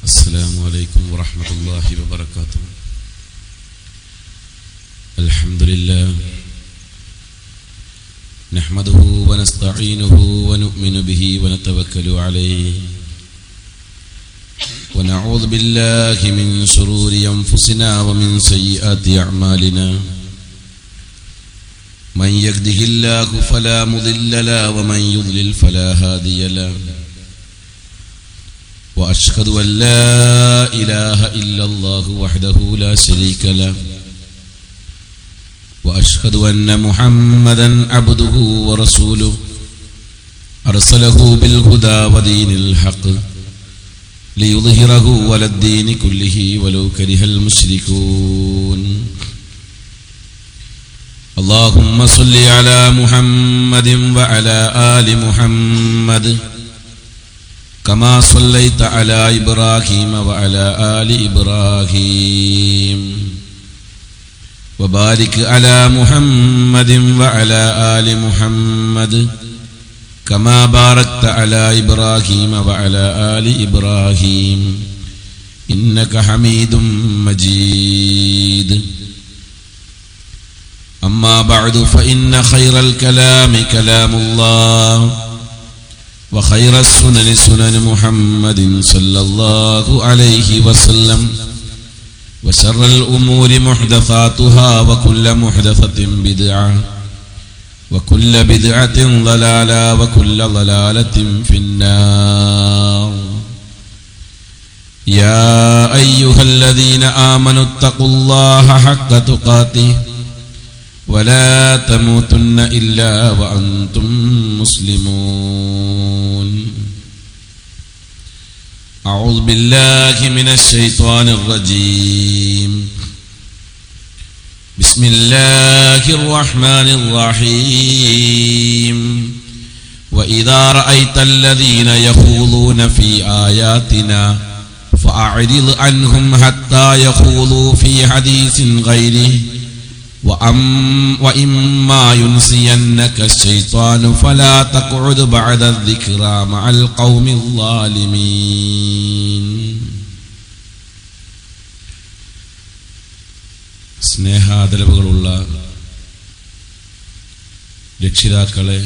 السلام عليكم ورحمة الله وبركاته. الحمد لله نحمده ونستعينه ونؤمن به ونتوكل عليه ونعوذ بالله من شرور أنفسنا ومن سيئات أعمالنا. من يهده الله فلا مضل له ومن يضلل فلا هادي له. وأشهد أن لا إله إلا الله وحده لا شريك له. وأشهد أن محمدا عبده ورسوله أرسله بالهدى ودين الحق ليظهره على الدين كله ولو كره المشركون. اللهم صل على محمد وعلى آل محمد كما صليت على إبراهيم وعلى آل إبراهيم وبارك على محمد وعلى آل محمد كما باركت على إبراهيم وعلى آل إبراهيم إنك حميد مجيد. أما بعد فإن خير الكلام كلام الله وخير السنن سنن محمد صلى الله عليه وسلم وشر الأمور محدثاتها وكل محدثة بدعة وكل بدعة ضلالة وكل ضلالة في النار. يا أيها الذين آمنوا اتقوا الله حق تقاته ولا تموتن إلا وأنتم مسلمون. أعوذ بالله من الشيطان الرجيم. بسم الله الرحمن الرحيم. وإذا رأيت الذين يخوضون في آياتنا فأعرض عنهم حتى يخوضوا في حديث غيره وإما ينسينك الشيطان فلا تقعد بعد الذكرى مع القوم الظالمين. സ്നേഹാദരവുകളുള്ള രക്ഷിതാക്കളെ,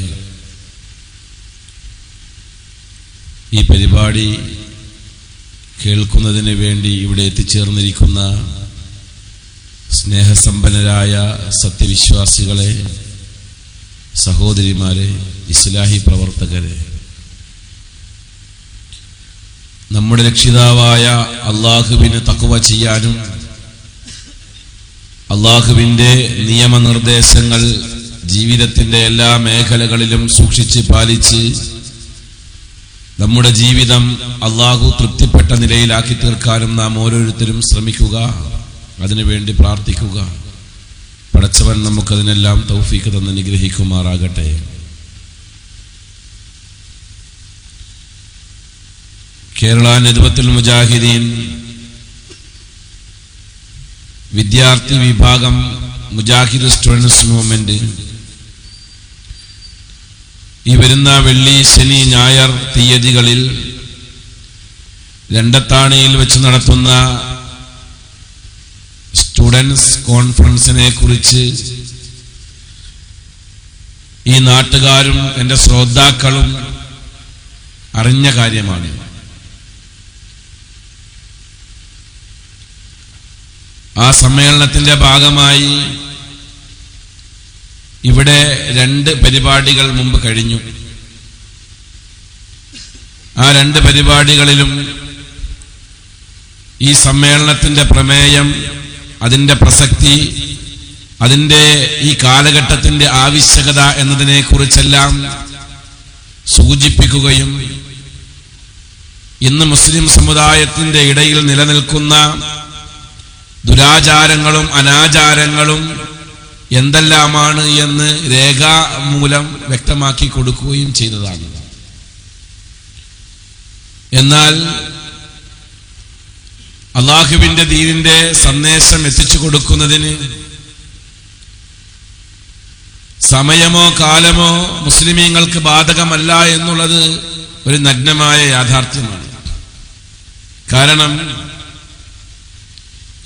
ഈ പരിപാടി കേൾക്കുന്നതിന് വേണ്ടി ഇവിടെ എത്തിച്ചേർന്നിരിക്കുന്ന സ്നേഹസമ്പന്നരായ സത്യവിശ്വാസികളെ, സഹോദരിമാരെ, ഇസ്ലാഹി പ്രവർത്തകരെ, നമ്മുടെ രക്ഷിതാവായ അള്ളാഹുവിന് തഖ്വ ചെയ്യാനും അള്ളാഹുവിൻ്റെ നിയമനിർദ്ദേശങ്ങൾ ജീവിതത്തിൻ്റെ എല്ലാ മേഖലകളിലും സൂക്ഷിച്ച് പാലിച്ച് നമ്മുടെ ജീവിതം അള്ളാഹു തൃപ്തിപ്പെട്ട നിലയിലാക്കി തീർക്കാനും നാം ഓരോരുത്തരും ശ്രമിക്കുക, അതിനുവേണ്ടി പ്രാർത്ഥിക്കുക. പടച്ചവൻ നമുക്കതിനെല്ലാം തൗഫീഖ് തന്ന് അനുഗ്രഹിക്കുമാറാകട്ടെ. കേരള നദ്വത്തുൽ മുജാഹിദീൻ വിദ്യാർത്ഥി വിഭാഗം മുജാഹിദ് സ്റ്റുഡൻസ് മൂവ്മെന്റ് ഈ വരുന്ന വെള്ളി, ശനി, ഞായർ തീയതികളിൽ രണ്ടത്താണിയിൽ വെച്ച് നടത്തുന്ന സ്റ്റുഡൻസ് കോൺഫറൻസിനെ കുറിച്ച് ഈ നാട്ടുകാരും എൻ്റെ ശ്രോതാക്കളും അറിഞ്ഞ കാര്യമാണ്. ആ സമ്മേളനത്തിന്റെ ഭാഗമായി ഇവിടെ 2 പരിപാടികൾ മുമ്പ് കഴിഞ്ഞു. ആ 2 പരിപാടികളിലും ഈ സമ്മേളനത്തിന്റെ പ്രമേയം, അതിൻ്റെ പ്രസക്തി, അതിൻ്റെ ഈ കാലഘട്ടത്തിന്റെ ആവശ്യകത എന്നതിനെ കുറിച്ചെല്ലാം സൂചിപ്പിക്കുകയും ഇന്ന് മുസ്ലിം സമുദായത്തിന്റെ ഇടയിൽ നിലനിൽക്കുന്ന ദുരാചാരങ്ങളും അനാചാരങ്ങളും എന്തെല്ലാമാണ് എന്ന് രേഖാമൂലം വ്യക്തമാക്കി കൊടുക്കുകയും ചെയ്തതാണ്. എന്നാൽ അള്ളാഹുവിന്റെ ദീനിന്റെ സന്ദേശം എത്തിച്ചു കൊടുക്കുന്നതിന് സമയമോ കാലമോ മുസ്ലിമീങ്ങൾക്ക് ബാധകമല്ല എന്നുള്ളത് ഒരു നഗ്നമായ യാഥാർത്ഥ്യമാണ്. കാരണം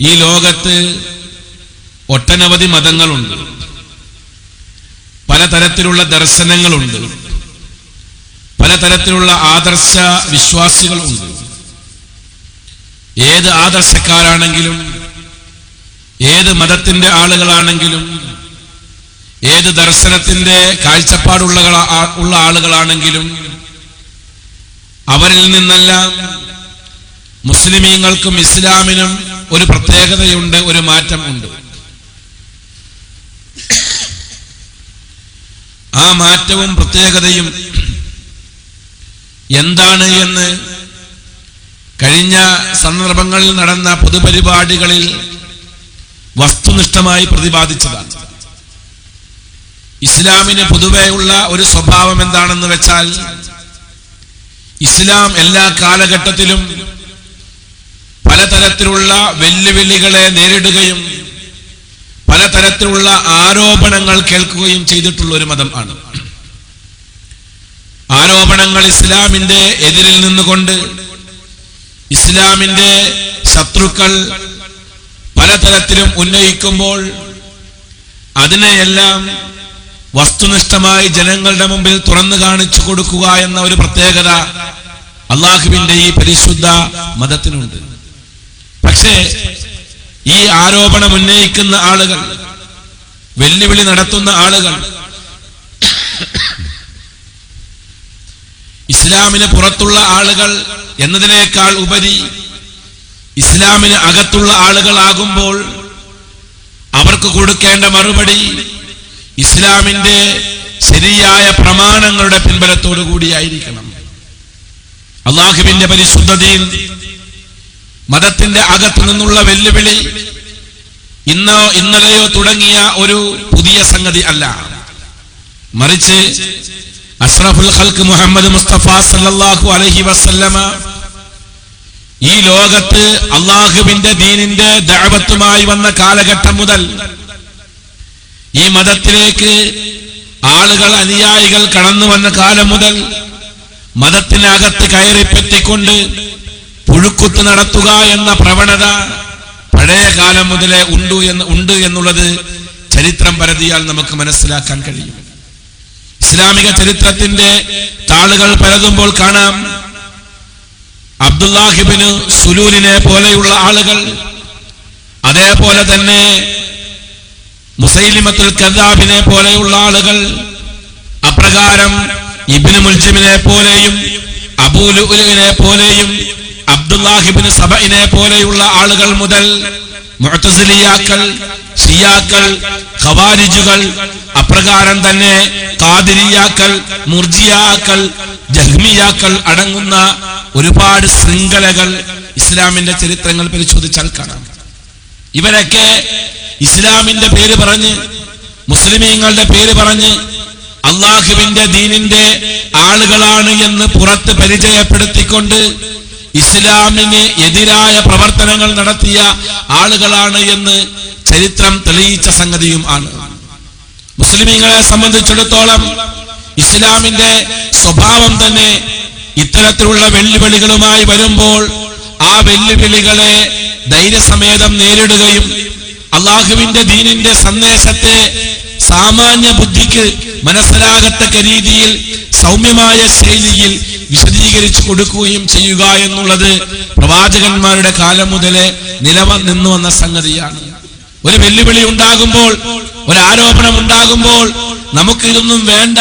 ഈ ലോകത്ത് ഒട്ടനവധി മതങ്ങളുണ്ട്, പലതരത്തിലുള്ള ദർശനങ്ങളുണ്ട്, പലതരത്തിലുള്ള ആദർശ വിശ്വാസികളുണ്ട്. ഏത് ആദർശക്കാരാണെങ്കിലും, ഏത് മതത്തിന്റെ ആളുകളാണെങ്കിലും, ഏത് ദർശനത്തിന്റെ കാഴ്ചപ്പാടുള്ള ആളുകളാണെങ്കിലും അവരിൽ നിന്നെല്ലാം മുസ്ലിമീങ്ങൾക്കും ഇസ്ലാമിനും ഒരു പ്രത്യേകതയുണ്ട്, ഒരു മാറ്റം ഉണ്ട്. ആ മാറ്റവും പ്രത്യേകതയും എന്താണ് എന്ന് കഴിഞ്ഞ സന്ദർഭങ്ങളിൽ നടന്ന പൊതുപരിപാടികളിൽ വസ്തുനിഷ്ഠമായി പ്രതിപാദിച്ചതാണ്. ഇസ്ലാമിന് പൊതുവെയുള്ള ഒരു സ്വഭാവം എന്താണെന്ന് വെച്ചാൽ, ഇസ്ലാം എല്ലാ കാലഘട്ടത്തിലും പലതരത്തിലുള്ള വെല്ലുവിളികളെ നേരിടുകയും പലതരത്തിലുള്ള ആരോപണങ്ങൾ കേൾക്കുകയും ചെയ്തിട്ടുള്ള ഒരു മതം ആണ്. ആരോപണങ്ങൾ ഇസ്ലാമിന്റെ എതിരിൽ നിന്നുകൊണ്ട് ഇസ്ലാമിന്റെ ശത്രുക്കൾ പലതരത്തിലും ഉന്നയിക്കുമ്പോൾ അതിനെയെല്ലാം വസ്തുനിഷ്ഠമായി ജനങ്ങളുടെ മുമ്പിൽ തുറന്നു കാണിച്ചു കൊടുക്കുക എന്ന ഒരു പ്രത്യേകത അള്ളാഹുവിന്റെ ഈ പരിശുദ്ധ മതത്തിനുണ്ട്. പക്ഷേ ഈ ആരോപണം ഉന്നയിക്കുന്ന ആളുകൾ, വെല്ലുവിളി നടത്തുന്ന ആളുകൾ ഇസ്ലാമിന് പുറത്തുള്ള ആളുകൾ എന്നതിനേക്കാൾ ഉപരി ഇസ്ലാമിന് അകത്തുള്ള ആളുകളാകുമ്പോൾ അവർക്ക് കൊടുക്കേണ്ട മറുപടി ഇസ്ലാമിന്റെ ശരിയായ പ്രമാണങ്ങളുടെ പിൻബലത്തോടു കൂടിയായിരിക്കണം. അള്ളാഹുവിന്റെ പരിശുദ്ധ ദീൻ, മതത്തിന്റെ അകത്തു നിന്നുള്ള വെല്ലുവിളി ഇന്നോ ഇന്നലെയോ തുടങ്ങിയ ഒരു പുതിയ സംഗതി അല്ല. മറിച്ച് അഷ്റഫുൽ ഖൽഖ് മുഹമ്മദ് മുസ്തഫ സല്ലല്ലാഹു അലൈഹി വസല്ലമ ഈ ലോകത്ത് അള്ളാഹുവിന്റെ ദീനിന്റെ ദഅവത്തുമായി വന്ന കാലഘട്ടം മുതൽ ഈ മതത്തിലേക്ക് ആളുകൾ, അനുയായികൾ കടന്നു വന്ന കാലം മുതൽ മതത്തിനകത്ത് കയറിപ്പറ്റിക്കൊണ്ട് പുഴുക്കുത്ത് നടത്തുക എന്ന പ്രവണത പഴയ കാലം മുതലേ ഉണ്ട് എന്നുള്ളത് ചരിത്രം പരതിയാൽ നമുക്ക് മനസ്സിലാക്കാൻ കഴിയും. ഇസ്ലാമിക ചരിത്രത്തിന്റെ താളുകൾ പരതുമ്പോൾ കാണാം, അബ്ദുല്ലാഹിബ്നു സുലൂലിനെ പോലെയുള്ള ആളുകൾ, അതേപോലെ തന്നെ മുസൈലിമത്തുൽ കദ്ദാബിനെ പോലെയുള്ള ആളുകൾ, അപ്രകാരം ഇബ്നു മുൽജിമിനെ പോലെയും അബൂ ലുഅ്ലുഇനെ പോലെയും അബ്ദുല്ലാഹിബ്നു സബഇനെ പോലെയുള്ള ആളുകൾ മുതൽ മുഅ്തസിലിയാക്കൾ, ഷിയാക്കൾ, ഖവാരിജുകൾ, അപ്രകാരം തന്നെ ഖാദിരിയാക്കൾ, മുർജിയാക്കൾ, ജഹ്മിയാക്കൾ അടങ്ങുന്ന ഒരുപാട് ശൃംഖലകൾ ഇസ്ലാമിന്റെ ചരിത്രങ്ങൾ പരിശോധിച്ചാൽ കാണാം. ഇവരൊക്കെ ഇസ്ലാമിന്റെ പേര് പറഞ്ഞ്, മുസ്ലിമീങ്ങളുടെ പേര് പറഞ്ഞ് അള്ളാഹുവിന്റെ ദീനിന്റെ ആളുകളാണ് എന്ന് പുറത്ത് പരിചയപ്പെടുത്തിക്കൊണ്ട് ഇസ്ലാമിന് എതിരായ പ്രവർത്തനങ്ങൾ നടത്തിയ ആളുകളാണ് എന്ന് ചരിത്രം തെളിയിച്ച സംഗതിയും ആണ്. മുസ്ലിമീങ്ങളെ സംബന്ധിച്ചിടത്തോളം ഇസ്ലാമിന്റെ സ്വഭാവം തന്നെ ഇത്തരത്തിലുള്ള വെല്ലുവിളികളുമായി വരുമ്പോൾ ആ വെല്ലുവിളികളെ ധൈര്യസമേതം നേരിടുകയും അള്ളാഹുവിന്റെ ദീനിന്റെ സന്ദേശത്തെ സാമാന്യ ബുദ്ധിക്ക് മനസ്സിലാകത്തക്ക രീതിയിൽ സൗമ്യമായ ശൈലിയിൽ വിശദീകരിച്ചു കൊടുക്കുകയും ചെയ്യുക എന്നുള്ളത് പ്രവാചകന്മാരുടെ കാലം മുതലേ നിലനിന്നു വന്ന സംഗതിയാണ്. ഒരു വെല്ലുവിളി ഉണ്ടാകുമ്പോൾ, ഒരു ആരോപണം ഉണ്ടാകുമ്പോൾ നമുക്ക് ഇതൊന്നും വേണ്ട,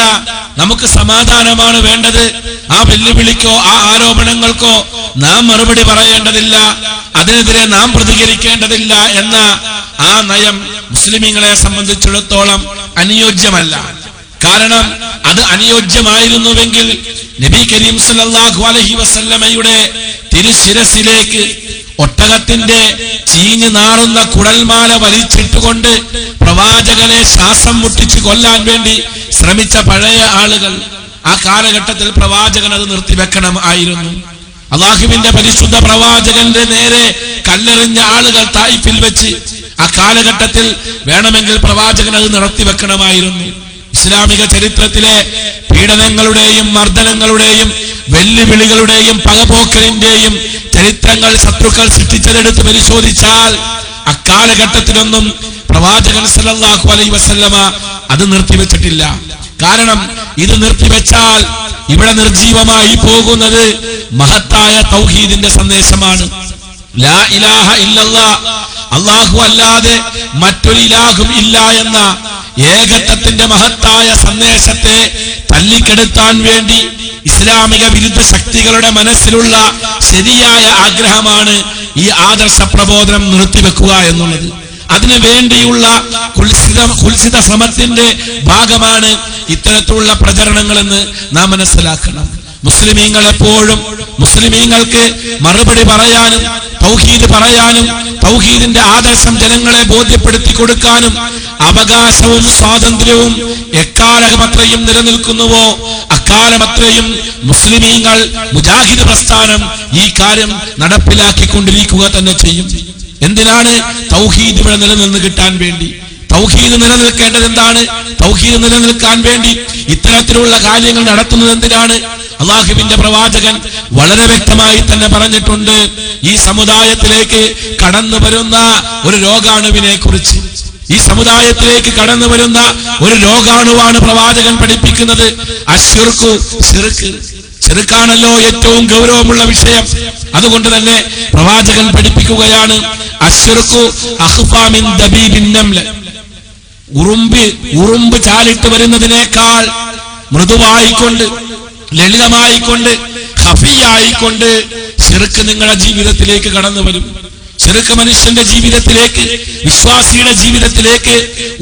നമുക്ക് സമാധാനമാണ് വേണ്ടത്, ആ വെല്ലുവിളിക്കോ ആ ആരോപണങ്ങൾക്കോ നാം മറുപടി പറയേണ്ടതില്ല, അതിനെതിരെ നാം പ്രതികരിക്കേണ്ടതില്ല എന്ന ആ നയം മുസ്ലിമീങ്ങളെ സംബന്ധിച്ചിടത്തോളം അനുയോജ്യമല്ല. കാരണം അത് അനുയോജ്യമായിരുന്നുവെങ്കിൽ നബി കരീം സല്ലല്ലാഹു അലൈഹി വസല്ലമയുടെ തിരുശിരസിലേക്ക് ഒട്ടകത്തിന്റെ ചീഞ്ഞു നാറുന്ന കുടൽമാല വലിച്ചിട്ടുകൊണ്ട് പ്രവാചകനെ ശ്വാസം മുട്ടിച്ച് കൊല്ലാൻ വേണ്ടി ശ്രമിച്ച പഴയ ആളുകൾ, ആ കാലഘട്ടത്തിൽ പ്രവാചകൻ അത് നിർത്തിവെക്കണം ആയിരുന്നു. അള്ളാഹുവിന്റെ പരിശുദ്ധ പ്രവാചകന്റെ നേരെ കല്ലെറിഞ്ഞ ആളുകൾ തായിഫിൽ വെച്ച് ആ കാലഘട്ടത്തിൽ വേണമെങ്കിൽ പ്രവാചകൻ അത് നിർത്തിവെക്കണമായിരുന്നു. ഇസ്ലാമിക ചരിത്രത്തിലെ പീഡനങ്ങളുടെയും മർദ്ദനങ്ങളുടെയും വെല്ലുവിളികളുടെയും പകപോക്കലിന്റെയും ചരിത്രങ്ങൾ ശത്രുക്കൾ സൃഷ്ടിച്ചതെടുത്ത് പരിശോധിച്ചാൽ അക്കാലഘട്ടത്തിലൊന്നും പ്രവാചകൻ സല്ലല്ലാഹു അലൈഹി വസല്ലമ അത് നിർത്തിവെച്ചിട്ടില്ല. കാരണം ഇത് നിർത്തിവെച്ചാൽ ഇവിടെ നിർജീവമായി പോകുന്നത് മഹത്തായ തൗഹീദിന്റെ സന്ദേശമാണ്. ലാ ഇലാഹ ഇല്ലല്ലാഹ്, അല്ലാഹു അല്ലാതെ മറ്റൊരു ഇലാഹും ഇല്ല എന്ന ഏകത്വത്തിന്റെ മഹത്തായ സന്ദേശത്തെ തല്ലിക്കെടുത്താൻ വേണ്ടി ഇസ്ലാമിക വിരുദ്ധ ശക്തികളുടെ മനസ്സിലുള്ള ശരിയായ ആഗ്രഹമാണ് ഈ ആദർശ പ്രബോധനം നിർത്തിവെക്കുക എന്നുള്ളത്. അതിനു വേണ്ടിയുള്ള കുൽസിത ശ്രമത്തിന്റെ ഭാഗമാണ് ഇത്തരത്തിലുള്ള പ്രചരണങ്ങളെന്ന് നാം മനസ്സിലാക്കണം. മുസ്ലിമീങ്ങൾ എപ്പോഴും മുസ്ലിമീങ്ങൾക്ക് മറുപടി പറയാനും തൗഹീദ് പറയാനും തൗഹീദിന്റെ ആദർശം ജനങ്ങളെ ബോധ്യപ്പെടുത്തി കൊടുക്കാനും അവകാശവും സ്വാതന്ത്ര്യവും എക്കാലമത്രയും നിലനിൽക്കുന്നുവോ അക്കാലമത്രയും മുസ്ലിമീങ്ങൾ മുജാഹിദ് പ്രസ്ഥാനം ഈ കാര്യം നടപ്പിലാക്കിക്കൊണ്ടിരിക്കുക തന്നെ ചെയ്യും. എന്തിനാണ്? തൗഹീദ് ഇവിടെ നിലനിന്ന് കിട്ടാൻ വേണ്ടി. തൗഹീദ് നിലനിൽക്കേണ്ടത് എന്താണ്? തൗഹീദ് നിലനിൽക്കാൻ വേണ്ടി ഇത്തരത്തിലുള്ള കാര്യങ്ങൾ നടത്തുന്നത് എന്തിനാണ്? അല്ലാഹുവിന്റെ പ്രവാചകൻ വളരെ വ്യക്തമായി തന്നെ പറഞ്ഞിട്ടുണ്ട്, ഈ സമുദായത്തിലേക്ക് കടന്നു വരുന്ന ഒരു രോഗാണുവിനെ കുറിച്ച്. ഈ സമുദായത്തിലേക്ക് കടന്നു വരുന്ന ഒരു രോഗാണുവാണ് പ്രവാചകൻ പഠിപ്പിക്കുന്നത്. അശ്ശിർക്കു, ശിർക്ക്. ശിർക്കാണല്ലോ ഏറ്റവും ഗൗരവമുള്ള വിഷയം. അതുകൊണ്ട് തന്നെ പ്രവാചകൻ പഠിപ്പിക്കുകയാണ്, അശ്ശിർക്കു അഖ്ഫാ മിൻ ദബീബിൻ നംല. ഉറുമ്പ് ചാലിട്ട് വരുന്നതിനേക്കാൾ മൃദുവായിക്കൊണ്ട് ലളിതമായിക്കൊണ്ട് ഖഫിയായിക്കൊണ്ട് ശിർക്ക് നിങ്ങളുടെ ജീവിതത്തിലേക്ക് കടന്നു വരും. ശിർക്ക് മനുഷ്യന്റെ ജീവിതത്തിലേക്ക്, വിശ്വാസിയുടെ ജീവിതത്തിലേക്ക്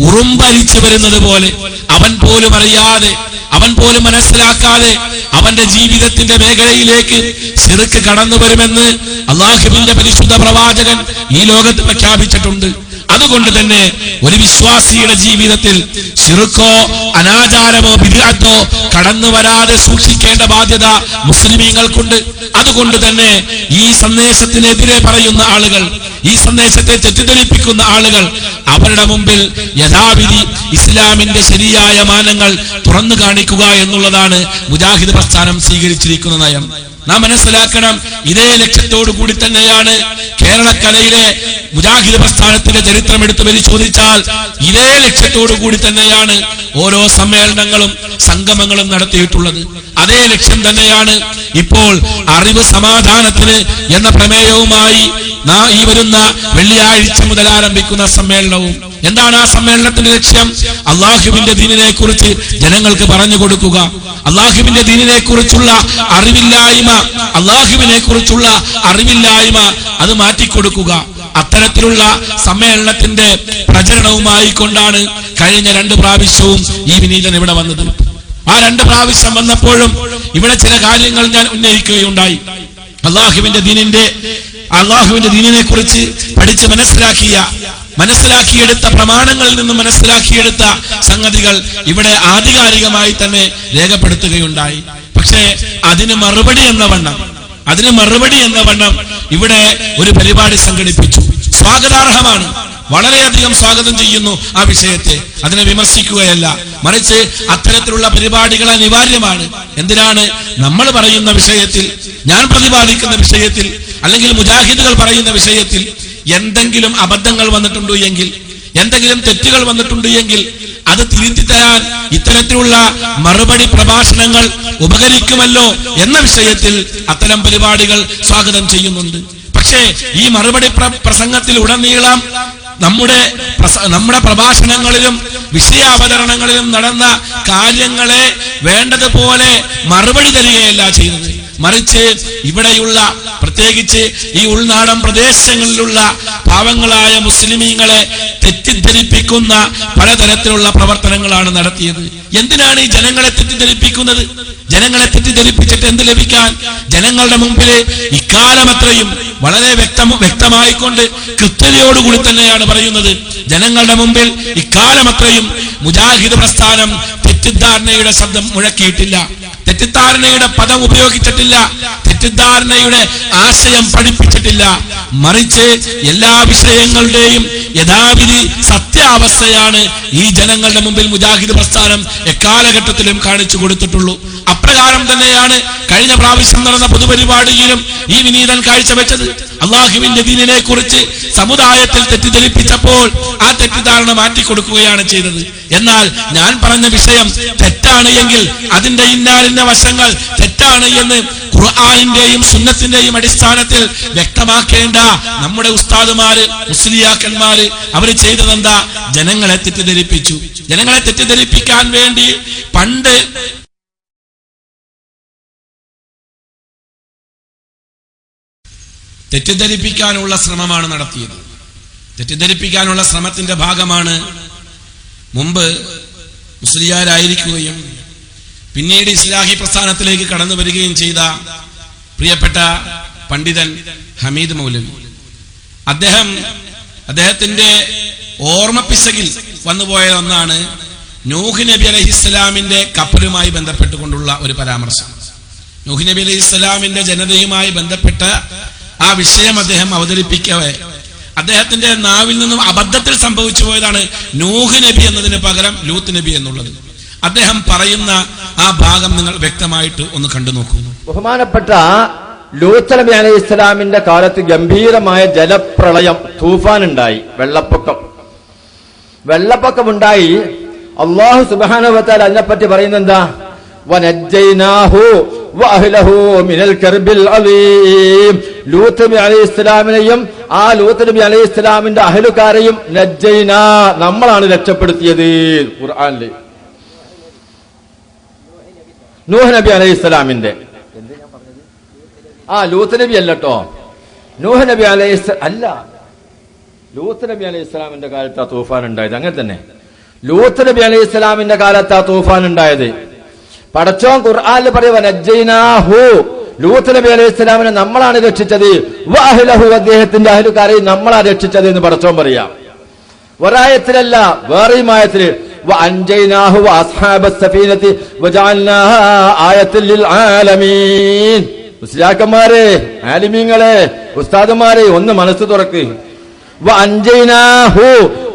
ഉറുമ്പരിച്ചു വരുന്നത് പോലെ അവൻ പോലും അറിയാതെ, അവൻ പോലും മനസ്സിലാക്കാതെ അവന്റെ ജീവിതത്തിന്റെ മേഖലയിലേക്ക് ശിർക്ക് കടന്നു വരുമെന്ന് അല്ലാഹുവിന്റെ പരിശുദ്ധ പ്രവാചകൻ ഈ ലോകത്ത് പ്രഖ്യാപിച്ചിട്ടുണ്ട്. അതുകൊണ്ട് തന്നെ ഒരു വിശ്വാസിയുടെ ജീവിതത്തിൽ ശിർക്കോ അനാചാരമോ ബിദ്അത്തോ കടന്നു വരാതെ സൂക്ഷിക്കേണ്ട ബാധ്യത മുസ്ലിമീങ്ങൾക്കുണ്ട്. അതുകൊണ്ട് തന്നെ ഈ സന്ദേശത്തിനെതിരെ പറയുന്ന ആളുകൾ, ഈ സന്ദേശത്തെ തെറ്റിദ്ധരിപ്പിക്കുന്ന ആളുകൾ, അവരുടെ മുമ്പിൽ യഥാവിധി ഇസ്ലാമിന്റെ ശരിയായ മാനങ്ങൾ തുറന്നു കാണിക്കുക എന്നുള്ളതാണ് മുജാഹിദ് പ്രസ്ഥാനം സ്വീകരിച്ചിരിക്കുന്ന നയം. നാം മനസ്സിലാക്കണം, ഇതേ ലക്ഷ്യത്തോടു കൂടി തന്നെയാണ് കേരളക്കരയിലെ മുജാഹിദ് പ്രസ്ഥാനത്തിന്റെ ചരിത്രം എടുത്ത് പരിശോധിച്ചാൽ ഇതേ ലക്ഷ്യത്തോടു കൂടി തന്നെയാണ് ഓരോ സമ്മേളനങ്ങളും സംഗമങ്ങളും നടത്തിയിട്ടുള്ളത്. അതേ ലക്ഷ്യം തന്നെയാണ് ഇപ്പോൾ അറിവ് സമാധാനത്തിന് എന്ന പ്രമേയവുമായി ഈ വരുന്ന വെള്ളിയാഴ്ച മുതൽ ആരംഭിക്കുന്ന സമ്മേളനവും. എന്താണ് ആ സമ്മേളനത്തിന്റെ ലക്ഷ്യം? അല്ലാഹുവിന്റെ ദീനിനെ കുറിച്ച് ജനങ്ങൾക്ക് പറഞ്ഞു കൊടുക്കുക, അല്ലാഹുവിന്റെ ദീനിനെ കുറിച്ചുള്ള അറിവില്ലായ്മ, അല്ലാഹുവിനെ കുറിച്ചുള്ള അറിവില്ലായ്മ അത് മാറ്റിക്കൊടുക്കുക. അത്തരത്തിലുള്ള സമ്മേളനത്തിന്റെ പ്രചരണവുമായി കൊണ്ടാണ് കഴിഞ്ഞ 2 പ്രാവശ്യവും ഈ വിനീതൻ ഇവിടെ വന്നത്. ആ 2 പ്രാവശ്യം വന്നപ്പോഴും ഇവിടെ ചില കാര്യങ്ങൾ ഞാൻ ഉന്നയിക്കുകയുണ്ടായി. അല്ലാഹുവിന്റെ ദീനിനെ കുറിച്ച് പഠിച്ച് മനസ്സിലാക്കിയെടുത്ത പ്രമാണങ്ങളിൽ നിന്ന് മനസ്സിലാക്കിയെടുത്ത സംഗതികൾ ഇവിടെ ആധികാരികമായി തന്നെ രേഖപ്പെടുത്തുകയുണ്ടായി. പക്ഷേ അതിന് മറുപടി എന്ന വണ്ണം ഇവിടെ ഒരു പരിപാടി സംഘടിപ്പിച്ചു. സ്വാഗതാർഹമാണ്, വളരെയധികം സ്വാഗതം ചെയ്യുന്നു ആ വിഷയത്തെ. അതിനെ വിമർശിക്കുകയല്ല, മറിച്ച് അത്തരത്തിലുള്ള പരിപാടികൾ അനിവാര്യമാണ്. എന്തിനാണ്? നമ്മൾ പറയുന്ന വിഷയത്തിൽ, ഞാൻ പ്രതിപാദിക്കുന്ന വിഷയത്തിൽ, അല്ലെങ്കിൽ മുജാഹിദുകൾ പറയുന്ന വിഷയത്തിൽ എന്തെങ്കിലും അബദ്ധങ്ങൾ വന്നിട്ടുണ്ടോ എങ്കിൽ, എന്തെങ്കിലും തെറ്റുകൾ വന്നിട്ടുണ്ട് എങ്കിൽ അത് തിരുത്തി തരാൻ ഇത്തരത്തിലുള്ള മറുപടി പ്രഭാഷണങ്ങൾ ഉപകരിക്കുമല്ലോ എന്ന വിഷയത്തിൽ അത്തരം പരിപാടികൾ സ്വാഗതം ചെയ്യുന്നുണ്ട്. പക്ഷേ ഈ മറുപടി പ്രസംഗത്തിൽ ഉടനീളം നമ്മുടെ പ്രഭാഷണങ്ങളിലും വിഷയാവതരണങ്ങളിലും നടന്ന കാര്യങ്ങളെ വേണ്ടതുപോലെ മറുപടി തരികയല്ല ചെയ്യുന്നത്. മറിച്ച് ഇവിടെയുള്ള, പ്രത്യേകിച്ച് ഈ ഉൾനാടൻ പ്രദേശങ്ങളിലുള്ള പാവങ്ങളായ മുസ്ലിമീങ്ങളെ തെറ്റിദ്ധരിപ്പിക്കുന്ന പലതരത്തിലുള്ള പ്രവർത്തനങ്ങളാണ് നടത്തിയത്. എന്തിനാണ് ഈ ജനങ്ങളെ തെറ്റിദ്ധരിപ്പിക്കുന്നത്? ജനങ്ങളെ തെറ്റിദ്ധരിപ്പിച്ചിട്ട് എന്ത് ലഭിക്കാൻ? ജനങ്ങളുടെ മുമ്പിൽ ഇക്കാലമത്രയും വളരെ വ്യക്തമായിക്കൊണ്ട് കൃത്യതയോടുകൂടി തന്നെയാണ് പറയുന്നത്. ജനങ്ങളുടെ മുമ്പിൽ ഇക്കാലമത്രയും മുജാഹിദ് പ്രസ്ഥാനം തെറ്റിദ്ധാരണയുടെ ശബ്ദം മുഴക്കിയിട്ടില്ല, തെറ്റിദ്ധാരണയുടെ പദം ഉപയോഗിച്ചിട്ടില്ല, തെറ്റിദ്ധാരണയുടെ ആശയം പഠിപ്പിച്ചിട്ടില്ല. മറിച്ച് എല്ലാ വിഷയങ്ങളുടെയും യഥാവിധി സത്യാവസ്ഥയാണ് ഈ ജനങ്ങളുടെ മുമ്പിൽ മുജാഹിദ് പ്രസ്ഥാനം എക്കാലഘട്ടത്തിലും കാണിച്ചു കൊടുത്തിട്ടുള്ളൂ. അപ്രകാരം തന്നെയാണ് കഴിഞ്ഞ പ്രാവശ്യം നടന്ന പൊതുപരിപാടിയിലും ഈ വിനീതൻ കാഴ്ചവെച്ചത് അള്ളാഹുവിന്റെ ദീനിനെ കുറിച്ച് സമുദായത്തിൽ തെറ്റിദ്ധരിപ്പിച്ചപ്പോൾ ആ തെറ്റിദ്ധാരണ മാറ്റിക്കൊടുക്കുകയാണ് ചെയ്തത്. എന്നാൽ ഞാൻ പറഞ്ഞ വിഷയം തെറ്റാണ് എങ്കിൽ അതിന്റെ ഇന്നാലിന്ന വശങ്ങൾ തെറ്റാണ് എന്ന് ഖുർആനിന്റെയും സുന്നത്തിന്റെയും അടിസ്ഥാനത്തിൽ വ്യക്തമാക്കേണ്ട നമ്മുടെ ഉസ്താദുമാര്, മുസ്ലിയാക്കന്മാര് അവര് ചെയ്തതെന്താ? ജനങ്ങളെ തെറ്റിദ്ധരിപ്പിച്ചു. ജനങ്ങളെ തെറ്റിദ്ധരിപ്പിക്കാൻ വേണ്ടി പണ്ട് തെറ്റിദ്ധരിപ്പിക്കാനുള്ള ശ്രമമാണ് നടത്തിയത്. തെറ്റിദ്ധരിപ്പിക്കാനുള്ള ശ്രമത്തിന്റെ ഭാഗമാണ് മുമ്പ് മുസ്ലിയാരായിരിക്കുകയും പിന്നീട് ഇസ്ലാഹി പ്രസ്ഥാനത്തിലേക്ക് കടന്നു വരികയും ചെയ്ത പ്രിയപ്പെട്ട പണ്ഡിതൻ ഹമീദ് മൗലവി. അദ്ദേഹത്തിന്റെ ഓർമ്മപ്പിശകിൽ വന്നുപോയ ഒന്നാണ് നൂഹ് നബി അലൈഹിസ്സലാമിന്റെ കപ്പലുമായി ബന്ധപ്പെട്ടുകൊണ്ടുള്ള ഒരു പരാമർശം. നൂഹ് നബി അലൈഹിസ്സലാമിന്റെ ജനതയുമായി ബന്ധപ്പെട്ട ആ വിഷയം അദ്ദേഹം അവതരിപ്പിക്കവേ അദ്ദേഹത്തിന്റെ നാവിൽ നിന്നും അബദ്ധത്തിൽ സംഭവിച്ചു പോയതാണ് നൂഹ് നബി എന്നതിന് പകരം ലൂത്ത് നബി എന്നുള്ളത്. അദ്ദേഹം പറയുന്ന ആ ഭാഗം നിങ്ങൾ വ്യക്തമായിട്ട് ഒന്ന് കണ്ടു നോക്കൂ. ബഹുമാനപ്പെട്ട ലൂത്ത് നബി അലൈഹി ഇസ്ലാമിന്റെ കാലത്ത് ഗംഭീരമായ ജലപ്രളയം, തൂഫാൻ ഉണ്ടായി, വെള്ളപ്പൊക്കം ഉണ്ടായി. അല്ലാഹു സുബ്ഹാനഹു വ തആല അതിനെപ്പറ്റി പറയുന്നത് എന്താ? വനജ്ജൈനാഹു വഅഹ്ലഹു മിനൽ കർബിൽ അലീം. ലൂത്ത് നബി അലൈഹി ഇസ്ലാമിനെയും ആ ലൂത്ത് നബി അലൈഹി ഇസ്ലാമിന്റെ അഹ്ലുകാരെയും നജ്ജൈനാ, നമ്മളാണ് രക്ഷപ്പെടുത്തിയത്. ഖുർആനിൽ നൂഹ് നബി അലൈഹി ഇസ്ലാമിന്റെ ലൂത്ത് നബി അല്ലട്ടോ, നൂഹ് നബി അലൈഹി അല്ല, ലൂത്ത് നബി അലൈഹി ഇസ്ലാമിന്റെ കാലത്താ തൂഫാൻ ഉണ്ടായത്. അങ്ങനെ തന്നെ ലൂത്ത് നബി അലൈഹി ഇസ്ലാമിന്റെ കാലത്താ തൂഫാൻ ഉണ്ടായത്. പടച്ചോൻ ഖുർആനിൽ പറയുക നജ്ജൈനാഹു, ലൂത്ത് നബി അലൈഹി ഇസ്ലാമിനെ നമ്മളാണ് രക്ഷിച്ചത്. വഅഹ്ലഹു, അദ്ദേഹത്തിന്റെ അഹ്ലുകാരെ നമ്മളാ രക്ഷിച്ചത് എന്ന് പടച്ചോൻ പറയാം. ഒരായത്തിലല്ല, വേറെയും ആയത്തില് വഅൻജൈനാഹു വഅസ്ഹാബസ് സഫീനതി വജഅൽനാഹാ ആയത്തൽ ലിൽ ആലമീൻ. മുസ്ലിയാക്കന്മാരെ, ആലിമീങ്ങളെ, ഉസ്താദുമാരെ ഒന്ന് മനസ്സ് തുറക്ക്. വഅൻജൈനാഹു,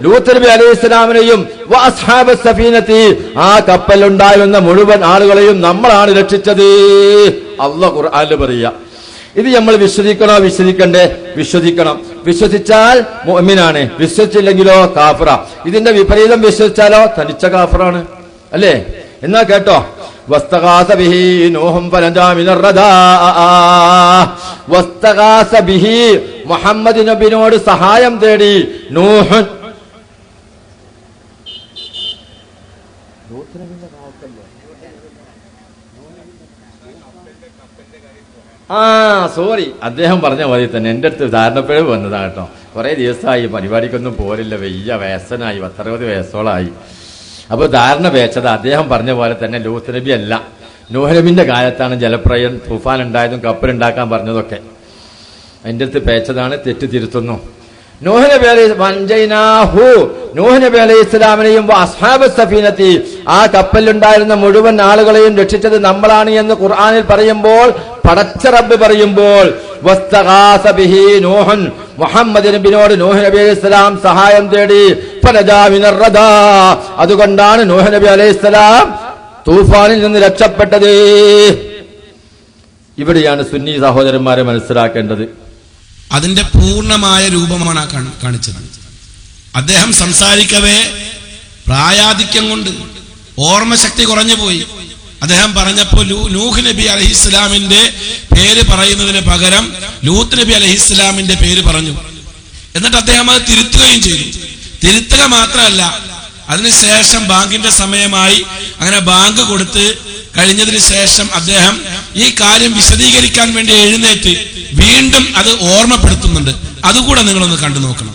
ലൂത്ത് നബി അലൈഹി ഇസ്ലാമിനെയും വഅസ്ഹാബസ് സഫീനതി, ആ കപ്പലുണ്ടായിരുന്ന മുഴുവൻ ആളുകളെയും നമ്മളാണ് രക്ഷിച്ചത്. അല്ലാഹു ഖുർആനിൽ പറയാ. ഇത് നമ്മൾ വിശ്വസിക്കണോ വിശ്വസിക്കണ്ടേ? വിശ്വസിക്കണം. വിശ്വസിച്ചാൽ മുഅ്മിനാണ്, വിശ്വസിച്ചില്ലെങ്കിലോ കാഫിറ. ഇതിന്റെ വിപരീതം വിശ്വസിച്ചാലോ തനിച്ച കാഫിറാണ്, അല്ലേ? എന്നാ കേട്ടോ, വസ്തഗാസ ബിഹി നൂഹും ഫനജാ മിനർ റദാ. വസ്തഗാസ ബിഹി, മുഹമ്മദ് നബിയോട് സഹായം തേടി നൂഹ്. സോറി, അദ്ദേഹം പറഞ്ഞ മതി തന്നെ. എന്റെ അടുത്ത് ധാരണപ്പിഴവ് വന്നതാ കേട്ടോ. കുറെ ദിവസമായി പരിപാടിക്കൊന്നും പോരില്ല, വെയ്യ വയസ്സനായി, 60 വയസ്സോളായി. അപ്പൊ ധാരണ വെച്ചത് അദ്ദേഹം പറഞ്ഞ പോലെ തന്നെ ലൂത്ത് നബി അല്ല, നൂഹ് നബിന്റെ കാലത്താണ് ജലപ്രളയം തൂഫാൻ ഉണ്ടായതും കപ്പലുണ്ടാക്കാൻ പറഞ്ഞതൊക്കെ. അതിന്റെ അടുത്ത് പേച്ചതാണ്, തെറ്റ് തിരുത്തുന്നു. നൂഹ് നബി അലൈഹി ഇസ്ലാമിനെയും അസ്ഹാബസ് സഫീനത്തി, ആ കപ്പലിലുണ്ടായിരുന്ന മുഴുവൻ ആളുകളെയും രക്ഷിച്ചത് നമ്മളാണ് എന്ന് ഖുർആനിൽ പറയുമ്പോൾ, പടച്ച റബ്ബ് പറയുമ്പോൾ വസ്തഗാസ ബിഹി നൂഹൻ, മുഹമ്മദ് നബിയോട് നൂഹ് നബി അലൈഹി ഇസ്ലാം സഹായം തേടി. ഫനജാ മിനർ റദാ, അതുകൊണ്ടാണ് നൂഹ് നബി അലൈഹി ഇസ്ലാം തൂഫാനിൽ നിന്ന് രക്ഷപ്പെട്ടത്. ഇവിടെയാണ് സുന്നി സഹോദരന്മാരെ മനസ്സിലാക്കേണ്ടത്. അതിന്റെ പൂർണ്ണമായ രൂപമാണ് കാണിച്ചത്. അദ്ദേഹം സംസാരിക്കവേ പ്രായാധിക്യം കൊണ്ട് ഓർമ്മശക്തി കുറഞ്ഞുപോയി. അദ്ദേഹം പറഞ്ഞപ്പോ നൂഹ് നബി അലൈഹിസ്സലാമിന്റെ പേര് പറയുന്നതിന് പകരം ലൂത്ത് നബി അലൈഹിസ്സലാമിന്റെ പേര് പറഞ്ഞു. എന്നിട്ട് അദ്ദേഹം അത് തിരുത്തുകയും ചെയ്തു. തിരുത്തുക മാത്രമല്ല, അതിനുശേഷം ബാങ്കിന്റെ സമയമായി, അങ്ങനെ ബാങ്ക് കൊടുത്ത് കഴിഞ്ഞതിന് ശേഷം അദ്ദേഹം ഈ കാര്യം വിശദീകരിക്കാൻ വേണ്ടി എഴുന്നേറ്റ് വീണ്ടും അത് ഓർമ്മപ്പെടുത്തുന്നുണ്ട്. അതുകൂടെ നിങ്ങളൊന്ന് കണ്ടു നോക്കണം.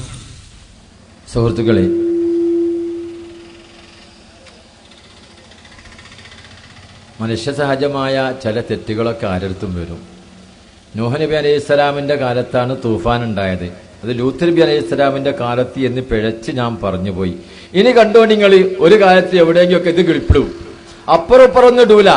സുഹൃത്തുക്കളെ, മനുഷ്യ സഹജമായ ചില തെറ്റുകളൊക്കെ ആരടുത്തും വരും. നൂഹ് നബി അലൈഹി സ്വലാമിന്റെ കാലത്താണ് തൂഫാൻ ഉണ്ടായത്. അത് ലൂത്ത് നബി അലൈഹി സ്വലാമിന്റെ കാലത്ത് എന്ന് പിഴച്ച് ഞാൻ പറഞ്ഞുപോയി. ഇനി കണ്ടുകൊണ്ട് നിങ്ങൾ ഒരു കാലത്ത് എവിടെയെങ്കിലൊക്കെ ഇത് കിളിപ്പിടും, അപ്പുറം ഇപ്പുറമൊന്നും ഇടൂല.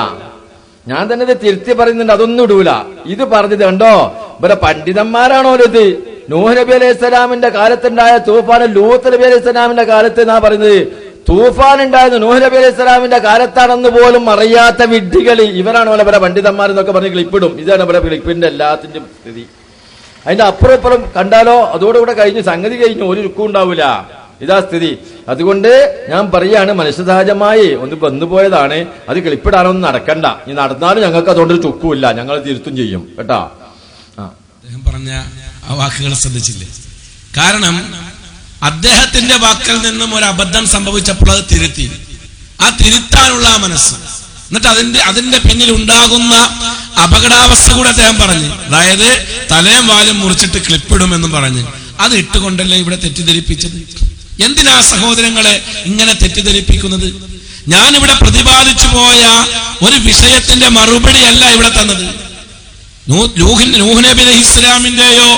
ഞാൻ തന്നെ ഇത് തിരുത്തി പറയുന്നുണ്ട്, അതൊന്നും ഇടൂല. ഇത് പറഞ്ഞത് കണ്ടോ, ഇവിടെ പണ്ഡിതന്മാരാണോ ഇത്? നൂഹ് നബി അലൈഹി സ്വലാമിന്റെ കാലത്തുണ്ടായ തൂഫാൻ ലൂത്ത് നബി അലൈഹി സ്വലാമിന്റെ കാലത്ത് എന്നാ പറയുന്നത്. തൂഫാൻ ഉണ്ടായത് നൂഹ് നബി അലൈഹി സ്വലാമിന്റെ കാലത്താണെന്ന് പോലും അറിയാത്ത വിഡ്ഢികൾ ഇവരാണ് പല പണ്ഡിതന്മാർ എന്നൊക്കെ പറഞ്ഞ് ക്ലിപ്പിടും. ഇതാണ് ഇവിടെ ക്ലിപ്പിന്റെ എല്ലാത്തിന്റെ സ്ഥിതി. അതിന്റെ അപ്പുറം കണ്ടാലോ അതോടുകൂടെ കഴിഞ്ഞു, സംഗതി കഴിഞ്ഞു, ഒരു രുക്കും ഉണ്ടാവില്ല. ഇതാ സ്ഥിതി. അതുകൊണ്ട് ഞാൻ പറയാണ്, മനുഷ്യസഹജമായി ഒന്ന് വന്നുപോയതാണ്, അത് ക്ലിപ്പിടാനൊന്നും നടക്കണ്ട. ഇനി നടന്നാലും ഞങ്ങൾക്ക് അതുകൊണ്ടൊരു ചുക്കുമില്ല, ഞങ്ങൾ തിരുത്തും ചെയ്യും കേട്ടാ. അദ്ദേഹം പറഞ്ഞ ആ വാക്കുകൾ ശ്രദ്ധിച്ചില്ലേ? കാരണം അദ്ദേഹത്തിന്റെ വാക്കിൽ നിന്നും ഒരു അബദ്ധം സംഭവിച്ചപ്പോൾ അത് തിരുത്തി. ആ തിരുത്താനുള്ള ആ മനസ്സ്, എന്നിട്ട് അതിന്റെ പിന്നിൽ ഉണ്ടാകുന്ന അപകടാവസ്ഥ കൂടെ അദ്ദേഹം പറഞ്ഞു. അതായത് തലയും വാലും മുറിച്ചിട്ട് ക്ലിപ്പിടുമെന്നും പറഞ്ഞ് അത് ഇട്ടുകൊണ്ടല്ലേ ഇവിടെ തെറ്റിദ്ധരിപ്പിച്ചത്. എന്തിനാ സഹോദരങ്ങളെ ഇങ്ങനെ തെറ്റിദ്ധരിപ്പിക്കുന്നത്? ഞാനിവിടെ പ്രതിപാദിച്ചു പോയ ഒരു വിഷയത്തിന്റെ മറുപടിയല്ല ഇവിടെ തന്നത്. നൂഹ് നബി അലൈഹി ഇസ്ലാമിന്റെയോ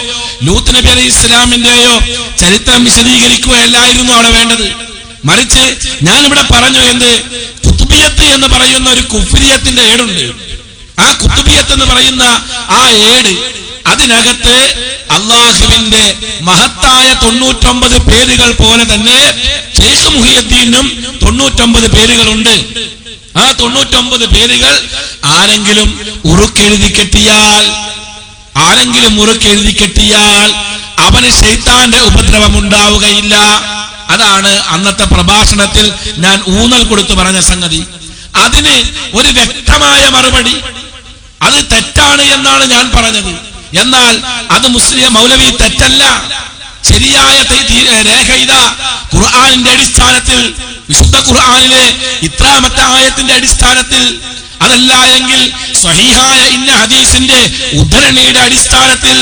ലൂത്ത് നബി അലൈഹി ഇസ്ലാമിന്റെയോ ചരിത്രം വിശദീകരിക്കുകയല്ലായിരുന്നു അവിടെ വേണ്ടത്. മറിച്ച് ഞാനിവിടെ പറഞ്ഞു എന്ത്, കുത്തുബിയത്ത് എന്ന് പറയുന്ന ഒരു കുഫ്രിയത്തിന്റെ ഏടുണ്ട്. ആ കുത്തുബിയത്ത് എന്ന് പറയുന്ന ആ ഏട്, അതിനകത്ത് അള്ളാഹുവിന്റെ മഹത്തായ 99 പേരുകൾ പോലെ തന്നെ ശൈഖ് മുഹിയുദ്ദീനും 99 പേരുകളുണ്ട്. ആ 99 പേരുകൾ ആരെങ്കിലും ഉറുക്കെഴുതി കെട്ടിയാൽ അവന് ശൈത്താന്റെ ഉപദ്രവം ഉണ്ടാവുകയില്ല. അതാണ് അന്നത്തെ പ്രഭാഷണത്തിൽ ഞാൻ ഊന്നൽ കൊടുത്തു പറഞ്ഞ സംഗതി. അതിന് ഒരു വ്യക്തമായ മറുപടി, അത് തെറ്റാണ് എന്നാണ് ഞാൻ പറഞ്ഞത്. എന്നാൽ അത് മുസ്ലിം മൗലവി തെറ്റല്ല, ശരിയായ രേഖ ഇതാ ഖുർആനിന്റെ അടിസ്ഥാനത്തിൽ, വിശുദ്ധ ഖുർആനിലെ ഇത്രാമത്തെ ആയത്തിന്റെ അടിസ്ഥാനത്തിൽ, അതല്ല എങ്കിൽ സ്വഹീഹായ ഇന്ന ഹദീസിന്റെ ഉദ്ധരണിയുടെ അടിസ്ഥാനത്തിൽ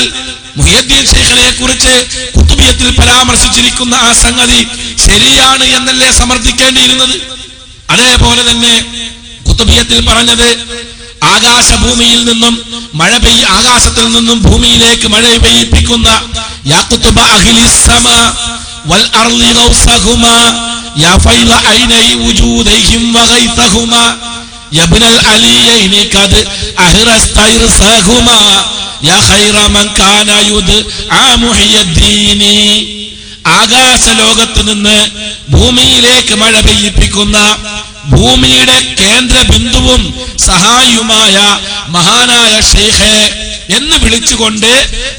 മുഹിയുദ്ദീൻ ശൈഖിനെ കുറിച്ച് കുത്തുബിയത്തിൽ പരാമർശിച്ചിരിക്കുന്ന ആ സംഗതി ശരിയാണ് എന്നല്ലേ സമർത്ഥിക്കേണ്ടിയിരുന്നത്. അതേപോലെ തന്നെ കുത്തുബിയത്തിൽ പറഞ്ഞത് ആകാശഭൂമിയിൽ നിന്നും ആകാശത്തിൽ നിന്നും ഭൂമിയിലേക്ക് മഴ പെയ്യിപ്പിക്കുന്ന യാ ഖുതുബ അഹ്ലിസ് സമാ വൽ അർളി ഗൗസഹുമാ യാ ഫൈല ഐനൈ വജൂദൈഹിം വഗൈതഹുമാ യബ്നൽ അലിയൈനി ഖദ് അഹ്റസ്തൈർസഹുമാ യാ ഖൈറ മൻ കാന യുദ്ആ മുഹിയുദ്ദീനി. ആകാശ ലോകത്ത് നിന്ന് ഭൂമിയിലേക്ക് മഴ പെയ്യിപ്പിക്കുന്ന ഭൂമിയുടെ കേന്ദ്ര ബിന്ദുവും സഹായിയുമായ മഹാനായ ഷെയ്ഖ് എന്ന് വിളിച്ചുകൊണ്ട്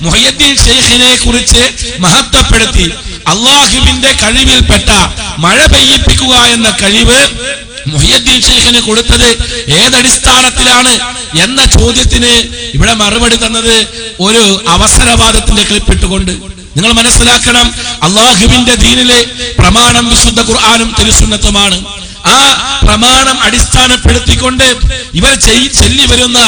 മുഹിയുദ്ദീൻ ഷെയ്ഖിനെ കുറിച്ച് മഹത്വപ്പെടുത്തി അള്ളാഹുവിന്റെ കഴിവിൽപ്പെട്ട മഴ പെയ്യിപ്പിക്കുക എന്ന കഴിവ് മുഹിയുദ്ദീൻ ഷെയ്ഖിന് കൊടുത്തത് ഏതടിസ്ഥാനത്തിലാണ് എന്ന ചോദ്യത്തിന് ഇവിടെ മറുപടി തന്നത് ഒരു അവസരവാദത്തിന്റെ ക്ലിപ്പിട്ടുകൊണ്ട്. നിങ്ങൾ മനസ്സിലാക്കണം, അള്ളാഹുവിന്റെ ദീനിലെ പ്രമാണം വിശുദ്ധ ഖുർആനും തിരുസുന്നത്തുമാണ്. ആ പ്രമാണം അടിസ്ഥാനപ്പെടുത്തിക്കൊണ്ട് ഇവർ ചൊല്ലി വരുന്ന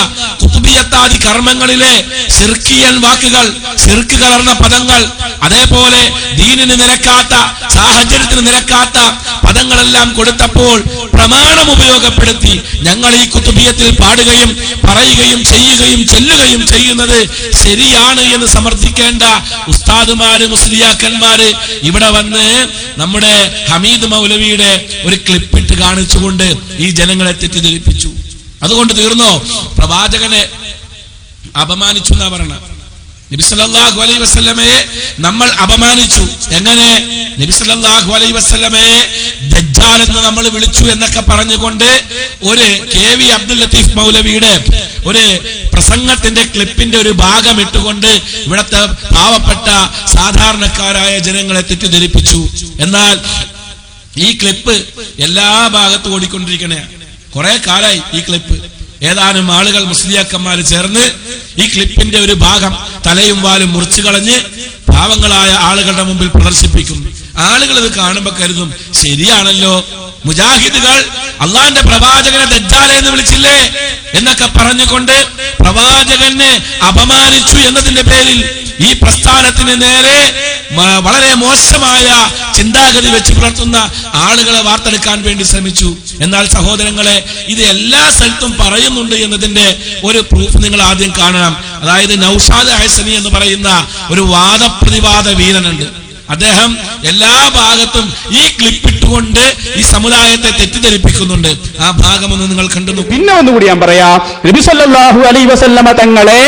കുത്തുബിയത്താദി കർമ്മങ്ങളിലെ ശിർക്കിയൻ വാക്കുകൾ, ശിർക്ക് കലർന്ന പദങ്ങൾ, അതേപോലെ ദീനിന് നിരക്കാത്ത, സാഹചര്യത്തിന് നിരക്കാത്ത പദങ്ങളെല്ലാം കൊടുത്തപ്പോൾ പ്രമാണം ഉപയോഗപ്പെടുത്തി ഞങ്ങൾ ഈ കുത്തുബിയത്തിൽ പാടുകയും പറയുകയും ചെയ്യുകയും ചെല്ലുകയും ചെയ്യുന്നത് ശരിയാണ് എന്ന് സമർത്ഥിക്കേണ്ട ഉസ്താദുമാര്, മുസ്ലിയാക്കന്മാര് ഇവിടെ വന്ന് നമ്മുടെ ഹമീദ് മൗലവിയുടെ ഒരു ക്ലിപ്പിട്ട് കാണിച്ചുകൊണ്ട് ഈ ജനങ്ങളെ തെറ്റിദ്ധരിപ്പിച്ചു. അതുകൊണ്ട് തീർന്നോ? പ്രവാചകനെ അപമാനിച്ചു എന്നാ പറഞ്ഞ. നബി സല്ലല്ലാഹു അലൈഹി വസല്ലമയെ നമ്മൾ അപമാനിച്ചു. എങ്ങനെ? നബി സല്ലല്ലാഹു അലൈഹി വസല്ലമയെ ദജ്ജാൽ എന്ന് നമ്മൾ വിളിച്ചു എന്നൊക്കെ പറഞ്ഞുകൊണ്ട് ഒരു KV അബ്ദുൽ ലത്തീഫ് മൗലവിയുടെ ഒരു പ്രസംഗത്തിന്റെ ക്ലിപ്പിന്റെ ഒരു ഭാഗം ഇട്ടുകൊണ്ട് ഇവിടത്തെ പാവപ്പെട്ട സാധാരണക്കാരായ ജനങ്ങളെ തെറ്റിദ്ധരിപ്പിച്ചു. എന്നാൽ ഈ ക്ലിപ്പ് എല്ലാ ഭാഗത്തും ഓടിക്കൊണ്ടിരിക്കണേ. കുറെ കാലായി ഈ ക്ലിപ്പ്. ഏതാനും ആളുകൾ മുസ്ലിയാക്കന്മാര് ചേർന്ന് ഈ ക്ലിപ്പിന്റെ ഒരു ഭാഗം തലയും വാലും മുറിച്ചു കളഞ്ഞ് പാവങ്ങളായ ആളുകളുടെ മുമ്പിൽ പ്രദർശിപ്പിക്കുന്നു. ആളുകൾ ഇത് കാണുമ്പോ കരുതും ശരിയാണല്ലോ, മുജാഹിദുകൾ അള്ളാന്റെ പ്രവാചകനെ ദജ്ജാൽ എന്ന് വിളിച്ചില്ലേ എന്നൊക്കെ പറഞ്ഞുകൊണ്ട് പ്രവാചകനെ അപമാനിച്ചു എന്നതിന്റെ പേരിൽ ഈ പ്രസ്ഥാനത്തിന് നേരെ വളരെ മോശമായ ചിന്താഗതി വെച്ച് പുലർത്തുന്ന ആളുകളെ വാർത്തെടുക്കാൻ വേണ്ടി ശ്രമിച്ചു. എന്നാൽ സഹോദരങ്ങളെ, ഇത് എല്ലാ സ്ഥലത്തും പറയുന്നുണ്ട് എന്നതിന്റെ ഒരു പ്രൂഫ് നിങ്ങൾ ആദ്യം കാണണം. അതായത് നൗഷാദ് ഹസനി എന്ന് പറയുന്ന ഒരു വാദപ്രതിവാദ വീരനുണ്ട്. അദ്ദേഹം എല്ലാ ഭാഗത്തും ഈ ക്ലിപ്പിട്ടുകൊണ്ട് ഈ സമുദായത്തെ തെറ്റിദ്ധരിപ്പിക്കുന്നുണ്ട്. ആ ഭാഗമൊന്ന് നിങ്ങൾ കണ്ടു. പിന്നെ ഒന്നുകൂടി ഞാൻ പറയാം, നബി സല്ലല്ലാഹു അലൈഹി വസല്ലമ തങ്ങളെ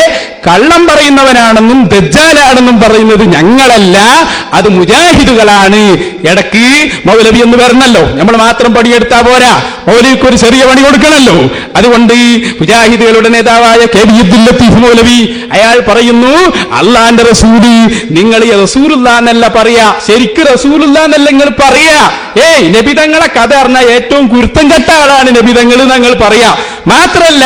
കള്ളം പറയുന്നവനാണെന്നും ദജ്ജാലാണെന്നും പറയുന്നത് ഞങ്ങളല്ല, അത് മുജാഹിദുകളാണ്. ഇടക്ക് മൗലവി എന്ന് പറഞ്ഞല്ലോ, നമ്മൾ മാത്രം പണിയെടുത്താ പോരാ, മൗലവിക്ക് ഒരു ചെറിയ പണി കൊടുക്കണല്ലോ. അതുകൊണ്ട് മുജാഹിദുകളുടെ നേതാവായ കെ വി അബ്ദുൽ ലത്തീഫ് മൗലവി അയാൾ പറയുന്നു, അള്ളാന്റെ റസൂല് നിങ്ങൾ റസൂലുള്ള എന്നല്ല പറയാ, ശരിക്ക് റസൂലുള്ള എന്നല്ല നിങ്ങൾ പറയാ. നബിതങ്ങളെ കഥ അറിഞ്ഞാൽ ഏറ്റവും കുരുത്തം കെട്ട ആളാണ് നബിതങ്ങൾ ഞങ്ങൾ പറയാ. മാത്രല്ല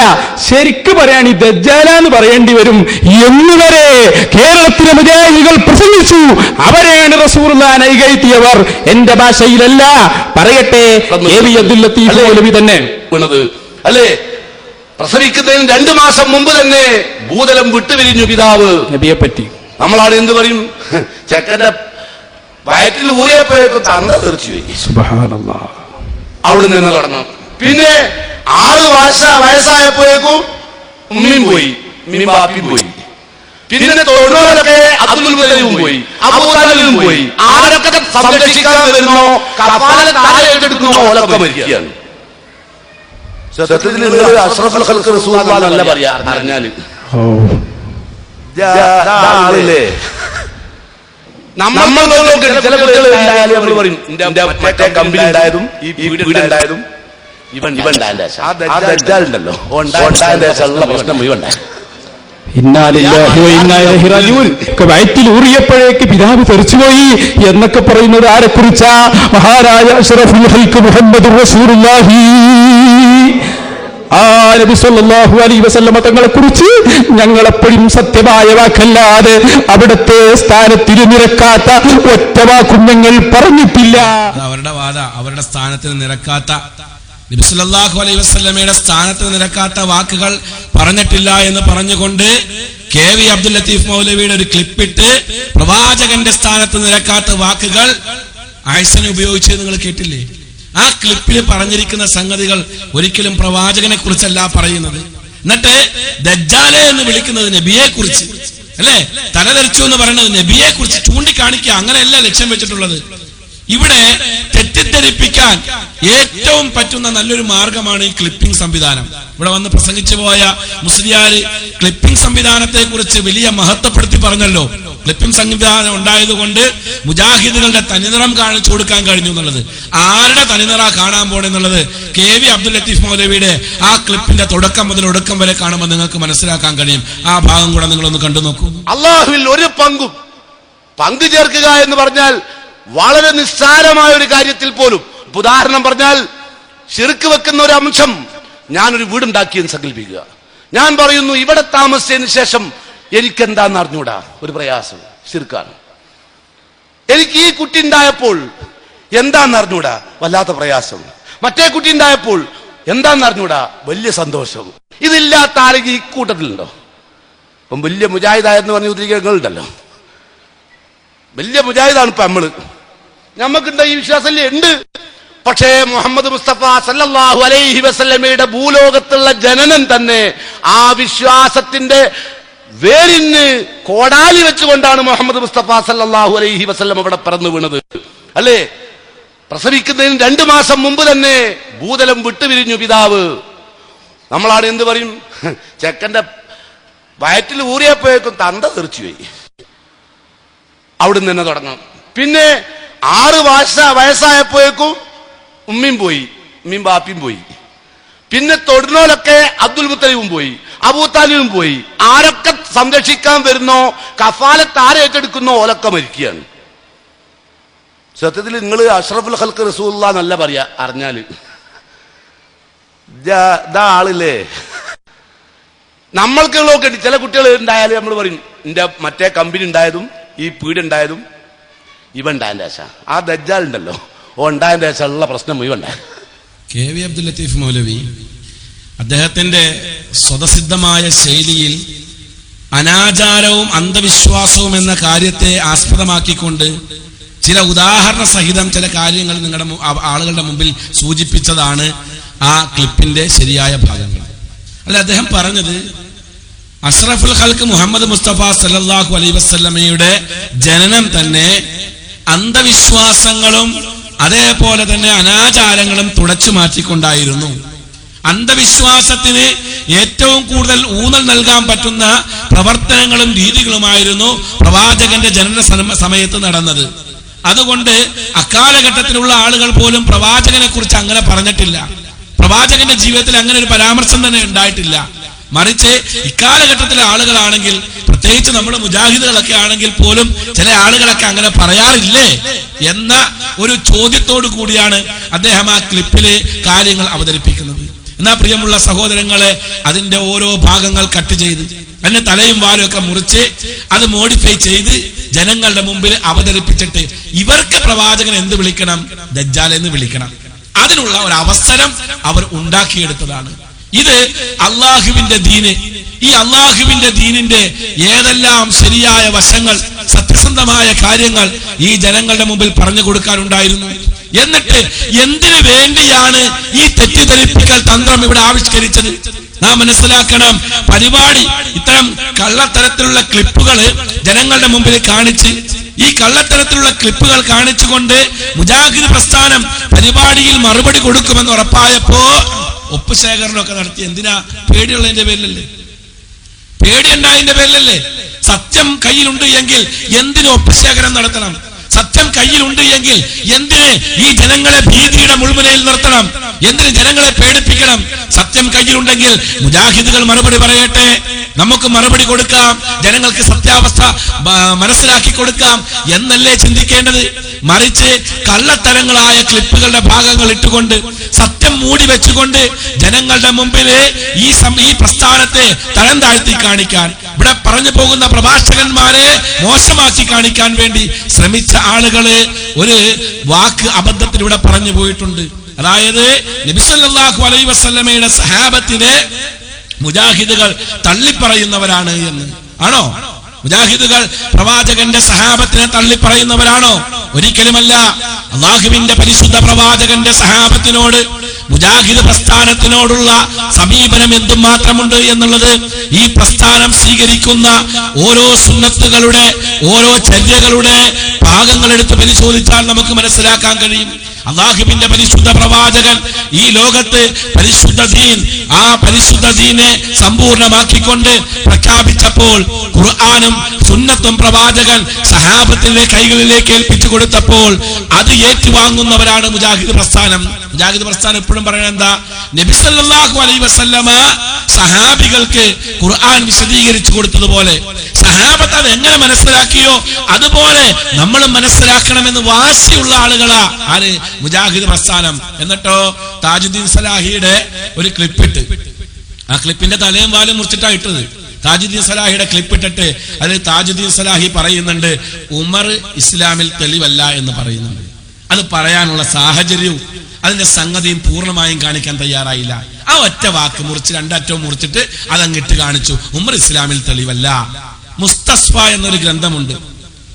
ശരിക്ക് പറയാൻ ഈ ദജ്ജാലാന്ന് പറയേണ്ടി വരും എന്നുവരെ കേരളത്തിലെ മുജാഹിദുകൾ പ്രസംഗിച്ചു. അവരെയാണ് റസൂലുള്ളാഹിനെ ഇകഴ്ത്തിയവർ. എന്റെ ഭാഷയിലല്ല, പറയട്ടെ കെ വി അബ്ദുൽ ലത്തീഫ് മൗലവി തന്നെ അല്ലേ. പ്രസവിക്കുന്നതിന് 2 മാസം മുമ്പ് തന്നെ ഭൂതലം വിട്ടുപിരിഞ്ഞു പിതാവ്. നബിയെ പറ്റി നമ്മളാണ് എന്ത് പറയും, ചെക്കന്റെ വയറ്റിൽ ഊരിയപ്പോഴേക്കും തന്ത തെറിച്ചുപോയി. സുബ്ഹാനല്ലാഹ്. അവിടെ നിന്ന് തുടങ്ങും. പിന്നെ 6 വയസ്സായപ്പോഴേക്കും ഉമ്മയും പോയി, ഉമ്മയും ബാപ്പിയും പോയി. പിന്നെ തൊണ്ണൂറൊക്കെ അബ്ദുൽ മുത്തലിബും പോയി, അബൂ താലിബും പോയി. ആരൊക്കെ സംരക്ഷിക്കാൻ വരുന്നോ, കഫാല താഴെ ഏറ്റെടുക്കുന്നോ ഓലൊക്കെ മരിക്കുകയാണ്. സത്യത്തിൽ അഷ്റഫുൽ ഖൽഖ് റസൂലുള്ളാഹി എന്നല്ല പറയാ അറിഞ്ഞാല്. നമ്മൾ ചില കുട്ടികൾ ഉണ്ടായാലും നമ്മൾ പറയും മറ്റേ കമ്പനി ഉണ്ടായതും ഈ വീട് ഉണ്ടായതും ഇവൻ ഉണ്ടല്ലോ പ്രശ്നം ഇവൻ വയറ്റിൽ ഊറിയപ്പോഴേക്ക് പിതാവ് തെറിച്ചുപോയി എന്നൊക്കെ പറയുന്നത് ആരെക്കുറിച്ചാ? മഹാനായ അഷ്റഫുൽ ഖൽഖ് മുഹമ്മദ് റസൂലുള്ളാഹി നബി സല്ലല്ലാഹു അലൈഹി വസല്ലമ തങ്ങളെ കുറിച്ച് ഞങ്ങളെപ്പോഴും സത്യമായ വാക്കല്ലാതെ അവിടുത്തെ സ്ഥാനത്തിന് നിരക്കാത്ത ഒറ്റ വാക്കും ഞങ്ങൾ പറഞ്ഞിട്ടില്ല. അവരുടെ വാദ അവരുടെ സ്ഥാനത്തിന് നിരക്കാത്ത, നബി സല്ലല്ലാഹു അലൈഹി വസല്ലമയുടെ സ്ഥാനത്തിന് നിരക്കാത്ത വാക്കുകൾ പറഞ്ഞിട്ടില്ല എന്ന് പറഞ്ഞുകൊണ്ട് കെ വി അബ്ദുൽ ലത്തീഫ് മൗലവിയുടെ ഒരു ക്ലിപ്പിട്ട് പ്രവാചകന്റെ സ്ഥാനത്ത് നിരക്കാത്ത വാക്കുകൾ ആയിഷനെ ഉപയോഗിച്ച് നിങ്ങൾ കേട്ടില്ലേ? ആ ക്ലിപ്പിൽ പറഞ്ഞിരിക്കുന്ന സംഗതികൾ ഒരിക്കലും പ്രവാചകനെ കുറിച്ചല്ല പറയുന്നത്. എന്നിട്ട് ദജ്ജാലെ എന്ന് വിളിക്കുന്നത് നബിയെ കുറിച്ച് അല്ലെ, തലതെറിച്ചു എന്ന് പറയുന്നത് നബിയെ കുറിച്ച് ചൂണ്ടിക്കാണിക്കുക. അങ്ങനെയല്ല ലക്ഷ്യം വെച്ചിട്ടുള്ളത്. ഇവിടെ തെറ്റിദ്ധരിപ്പിക്കാൻ ഏറ്റവും പറ്റുന്ന നല്ലൊരു മാർഗമാണ് ഈ ക്ലിപ്പിംഗ് സംവിധാനം. ഇവിടെ വന്ന് പ്രസംഗിച്ചു പോയ മുസ്ലിയാര് ക്ലിപ്പിംഗ് സംവിധാനത്തെ കുറിച്ച് വലിയ മഹത്വപ്പെടുത്തി പറഞ്ഞല്ലോ. ക്ലിപ്പിംഗ് സംവിധാനം ഉണ്ടായതുകൊണ്ട് മുജാഹിദുകളുടെ തനിനിറം കാണിച്ചു കൊടുക്കാൻ കഴിഞ്ഞു എന്നുള്ളത്. ആരുടെ തനിനിറ കാണാൻ പോണെന്നുള്ളത് കെ വി അബ്ദുൽ ലത്തീഫ് മൗലവിയുടെ ആ ക്ലിപ്പിന്റെ തുടക്കം മുതൽ ഒടുക്കം വരെ കാണുമ്പോൾ നിങ്ങൾക്ക് മനസ്സിലാക്കാൻ കഴിയും. ആ ഭാഗം കൂടെ നിങ്ങളൊന്ന് കണ്ടു നോക്കൂ. അള്ളാഹുവിൽ ഒരു പങ്കു ചേർക്കുക എന്ന് പറഞ്ഞാൽ വളരെ നിസ്സാരമായ ഒരു കാര്യത്തിൽ പോലും, ഉദാഹരണം പറഞ്ഞാൽ ശിർക്ക് വെക്കുന്ന ഒരു അംശം, ഞാനൊരു വീടുണ്ടാക്കിയെന്ന് സങ്കല്പിക്കുക. ഞാൻ പറയുന്നു ഇവിടെ താമസിച്ചതിന് ശേഷം എനിക്കെന്താന്ന് അറിഞ്ഞൂടാ, ഒരു പ്രയാസം, ശിർക്കാണ്. എനിക്ക് ഈ കുട്ടി ഉണ്ടായപ്പോൾ എന്താന്ന് അറിഞ്ഞൂടാ, വല്ലാത്ത പ്രയാസം. മറ്റേ കുട്ടി ഉണ്ടായപ്പോൾ എന്താന്ന് അറിഞ്ഞൂടാ, വലിയ സന്തോഷം. ഇതില്ലാത്ത ആരെങ്കിലും ഈ കൂട്ടത്തിലുണ്ടോ? ഇപ്പം വലിയ മുജാഹിദായെന്ന് പറഞ്ഞ ഉദ്ദേശങ്ങളുണ്ടല്ലോ, വലിയ മുജാഹിദാണ് ഇപ്പൊ നമുക്കുണ്ട് ഈ വിശ്വാസമല്ലേ? ഉണ്ട്. പക്ഷേ മുഹമ്മദ് മുസ്തഫ സല്ലല്ലാഹു അലൈഹി വസല്ലമയുടെ ഭൂലോകത്തുള്ള ജനനം തന്നെ ആ വിശ്വാസത്തിന്റെ വേരിന് കോടാലി വെച്ചുകൊണ്ടാണ് മുഹമ്മദ് മുസ്തഫ സല്ലല്ലാഹു അലൈഹി വസല്ലം അവിടെ പിറന്നു വീണത് അല്ലേ. പ്രസവിക്കുന്നതിന് 2 മാസം മുമ്പ് തന്നെ ഭൂതലം വിട്ടുപിരിഞ്ഞു പിതാവ്. നമ്മളാണ് എന്ത് പറയും, ചെക്കന്റെ വയറ്റിൽ ഊരിയപ്പോഴേക്കും തന്ത തെറിച്ചുപോയി. അവിടുന്ന് തന്നെ തുടങ്ങും. പിന്നെ 6 വയസ്സായപ്പോഴേക്കും ഉമ്മയും പോയി, ഉമ്മയും ബാപ്പിയും പോയി. പിന്നെ തൊടുന്നോലൊക്കെ അബ്ദുൽ മുത്തലിബും പോയി, അബൂ താലിബും പോയി. ആരൊക്കെ സംരക്ഷിക്കാൻ വരുന്നോ, കഫാലത്ത് ആരേറ്റെടുക്കുന്നോ ഓലൊക്കെ മരിക്കുകയാണ്. സത്യത്തിൽ നിങ്ങൾ അഷ്റഫുൽ ഖൽഖ് റസൂലുള്ളാഹി എന്നല്ല പറയാ അറിഞ്ഞാല്. ആളില്ലേ നമ്മൾക്കുള്ളതൊക്കെ ചില കുട്ടികൾ ഉണ്ടായാലും നമ്മൾ പറയും എന്റെ മറ്റേ കമ്പനി ഉണ്ടായതും ഈ പീടുണ്ടായതും ഇവൻ ഉണ്ടായതിന്റെ ശേഷം, ആ ദജ്ജാൽ ഉണ്ടല്ലോ ഉണ്ടായതിന്റെ ശേഷം ഉള്ള പ്രശ്നം ഇവൻ ഉണ്ടായത്. കെ വി അബ്ദുൽ ലത്തീഫ് മൗലവി അദ്ദേഹത്തിന്റെ സ്വതസിദ്ധമായ ശൈലിയിൽ അനാചാരവും അന്ധവിശ്വാസവും എന്ന കാര്യത്തെ ആസ്പദമാക്കിക്കൊണ്ട് ചില ഉദാഹരണ സഹിതം ചില കാര്യങ്ങൾ നിങ്ങളുടെ ആളുകളുടെ മുമ്പിൽ സൂചിപ്പിച്ചതാണ് ആ ക്ലിപ്പിന്റെ ശരിയായ ഭാഗങ്ങൾ. അല്ല, അദ്ദേഹം പറഞ്ഞത് അഷ്റഫുൽ ഖൽഖ് മുഹമ്മദ് മുസ്തഫ സല്ലല്ലാഹു അലൈഹി വസല്ലമയുടെ ജനനം തന്നെ അന്ധവിശ്വാസങ്ങളും അതേപോലെ തന്നെ അനാചാരങ്ങളും തുടച്ചു മാറ്റിക്കൊണ്ടായിരുന്നു. അന്ധവിശ്വാസത്തിന് ഏറ്റവും കൂടുതൽ ഊന്നൽ നൽകാൻ പറ്റുന്ന പ്രവർത്തനങ്ങളും രീതികളുമായിരുന്നു പ്രവാചകന്റെ ജനന സമയത്ത് നടന്നത്. അതുകൊണ്ട് അക്കാലഘട്ടത്തിലുള്ള ആളുകൾ പോലും പ്രവാചകനെ കുറിച്ച് അങ്ങനെ പറഞ്ഞിട്ടില്ല. പ്രവാചകന്റെ ജീവിതത്തിൽ അങ്ങനെ ഒരു പരാമർശം തന്നെ ഉണ്ടായിട്ടില്ല. മറിച്ച് ഇക്കാലഘട്ടത്തിലെ ആളുകളാണെങ്കിൽ, പ്രത്യേകിച്ച് നമ്മുടെ മുജാഹിദുകളൊക്കെ ആണെങ്കിൽ പോലും ചില ആളുകളൊക്കെ അങ്ങനെ പറയാറില്ലേ എന്ന ഒരു ചോദ്യത്തോടു കൂടിയാണ് അദ്ദേഹം ആ ക്ലിപ്പിലെ കാര്യങ്ങൾ അവതരിപ്പിക്കുന്നത്. എന്നാ പ്രിയമുള്ള സഹോദരങ്ങളെ, അതിന്റെ ഓരോ ഭാഗങ്ങൾ കട്ട് ചെയ്ത് അതിന്റെ തലയും വാലും ഒക്കെ മുറിച്ച് അത് മോഡിഫൈ ചെയ്ത് ജനങ്ങളുടെ മുമ്പിൽ അവതരിപ്പിച്ചിട്ട് ഇവർക്ക് പ്രവാചകൻ എന്ത് വിളിക്കണം? ദജ്ജാൽ എന്ന് വിളിക്കണം. അതിനുള്ള ഒരു അവസരം അവർ ഉണ്ടാക്കിയെടുത്തതാണ്. ഇത് അള്ളാഹുവിന്റെ ദീന്, ഈ അള്ളാഹുവിന്റെ ദീനിന്റെ ഏതെല്ലാം ശരിയായ വശങ്ങൾ, സത്യസന്ധമായ കാര്യങ്ങൾ ഈ ജനങ്ങളുടെ മുമ്പിൽ പറഞ്ഞു കൊടുക്കാനുണ്ടായിരുന്നു. എന്നിട്ട് എന്തിനു വേണ്ടിയാണ് ഈ തെറ്റിദ്ധരിപ്പിക്കൽ തന്ത്രം ഇവിടെ ആവിഷ്കരിച്ചത്? നാം മനസ്സിലാക്കണം. പരിപാടി ഇത്തരം കള്ളത്തരത്തിലുള്ള ക്ലിപ്പുകൾ ജനങ്ങളുടെ മുമ്പിൽ കാണിച്ച്, ഈ കള്ളത്തരത്തിലുള്ള ക്ലിപ്പുകൾ കാണിച്ചുകൊണ്ട് മുജാഹിദ് പ്രസ്ഥാനം പരിപാടിയിൽ മറുപടി കൊടുക്കുമെന്ന് ഉറപ്പായപ്പോ ഒപ്പ് ശേഖരണമൊക്കെ നടത്തി. എന്തിനാ? പേടിയുള്ളതിന്റെ പേരിലല്ലേ? പേടിയുണ്ടായതിന്റെ പേരിലല്ലേ? സത്യം കയ്യിലുണ്ട് എങ്കിൽ എന്തിനു ഒപ്പ് ശേഖരം നടത്തണം? സത്യം കയ്യിലുണ്ട് എങ്കിൽ എന്തിന് ഈ ജനങ്ങളെ ഭീതിയുടെ മുൾമുനയിൽ നിർത്തണം? എന്തിന് ജനങ്ങളെ പേടിപ്പിക്കണം? സത്യം കയ്യിലുണ്ടെങ്കിൽ മുജാഹിദുകൾ മറുപടി പറയട്ടെ, നമുക്ക് മറുപടി കൊടുക്കാം, ജനങ്ങൾക്ക് സത്യാവസ്ഥ മനസ്സിലാക്കി കൊടുക്കാം എന്നല്ലേ ചിന്തിക്കേണ്ടത്. മറിച്ച് കള്ളത്തരങ്ങളായ ക്ലിപ്പുകളുടെ ഭാഗങ്ങൾ ഇട്ടുകൊണ്ട് സത്യം മൂടി വെച്ചുകൊണ്ട് ജനങ്ങളുടെ മുമ്പില് ഈ പ്രസ്ഥാനത്തെ തരം താഴ്ത്തി കാണിക്കാൻ, ഇവിടെ പറഞ്ഞു പോകുന്ന പ്രഭാഷകന്മാരെ മോശമാക്കി കാണിക്കാൻ വേണ്ടി ശ്രമിച്ച ആളുകള് ഒരു വാക്ക് അബദ്ധത്തിലൂടെ പറഞ്ഞു പോയിട്ടുണ്ട്. അതായത് നബി സല്ലല്ലാഹു അലൈഹി വസല്ലമയുടെ സഹാബത്തിനെ മുജാഹിദുകൾ തള്ളിപ്പറയുന്നവരാണ് എന്ന്. ആണോ? മുജാഹിദുകൾ പ്രവാചകന്റെ സഹാബത്തിനെ തള്ളിപ്പറയുന്നവരാണോ? ഒരിക്കലുമല്ല. അല്ലാഹുവിന്റെ പരിശുദ്ധ പ്രവാചകന്റെ സഹാബത്തിനോട് മുജാഹിദ് പ്രസ്ഥാനത്തിനോടുള്ള സമീപനം എന്തും മാത്രമുണ്ട് എന്നുള്ളത് ഈ പ്രസ്ഥാനം സ്വീകരിക്കുന്ന ഓരോ സുന്നത്തുകളുടെ, ഓരോ ചര്യകളുടെ ഭാഗങ്ങൾ എടുത്ത് പരിശോധിച്ചാൽ നമുക്ക് മനസ്സിലാക്കാൻ കഴിയും. അല്ലാഹുവിന്റെ പരിശുദ്ധ പ്രവാചകൻ ഈ ലോകത്ത് പരിശുദ്ധ ദീൻ, ആ പരിശുദ്ധ ദീനെ സമ്പൂർണമാക്കിക്കൊണ്ട് പ്രഖ്യാപിച്ചപ്പോൾ ഖുർആനും സുന്നത്തും പ്രവാചകൻ സഹാബത്തിന്റെ കൈകളിലേക്ക് ഏൽപ്പിച്ചു കൊടുത്തപ്പോൾ അത് ഏറ്റുവാങ്ങുന്നവരാണ് മുജാഹിദ് പ്രസ്ഥാനം. മുജാഹിദ് പ്രസ്ഥാനം എപ്പോഴും പറയുന്നത് എന്താ? നബി സല്ലല്ലാഹു അലൈഹി വസല്ലമ സഹാബികൾക്ക് ഖുർആൻ വിശദീകരിച്ചു കൊടുത്തതുപോലെ, സഹാബത്ത് അത് എങ്ങനെ മനസ്സിലാക്കിയോ അതുപോലെ നമ്മൾ മനസ്സിലാക്കണമെന്ന് വാശിയുള്ള ആളുകളാ ആര്? മുജാഹിദ് പ്രസ്ഥാനം. എന്നിട്ടോ താജുദ്ദീൻ സലാഹിയുടെ ഒരു ക്ലിപ്പിട്ട്, ആ ക്ലിപ്പിന്റെ തലയും വാലും മുറിച്ചിട്ടാ ഇട്ടത്. താജുദ്ദീൻ സലാഹിയുടെ ക്ലിപ്പിട്ടിട്ട് അതിൽ താജുദ്ദീൻ സലാഹി പറയുന്നുണ്ട് ഉമർ ഇസ്ലാമിൽ തെളിവല്ല എന്ന് പറയുന്നുണ്ട്. അത് പറയാനുള്ള സാഹചര്യവും അതിന്റെ സംഗതിയും പൂർണ്ണമായും കാണിക്കാൻ തയ്യാറായില്ല. ആ ഒറ്റ വാക്ക് മുറിച്ച് രണ്ടറ്റവും മുറിച്ചിട്ട് അതങ്ങിട്ട് കാണിച്ചു, ഉമർ ഇസ്ലാമിൽ തെളിവല്ല. മുസ്തസ്ഫ എന്നൊരു ഗ്രന്ഥമുണ്ട്.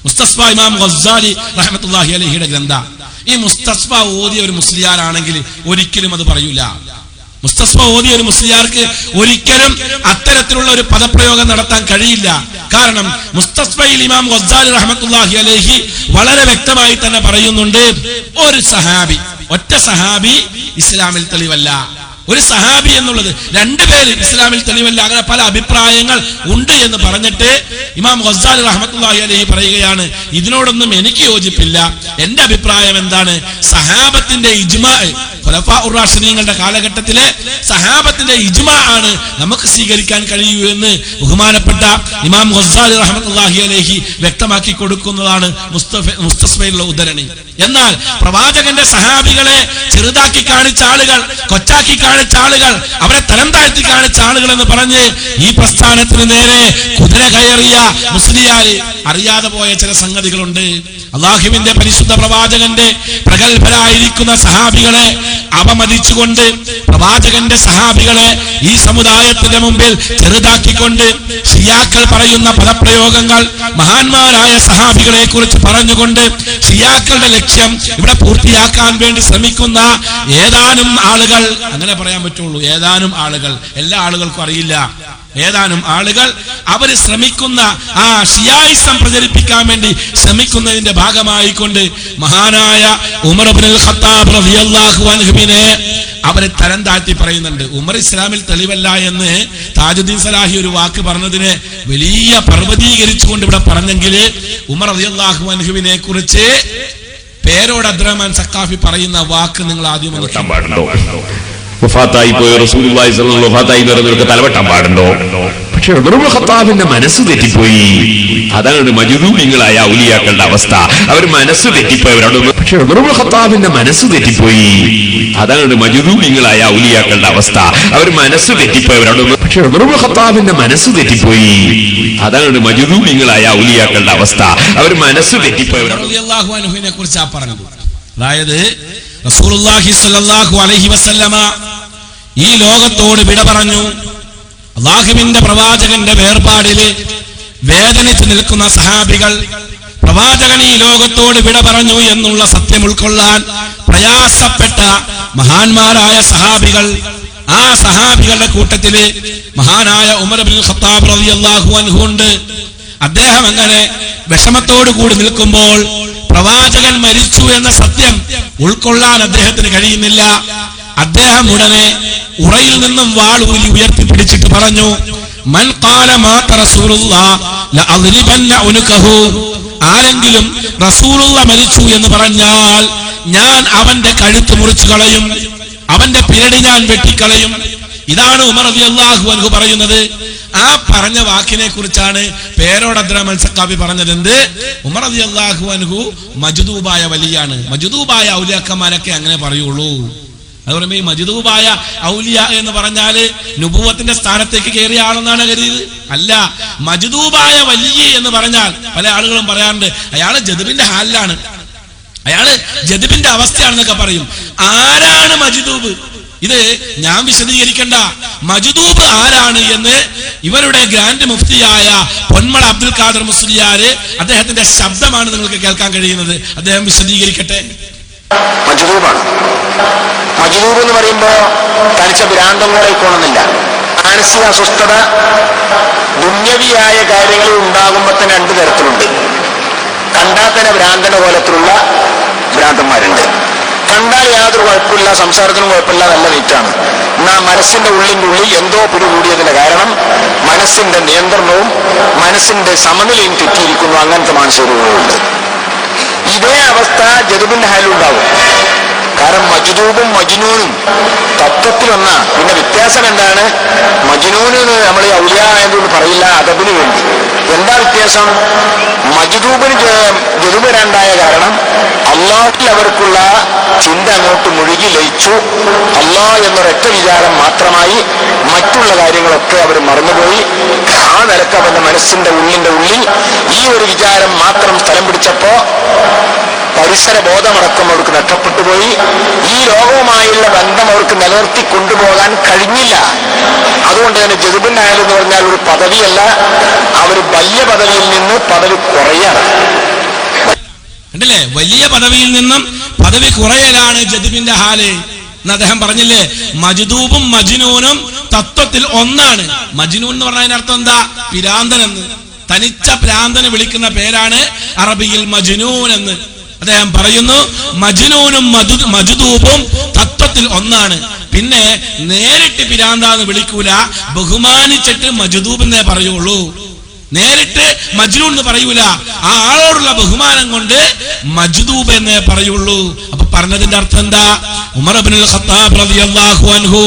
മുസ്തസ്ഫ ഇമാം ഗസ്സാലി റഹ്മത്തുള്ളാഹി അലൈഹിയുടെ ഗ്രന്ഥ. ഈ മുസ്തസ്ഫ ഓതിയ ഒരു മുസ്ലിയാരാണെങ്കിൽ ഒരിക്കലും അത് പറയൂല. മുസ്തസ്ഫ ഓതിയ ഒരു മുസ്ലിയാർക്ക് ഒരിക്കലും അത്തരത്തിലുള്ള ഒരു പദപ്രയോഗം നടത്താൻ കഴിയില്ല. കാരണം മുസ്തസ്ഫയിൽ ഇമാം ഗസ്സാലി റഹ്മത്തുള്ളാഹി അലൈഹി വളരെ വ്യക്തമായി തന്നെ പറയുന്നുണ്ട്, ഒരു സഹാബി, ഒറ്റ സഹാബി ഇസ്ലാമിൽ തെളിവല്ല. ഒരു സഹാബി എന്നുള്ളത് രണ്ടുപേര് ഇസ്ലാമിൽ തെളിവല്ല. അങ്ങനെ പല അഭിപ്രായങ്ങൾ ഉണ്ട് എന്ന് പറഞ്ഞിട്ട് ഇമാം ഗസ്സാലി റഹ്മത്തുള്ളാഹി അലൈഹി പറയുകയാണ്, ഇതിനോടൊന്നും എനിക്ക് യോജിപ്പില്ല. എന്റെ അഭിപ്രായം എന്താണ്? സഹാബത്തിന്റെ ഇജ്മാ, ഖുലഫാഉർ റാഷിദീങ്ങളുടെ കാലഘട്ടത്തിലെ സഹാബത്തിന്റെ ഇജ്മാ ആണ് നമുക്ക് സ്വീകരിക്കാൻ കഴിയൂ എന്ന് ബഹുമാനപ്പെട്ട ഇമാം ഗസ്സാലി റഹ്മത്തുള്ളാഹി അലൈഹി വ്യക്തമാക്കി കൊടുക്കുന്നതാണ് മുസ്തസ്ഫയിലുള്ള ഉദ്ധരണി. എന്നാൽ പ്രവാചകന്റെ സഹാബികളെ ചെറുതാക്കി കാണിച്ച ആളുകൾ, കൊച്ചാക്കി കാണിച്ച ആളുകൾ, അവരെ തരം താഴ്ത്തി കാണിച്ച ആളുകൾ എന്ന് പറഞ്ഞ് ഈ പ്രസ്ഥാനത്തിന് നേരെ കുതിര കയറിയ മുസ്ലിയാര് അറിയാതെ പോയ ചില സംഗതികളുണ്ട്. അല്ലാഹുവിന്റെ പരിശുദ്ധ പ്രവാചകന്റെ പ്രഗത്ഭരായിരിക്കുന്ന സഹാബികളെ അപമതിച്ചുകൊണ്ട്, പ്രവാചകന്റെ സഹാബികളെ ഈ സമുദായത്തിന്റെ മുമ്പിൽ ചെറുതാക്കിക്കൊണ്ട് ഷിയാക്കൾ പറയുന്ന പദപ്രയോഗങ്ങൾ മഹാന്മാരായ സഹാബികളെ കുറിച്ച് പറഞ്ഞുകൊണ്ട് ഷിയാക്കളുടെ ലക്ഷ്യം ഇവിടെ പൂർത്തിയാക്കാൻ വേണ്ടി ശ്രമിക്കുന്ന ഏതാനും ആളുകൾ, അങ്ങനെ പറയാൻ പറ്റുള്ളൂ, ഏതാനും ആളുകൾ, എല്ലാ ആളുകൾക്കും അറിയില്ല. ഏതാനും ആളുകൾ അവര് ശ്രമിക്കുന്ന ആ ഷിയായിസം പ്രചരിപ്പിക്കാൻ വേണ്ടി ശ്രമിക്കുന്നതിന്റെ ഭാഗമായിക്കൊണ്ട് മഹാനായ ഉമർ ഇബ്നുൽ ഖത്താബ് റളിയല്ലാഹു അൻഹുവിനെ അവരെ തരം താഴ്ത്തി പറയുന്നുണ്ട്. ഉമർ ഇസ്ലാമിൽ തെളിവല്ല എന്ന് താജുദ്ദീൻ സലാഹി ഒരു വാക്ക് പറഞ്ഞതിനെ വലിയ പർവ്വതീകരിച്ചുകൊണ്ട് ഇവിടെ പറഞ്ഞെങ്കിൽ ഉമർ റളിയല്ലാഹു അൻഹുവിനെ കുറിച്ച് പേരോട് അബ്ദുറഹ്മാൻ സഖാഫി പറയുന്ന വാക്ക് നിങ്ങൾ ആദ്യം വഫാത്തായി പോയ റസൂലുള്ളാഹി സ്വല്ലല്ലാഹു അലൈഹി വഫാത്തായി വരുന്നവർക്ക് തലവെട്ടാൻ പാടുണ്ടോ? പക്ഷെ ഉമർ ഇബ്നുൽ ഖത്താബിന്റെ മനസ്സ് തെറ്റിപ്പോയി. അതാണ് മജ്ദൂബികളായ ഔലിയാക്കളുടെ അവസ്ഥ. അവർ മനസ്സ് തെറ്റിപ്പോയവരാണ്. പക്ഷെ ഉമർ ഇബ്നുൽ ഖത്താബിന്റെ മനസ്സ് തെറ്റിപ്പോയി. അതാണ് മജ്ദൂബികളായ ഔലിയാക്കളുടെ അവസ്ഥ. അവർ മനസ്സ് തെറ്റിപ്പോയവരാണ്. പക്ഷെ ഉമർ ഇബ്നുൽ ഖത്താബിന്റെ മനസ്സ് തെറ്റിപ്പോയി. അതാണ് മജ്ദൂബികളായ ഔലിയാക്കളുടെ അവസ്ഥ. അവർ മനസ്സ് തെറ്റിപ്പോയവരാണ്. റളിയല്ലാഹു അൻഹുവിനെ കുറിച്ചാ പറഞ്ഞത്. അതായത് റസൂലുള്ളാഹി സ്വല്ലല്ലാഹു അലൈഹി വസല്ലമ ഈ ലോകത്തോട് വിട പറഞ്ഞു. അല്ലാഹുവിന്റെ പ്രവാചകന്റെ വേർപാടില് വേദനിച്ചു നിൽക്കുന്ന സഹാബികൾ, പ്രവാചകൻ ഈ ലോകത്തോട് വിട പറഞ്ഞു എന്നുള്ള സത്യം ഉൾക്കൊള്ളാൻ പ്രയാസപ്പെട്ട മഹാന്മാരായ സഹാബികൾ, ആ സഹാബികളുടെ കൂട്ടത്തില് മഹാനായ ഉമർ ഇബ്നുൽ ഖത്താബ് റളിയല്ലാഹു അൻഹു ഉണ്ട്. അദ്ദേഹം അങ്ങനെ വിഷമത്തോടു കൂടി നിൽക്കുമ്പോൾ പ്രവാചകൻ മരിച്ചു എന്ന സത്യം ഉൾക്കൊള്ളാൻ അദ്ദേഹത്തിന് കഴിയുന്നില്ല. അദ്ദേഹം ഉടനെ ഉറയിൽ നിന്നും വാൾ ഊരി ഉയർത്തിപ്പിടിച്ചിട്ട് പറഞ്ഞു, മൻ ഖാല മാത റസൂലുള്ളാഹ് ലഅദ്രിബന്ന ഉനുകഹു, ആരെങ്കിലും റസൂലുള്ള മരിച്ചു എന്ന് പറഞ്ഞാൽ ഞാൻ അവന്റെ കഴുത്ത് മുറിച്ചു കളയും, അവന്റെ പിരടി ഞാൻ വെട്ടിക്കളയും. ഇതാണ് ഉമർ റളിയല്ലാഹു അൻഹു പറയുന്നത്. ആ പറഞ്ഞ വാക്കിനെ കുറിച്ചാണ് പേരോട് അബ്ദുറഹ്മാൻ സഖാഫി പറഞ്ഞത്. എന്ത്? ഉമർ റളിയല്ലാഹു അൻഹു മജ്ദൂബായ വലിയാണ്. മജ്ദൂബായ ഔലിയാക്കന്മാരൊക്കെ അങ്ങനെ പറയുള്ളൂ. അതുപോലെ ഈ മജ്ദൂബായ ഔലിയ എന്ന് പറഞ്ഞാല് നുബുവത്തിന്റെ സ്ഥാനത്തേക്ക് കയറിയ ആളെന്നാണ് കരുതിയത്. അല്ല, മജ്ദൂബായ വലിയ എന്ന് പറഞ്ഞാൽ പല ആളുകളും പറയാറുണ്ട് അയാള് ജദ്ബിന്റെ ഹാലിലാണ്, അയാള് ജദ്ബിന്റെ അവസ്ഥയാണെന്നൊക്കെ പറയും. ആരാണ് മജ്ദൂബ്? ഇത് ഞാൻ വിശദീകരിക്കണ്ട. മജ്ദൂബ് ആരാണ് എന്ന് ഇവരുടെ ഗ്രാൻഡ് മുഫ്തിയായ പൊന്മള അബ്ദുൽ ഖാദർ മുസ്ലിയാര്, അദ്ദേഹത്തിന്റെ ശബ്ദമാണ് നിങ്ങൾക്ക് കേൾക്കാൻ കഴിയുന്നത്. അദ്ദേഹം വിശദീകരിക്കട്ടെ. മജ്ദൂബാണ്. മജ്ദൂബ് എന്ന് പറയുമ്പോ തനിച്ച ഭ്രാന്തങ്ങളായിക്കോണമെന്നില്ല. മാനസിക അസ്വസ്ഥത ദുന്യവിയായ കാര്യങ്ങളിൽ ഉണ്ടാകുമ്പോ തന്നെ രണ്ടു തരത്തിലുണ്ട്. കണ്ടാൽ തന്നെ ഭ്രാന്തന്റെ കോലത്തിലുള്ള ഭ്രാന്തന്മാരുണ്ട്. കണ്ടാൽ യാതൊരു കുഴപ്പമില്ല, സംസാരത്തിനും കുഴപ്പമില്ല, നല്ല നീറ്റാണ്. എന്നാൽ മനസ്സിന്റെ ഉള്ളിൽ എന്തോ പിടികൂടിയതിന്റെ കാരണം മനസ്സിന്റെ നിയന്ത്രണവും മനസ്സിന്റെ സമനിലയും തെറ്റിയിരിക്കുന്നു. അങ്ങനത്തെ മാനസികങ്ങളുണ്ട്. ഇതേ അവസ്ഥ ജദ്ബിന്റെ ഹാലുണ്ടാവും. കാരണം മജ്ദൂബും മജ്നൂനും തത്വത്തിലൊന്നാണ്. പിന്നെ വ്യത്യാസം എന്താണ്? മജ്നൂന് നമ്മൾ ഔലിയ ആയതുകൊണ്ട് പറയില്ല, അദബിന് വേണ്ടി. എന്താ വ്യത്യാസം? മജ്ദൂബിന് ജദ്ബ് വരാണ്ടായ കാരണം അള്ളാഹിൽ അവർക്കുള്ള ചിന്ത അങ്ങോട്ട് മുഴുകി ലയിച്ചു. അള്ളാഹ് എന്നൊരൊറ്റ വിചാരം മാത്രമായി മറ്റുള്ള കാര്യങ്ങളൊക്കെ അവർ മറന്നുപോയി. ആ നിലക്ക് അവരുടെ മനസ്സിന്റെ ഉള്ളിൽ ഈ ഒരു വിചാരം മാത്രം സ്ഥലം പിടിച്ചപ്പോ പരിസര ബോധമടക്കം അവർക്ക് നഷ്ടപ്പെട്ടു പോയി. ഈ ലോകവുമായുള്ള ബന്ധം അവർക്ക് നിലനിർത്തി കൊണ്ടുപോകാൻ കഴിഞ്ഞില്ല. അതുകൊണ്ട് തന്നെ ജദ്ബിന്റെ ഹാൽ എന്ന് പറഞ്ഞാൽ ഒരു പദവിയല്ല, അവർ വലിയ പദവിയിൽ നിന്ന് പദവി കുറയാണ്. കണ്ടില്ലേ? വലിയ പദവിയിൽ നിന്നും പദവി കുറയലാണ് ജദ്ബിന്റെ ഹാല് എന്ന് അദ്ദേഹം പറഞ്ഞില്ലേ. മജ്ദൂബും മജ്നൂനും തത്വത്തിൽ ഒന്നാണ്. മജ്നൂൻ എന്ന് പറഞ്ഞതിന് അർത്ഥം എന്താ? പിരാന്തൻ എന്ന്. തനിച്ച ഭ്രാന്തനെ വിളിക്കുന്ന പേരാണ് അറബിയിൽ മജ്നൂൻ എന്ന്. അദ്ദേഹം പറയുന്നു മജ്നൂനും മജ്ദൂബും തത്വത്തിൽ ഒന്നാണ്. പിന്നെ നേരിട്ട് പിരാന്താന്ന് വിളിക്കൂല, ബഹുമാനിച്ചിട്ട് മജ്ദൂബെന്നേ പറയുള്ളൂ. നേരിട്ട് മജ്നൂൻ എന്ന് പറയൂല, ആ ആളോടുള്ള ബഹുമാനം കൊണ്ട് മജ്ദൂബ് എന്നേ പറയുള്ളൂ. അപ്പൊ പറഞ്ഞതിന്റെ അർത്ഥം എന്താ? ഉമർ ഇബ്നുൽ ഖത്താബ് റളിയല്ലാഹു അൻഹു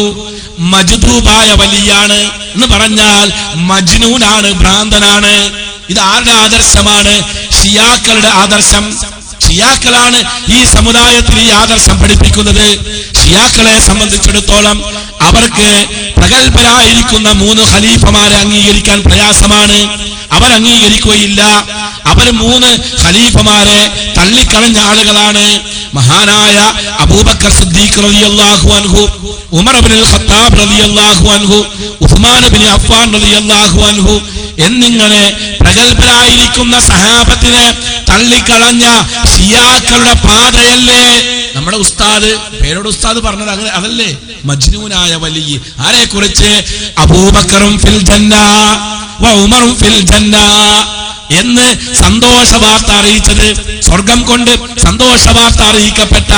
മജ്ദൂബായ വലിയാണ് എന്ന് പറഞ്ഞാൽ മജ്നൂനാണ്, ഭ്രാന്തനാണ്. ഇത് ആരുടെ ആദർശമാണ്? ഷിയാക്കളുടെ ആദർശം. ഷിയാക്കളാണ് ഈ സമുദായത്തിൽ ഈ ആദർശം പഠിപ്പിക്കുന്നത്. ഷിയാക്കളെ സംബന്ധിച്ചിടത്തോളം അവർക്ക് പ്രഗത്ഭരായിരിക്കുന്ന 3 ഖലീഫമാരെ അംഗീകരിക്കാൻ പ്രയാസമാണ്. അവർ അംഗീകരിക്കുകയില്ല. അവർ 3 ഖലീഫമാരെ തള്ളിക്കളഞ്ഞ ആളുകളാണ്. മഹാനായ അബൂബക്കർ സിദ്ദീഖ് റളിയല്ലാഹു അൻഹു, ഉമർ ഇബ്നുൽ ഖത്താബ് റളിയല്ലാഹു അൻഹു, ഉസ്മാൻ ഇബ്നു അഫ്ഫാൻ റളിയല്ലാഹു അൻഹു എന്നിങ്ങനെ പ്രഗത്ഭരായിരിക്കുന്ന സഹാബത്തിനെ തള്ളിക്കളഞ്ഞ ഷിയാക്കളുടെ പാതയല്ലേ നമ്മുടെ ഉസ്താദ് പേരോട് ഉസ്താദ് പറഞ്ഞത് അങ്ങനെ അതല്ലേ, മജ്നൂനായ വലിയ. ആരെ കുറിച്ച്? അബൂബക്കറും ഫിൽ ജന്ന വ ഉമറും ഫിൽ ജന്ന എന്ന് സന്തോഷ വാർത്ത അറിയിച്ചത്, സ്വർഗം കൊണ്ട് സന്തോഷ വാർത്ത അറിയിക്കപ്പെട്ട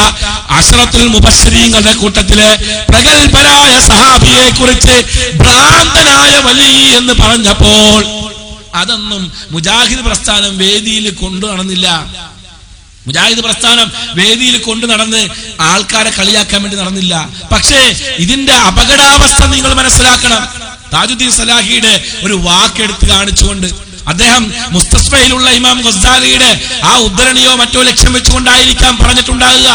അശ്റത്തുൽ മുബശ്ശിരീങ്ങളുടെ കൂട്ടത്തിലെ പ്രഗത്ഭരായ സഹാബിയെ കുറിച്ച് ഭ്രാന്തനായ വലി എന്ന് പറഞ്ഞപ്പോൾ അതൊന്നും മുജാഹിദ് പ്രസ്ഥാനം വേദിയിൽ കൊണ്ടു നടന്നില്ല. മുജാഹിദ് പ്രസ്ഥാനം വേദിയിൽ കൊണ്ടു നടന്ന് ആൾക്കാരെ കളിയാക്കാൻ വേണ്ടി നടന്നില്ല. പക്ഷേ ഇതിന്റെ അപകടാവസ്ഥ നിങ്ങൾ മനസ്സിലാക്കണം. താജുദ്ദീൻ സലാഹിയുടെ ഒരു വാക്കെടുത്ത് കാണിച്ചുകൊണ്ട് അദ്ദേഹം മുസ്തസ്ഫയിലുള്ള ഇമാം ഗസ്സാലിയുടെ ആ ഉദ്ധരണിയോ മറ്റോ ലക്ഷ്യം വെച്ചുകൊണ്ടായിരിക്കാം പറഞ്ഞിട്ടുണ്ടാകുക.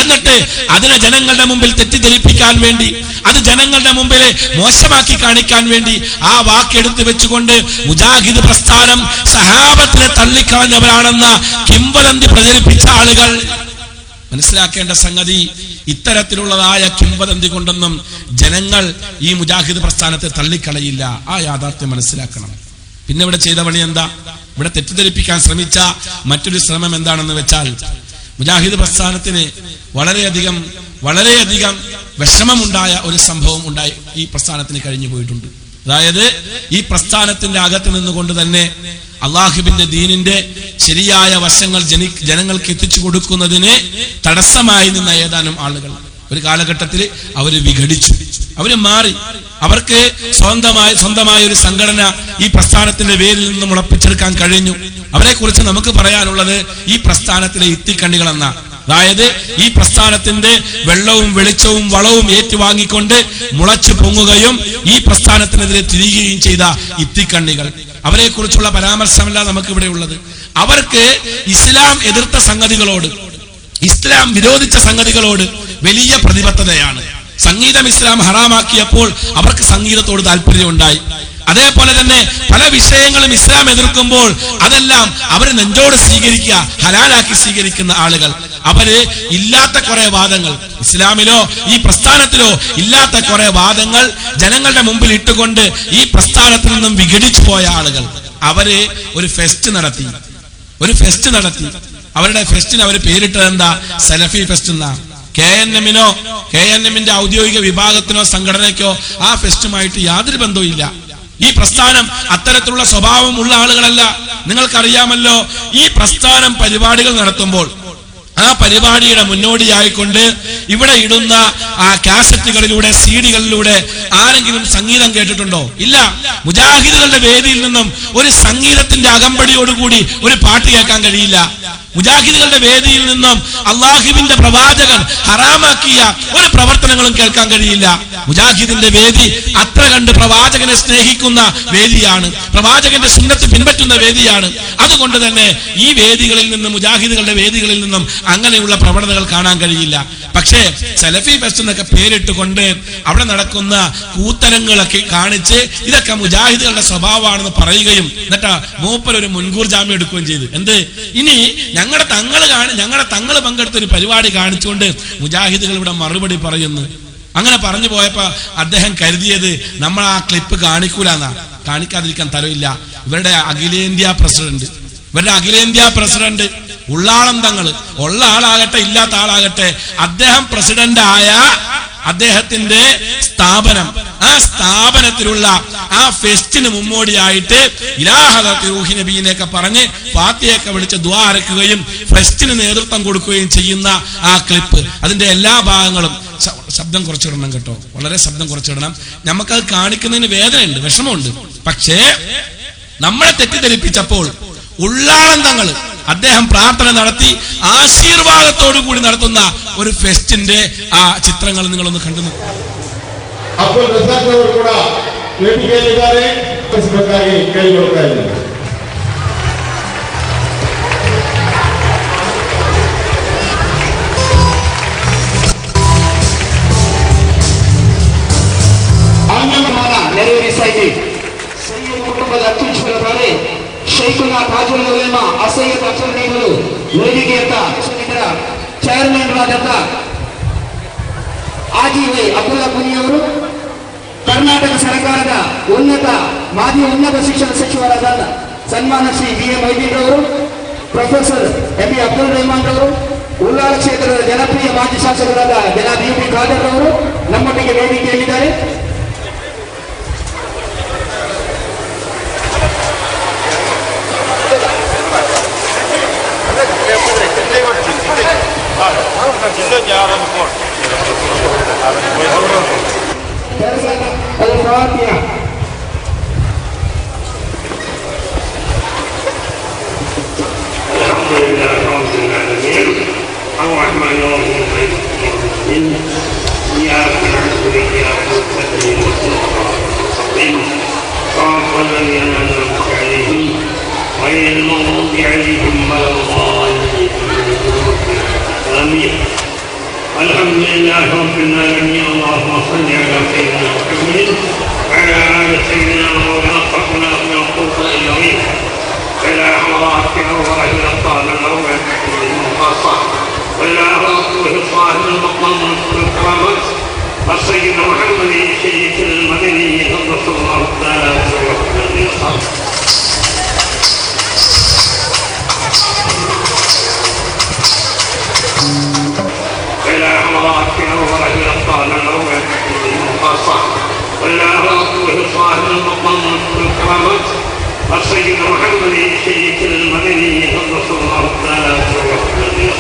എന്നിട്ട് അതിനെ ജനങ്ങളുടെ മുമ്പിൽ തെറ്റിദ്ധരിപ്പിക്കാൻ വേണ്ടി, അത് ജനങ്ങളുടെ മുമ്പിൽ മോശമാക്കി കാണിക്കാൻ വേണ്ടി ആ വാക്കെടുത്ത് വെച്ചുകൊണ്ട് മുജാഹിദ് പ്രസ്ഥാനം സഹാബത്തിനെ തള്ളിക്കളഞ്ഞവരാണെന്ന കിംവദന്തി പ്രചരിപ്പിച്ച ആളുകൾ മനസ്സിലാക്കേണ്ട സംഗതി, ഇത്തരത്തിലുള്ളതായ കിംവദന്തി കൊണ്ടൊന്നും ജനങ്ങൾ ഈ മുജാഹിദ് പ്രസ്ഥാനത്തെ തള്ളിക്കളയില്ല. ആ യാഥാർത്ഥ്യം മനസ്സിലാക്കണം. പിന്നെ ഇവിടെ ചെയ്ത പണി എന്താ? ഇവിടെ തെറ്റിദ്ധരിപ്പിക്കാൻ ശ്രമിച്ച മറ്റൊരു ശ്രമം എന്താണെന്ന് വെച്ചാൽ, മുജാഹിദ് പ്രസ്ഥാനത്തിന് വളരെയധികം വിഷമമുണ്ടായ ഒരു സംഭവം ഉണ്ടായി ഈ പ്രസ്ഥാനത്തിന് കഴിഞ്ഞു പോയിട്ടുണ്ട്. അതായത് ഈ പ്രസ്ഥാനത്തിന്റെ അകത്ത് നിന്നുകൊണ്ട് തന്നെ അള്ളാഹുവിന്റെ ദീനിന്റെ ശരിയായ വശങ്ങൾ ജനങ്ങൾക്ക് എത്തിച്ചു കൊടുക്കുന്നതിന് തടസ്സമായി നിന്ന ഏതാനും ആളുകൾ ഒരു കാലഘട്ടത്തിൽ അവര് വിഘടിച്ചു, അവര് മാറി. അവർക്ക് സ്വന്തമായ ഒരു സംഘടന ഈ പ്രസ്ഥാനത്തിന്റെ പേരിൽ നിന്ന് മുളപ്പിച്ചെടുക്കാൻ കഴിഞ്ഞു. അവരെ കുറിച്ച് നമുക്ക് പറയാനുള്ളത് ഈ പ്രസ്ഥാനത്തിലെ ഇത്തിക്കണ്ണികൾ എന്ന, അതായത് ഈ പ്രസ്ഥാനത്തിന്റെ വെള്ളവും വെളിച്ചവും വളവും ഏറ്റുവാങ്ങിക്കൊണ്ട് മുളച്ചു പൊങ്ങുകയും ഈ പ്രസ്ഥാനത്തിനെതിരെ തിരികുകയും ചെയ്ത ഇത്തിക്കണ്ണികൾ, അവരെ കുറിച്ചുള്ള പരാമർശമല്ല നമുക്ക് ഇവിടെ ഉള്ളത്. അവർക്ക് ഇസ്ലാം എതിർത്ത സംഗതികളോട്, ഇസ്ലാം വിരോധിച്ച സംഗതികളോട് വലിയ പ്രതിബദ്ധതയാണ്. സംഗീതം ഇസ്ലാം ഹറാമാക്കിയപ്പോൾ അവർക്ക് സംഗീതത്തോട് താല്പര്യമുണ്ടായി. അതേപോലെ തന്നെ പല വിഷയങ്ങളും ഇസ്ലാം എതിർക്കുമ്പോൾ അതെല്ലാം അവർ നെഞ്ചോട് സ്വീകരിക്കുക, ഹലാലാക്കി സ്വീകരിക്കുന്ന ആളുകൾ. അവര് ഇല്ലാത്ത കുറെ വാദങ്ങൾ ഇസ്ലാമിലോ ഈ പ്രസ്ഥാനത്തിലോ ഇല്ലാത്ത കുറെ വാദങ്ങൾ ജനങ്ങളുടെ മുമ്പിൽ ഇട്ടുകൊണ്ട് ഈ പ്രസ്ഥാനത്തിൽ നിന്നും വിഘടിച്ചു പോയ ആളുകൾ. അവര് ഒരു ഫെസ്റ്റ് നടത്തി. അവരുടെ ഫെസ്റ്റിന് അവർ പേരിട്ടത് എന്താ? സലഫി ഫെസ്റ്റ് എന്നാ. KNMന്റെ ഔദ്യോഗിക വിഭാഗത്തിനോ സംഘടനയ്ക്കോ ആ ഫെസ്റ്റുമായിട്ട് യാതൊരു ബന്ധവും ഇല്ല. ഈ പ്രസ്ഥാനം അത്തരത്തിലുള്ള സ്വഭാവമുള്ള ആളുകളല്ല. നിങ്ങൾക്കറിയാമല്ലോ, ഈ പ്രസ്ഥാനം പരിപാടികൾ നടത്തുമ്പോൾ ആ പരിപാടിയുടെ മുന്നോടിയായിക്കൊണ്ട് ഇവിടെ ഇടുന്ന ആ കാസറ്റുകളിലൂടെ, CD-കളിലൂടെ ആരെങ്കിലും സംഗീതം കേട്ടിട്ടുണ്ടോ? ഇല്ല. മുജാഹിദുകളുടെ വേദിയിൽ നിന്നും ഒരു സംഗീതത്തിന്റെ അകമ്പടിയോടുകൂടി ഒരു പാട്ട് കേൾക്കാൻ കഴിയില്ല. മുജാഹിദുകളുടെ വേദിയിൽ നിന്നും അള്ളാഹുവിന്റെ പ്രവാചകൻ ഹറാമാക്കിയ ഒരു പ്രവർത്തനങ്ങളും കേൾക്കാൻ കഴിയില്ല. മുജാഹിദിന്റെ വേദി അത്ര കണ്ട് പ്രവാചകനെ സ്നേഹിക്കുന്ന വേദിയാണ്, പ്രവാചകന്റെ സുന്നത്ത് പിൻപറ്റുന്ന വേദിയാണ്. അതുകൊണ്ട് തന്നെ ഈ വേദികളിൽ നിന്നും, മുജാഹിദുകളുടെ വേദികളിൽ നിന്നും അങ്ങനെയുള്ള പ്രവണതകൾ കാണാൻ കഴിയില്ല. പക്ഷേ സലഫി ഫെസ്റ്റ് എന്നൊക്കെ പേരിട്ടുകൊണ്ട് അവിടെ നടക്കുന്ന കൂത്തരങ്ങളൊക്കെ കാണിച്ച് ഇതൊക്കെ മുജാഹിദുകളുടെ സ്വഭാവമാണെന്ന് പറയുകയും എന്നിട്ട് മൂപ്പരൊരു മുൻകൂർ ജാമ്യം എടുക്കുകയും ചെയ്തു. എന്ത്? ഇനി ഞങ്ങളുടെ തങ്ങൾ പങ്കെടുത്ത ഒരു പരിപാടി കാണിച്ചുകൊണ്ട് മുജാഹിദുകൾ ഇവിടെ മറുപടി പറയുന്നു. അങ്ങനെ പറഞ്ഞു പോയപ്പോ അദ്ദേഹം കരുതിയത് നമ്മൾ ആ ക്ലിപ്പ് കാണിക്കൂലെന്നാ. കാണിക്കാതിരിക്കാൻ തരവില്ല. ഇവരുടെ അഖിലേന്ത്യാ പ്രസിഡന്റ് ഉള്ളാളം തങ്ങൾ, ഉള്ള ആളാകട്ടെ ഇല്ലാത്ത ആളാകട്ടെ, അദ്ദേഹം പ്രസിഡന്റായ അദ്ദേഹത്തിന്റെ സ്ഥാപനം, ആ സ്ഥാപനത്തിലുള്ള ആ ഫെസ്റ്റിന് മുന്നോടിയായിട്ട് ഇലാഹദത്ത് റൂഹി നബീനെയൊക്കെ പറഞ്ഞ് ഫാത്തിഹയൊക്കെ വിളിച്ച് ദുആ അരക്കുകയും ഫെസ്റ്റിന് നേതൃത്വം കൊടുക്കുകയും ചെയ്യുന്ന ആ ക്ലിപ്പ്, അതിന്റെ എല്ലാ ഭാഗങ്ങളും ശബ്ദം കുറച്ചിടണം കേട്ടോ, വളരെ ശബ്ദം കുറച്ചിടണം. നമുക്കത് കാണിക്കുന്നതിന് വേദനയുണ്ട്, വിഷമമുണ്ട്. പക്ഷേ നമ്മളെ തെറ്റിദ്ധരിപ്പിച്ചപ്പോൾ ഉള്ളാളം തങ്ങൾ അദ്ദേഹം പ്രാർത്ഥന നടത്തി ആശീർവാദത്തോടു കൂടി നടത്തുന്ന ഒരു ഫെസ്റ്റിന്റെ ആ ചിത്രങ്ങൾ നിങ്ങളൊന്ന് കണ്ടു നോക്കൂ. അപ്പോൾ ಕೂಡ ವೇದಿಕೆಯಲ್ಲಿದ್ದಾರೆ, ಕೇಳಿಕೊಳ್ತಾ ಇದ್ದಾರೆ. ನೆರವೇರಿಸಾಗಿ ಸೈಯದ್ ಕುಟುಂಬದ ಅತ್ಯುಜ್ವಲ ತಾರೆ ಶೈಖುನಾ ತಾಜುಲ್ ಉಲೇಮಾ ಅಸಯ್ಯದ್ ಅಫ್ಸರ್ಗಳು ವೇದಿಕೆಯತ್ತ ಚೇರ್ಮನ್ರಾದಂತ ಆಜಿವೈ ಅಬ್ದುಲ್ಲಾ ಕುನಿಯವರು, ಕರ್ನಾಟಕ ಸರ್ಕಾರದ ಮಾಜಿ ಉನ್ನತ ಶಿಕ್ಷಣ ಸಚಿವರಾದ ಸನ್ಮಾನ ಶ್ರೀ BA ಮೈದೀನ್ ರವರು, ಪ್ರೊಫೆಸರ್ MB ಅಬ್ದುಲ್ ರೆಹಮಾನ್ ರವರು, ಉಳ್ಳಾಲ ಕ್ಷೇತ್ರದ ಜನಪ್ರಿಯ ಮಾಜಿ ಮಾಜಿ ಶಾಸಕರಾದ ಜನಾಬ್ ಯು ಪಿ ಖಾದರ್ ಅವರು ನಮ್ಮೊಟ್ಟಿಗೆ ವೇದಿಕೆಯಲ್ಲಿದ್ದಾರೆ. الرحمن الرحيم إياك نعبد وإياك نستعين صراط الذين أنعمت عليهم غير المغضوب عليهم ولا الضالين آمين. الحمد لله رب العالمين. اللهم صل على سيدنا محمد وعلى آل سيدنا ووفقنا من القرآن العظيم إلى حضرات أوراق الأبطال الأول خاصة وإلى روح صاحب المقام والكرامات السيد محمد الشريف المدني صلى الله تعالى عليه وسلم. إلى حضرات أوراق الأبطال الأول خاصة وإلى روح صاحب المقام والكرامات السيد محمد الشريف المدني صلى الله تعالى عليه وسلم.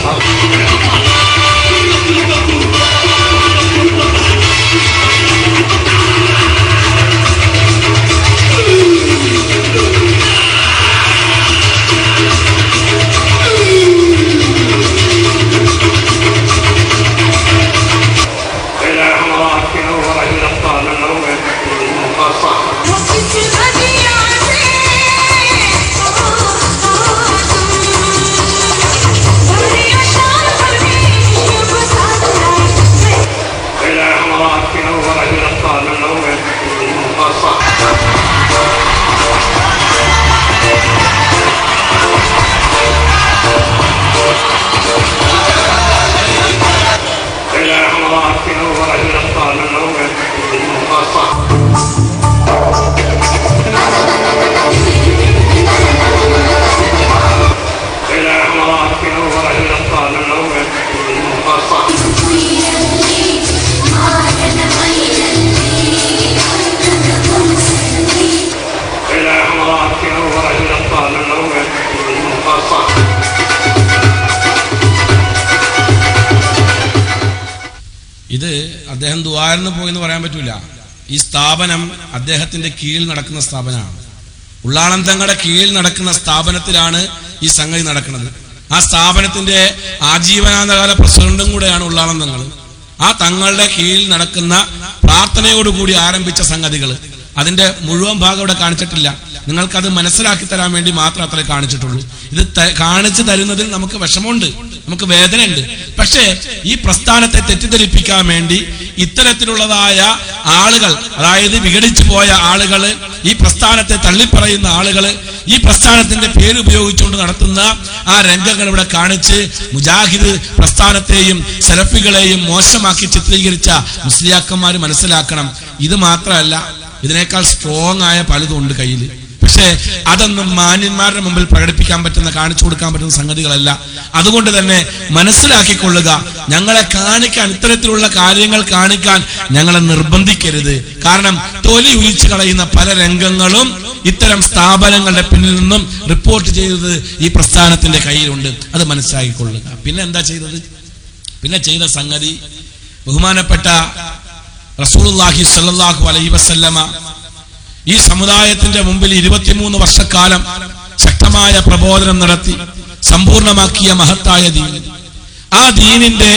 إلى حضرات أوراق الأبطال الأول خاصة ഇത് അദ്ദേഹം ദുആന്ന് പോയെന്ന് പറയാൻ പറ്റൂല. ഈ സ്ഥാപനം അദ്ദേഹത്തിന്റെ കീഴിൽ നടക്കുന്ന സ്ഥാപനമാണ്. ഉള്ളാളന്തങ്ങളുടെ കീഴിൽ നടക്കുന്ന സ്ഥാപനത്തിലാണ് ഈ സംഗതി നടക്കുന്നത്. ആ സ്ഥാപനത്തിന്റെ ആജീവനാന്തകാല പ്രസിഡന്റും കൂടെയാണ് ഉള്ളാളന്തങ്ങൾ. ആ തങ്ങളുടെ കീഴിൽ നടക്കുന്ന പ്രാർത്ഥനയോടുകൂടി ആരംഭിച്ച സംഗതികൾ അതിന്റെ മുഴുവൻ ഭാഗം ഇവിടെ കാണിച്ചിട്ടില്ല. നിങ്ങൾക്കത് മനസ്സിലാക്കി തരാൻ വേണ്ടി മാത്രം അത്രേ കാണിച്ചിട്ടുള്ളൂ. ഇത് കാണിച്ചു തരുന്നതിൽ നമുക്ക് വിഷമമുണ്ട്, നമുക്ക് വേദനയുണ്ട്. പക്ഷേ ഈ പ്രസ്ഥാനത്തെ തെറ്റിദ്ധരിപ്പിക്കാൻ വേണ്ടി ഇത്തരത്തിലുള്ളതായ ആളുകൾ, അതായത് വിഘടിച്ചു പോയ ആളുകൾ, ഈ പ്രസ്ഥാനത്തെ തള്ളിപ്പറയുന്ന ആളുകൾ, ഈ പ്രസ്ഥാനത്തിന്റെ പേര് ഉപയോഗിച്ചുകൊണ്ട് നടത്തുന്ന ആ രംഗങ്ങൾ ഇവിടെ കാണിച്ച് മുജാഹിദ് പ്രസ്ഥാനത്തെയും സലഫികളെയും മോശമാക്കി ചിത്രീകരിച്ച മുസ്ലിയാക്കന്മാർ മനസ്സിലാക്കണം, ഇത് മാത്രമല്ല ഇതിനേക്കാൾ സ്ട്രോങ് ആയ പലതും ഉണ്ട് കയ്യിൽ. പക്ഷേ അതൊന്നും മാന്യന്മാരുടെ മുമ്പിൽ പ്രകടിപ്പിക്കാൻ പറ്റുന്ന, കാണിച്ചു കൊടുക്കാൻ പറ്റുന്ന സംഗതികളല്ല. അതുകൊണ്ട് തന്നെ മനസ്സിലാക്കിക്കൊള്ളുക, ഞങ്ങളെ കാണിക്കാൻ, ഇത്തരത്തിലുള്ള കാര്യങ്ങൾ കാണിക്കാൻ ഞങ്ങളെ നിർബന്ധിക്കരുത്. കാരണം തൊലി ഉയിച്ചു കളയുന്ന പല രംഗങ്ങളും ഇത്തരം സ്ഥാപനങ്ങളുടെ പിന്നിൽ നിന്നും റിപ്പോർട്ട് ചെയ്തത് ഈ പ്രസ്ഥാനത്തിന്റെ കയ്യിലുണ്ട്. അത് മനസ്സിലാക്കിക്കൊള്ളുക. പിന്നെ എന്താ ചെയ്തത്? പിന്നെ ചെയ്ത സംഗതി, ബഹുമാനപ്പെട്ട റസൂലുള്ളാഹി സ്വല്ലല്ലാഹു അലൈഹി വസല്ലമ ഈ സമുദായത്തിന്റെ മുമ്പിൽ 23 വർഷക്കാലം ശക്തമായ പ്രബോധനം നടത്തി സമ്പൂർണമാക്കിയ മഹത്തായ ദീൻ, ആ ദീനിന്റെ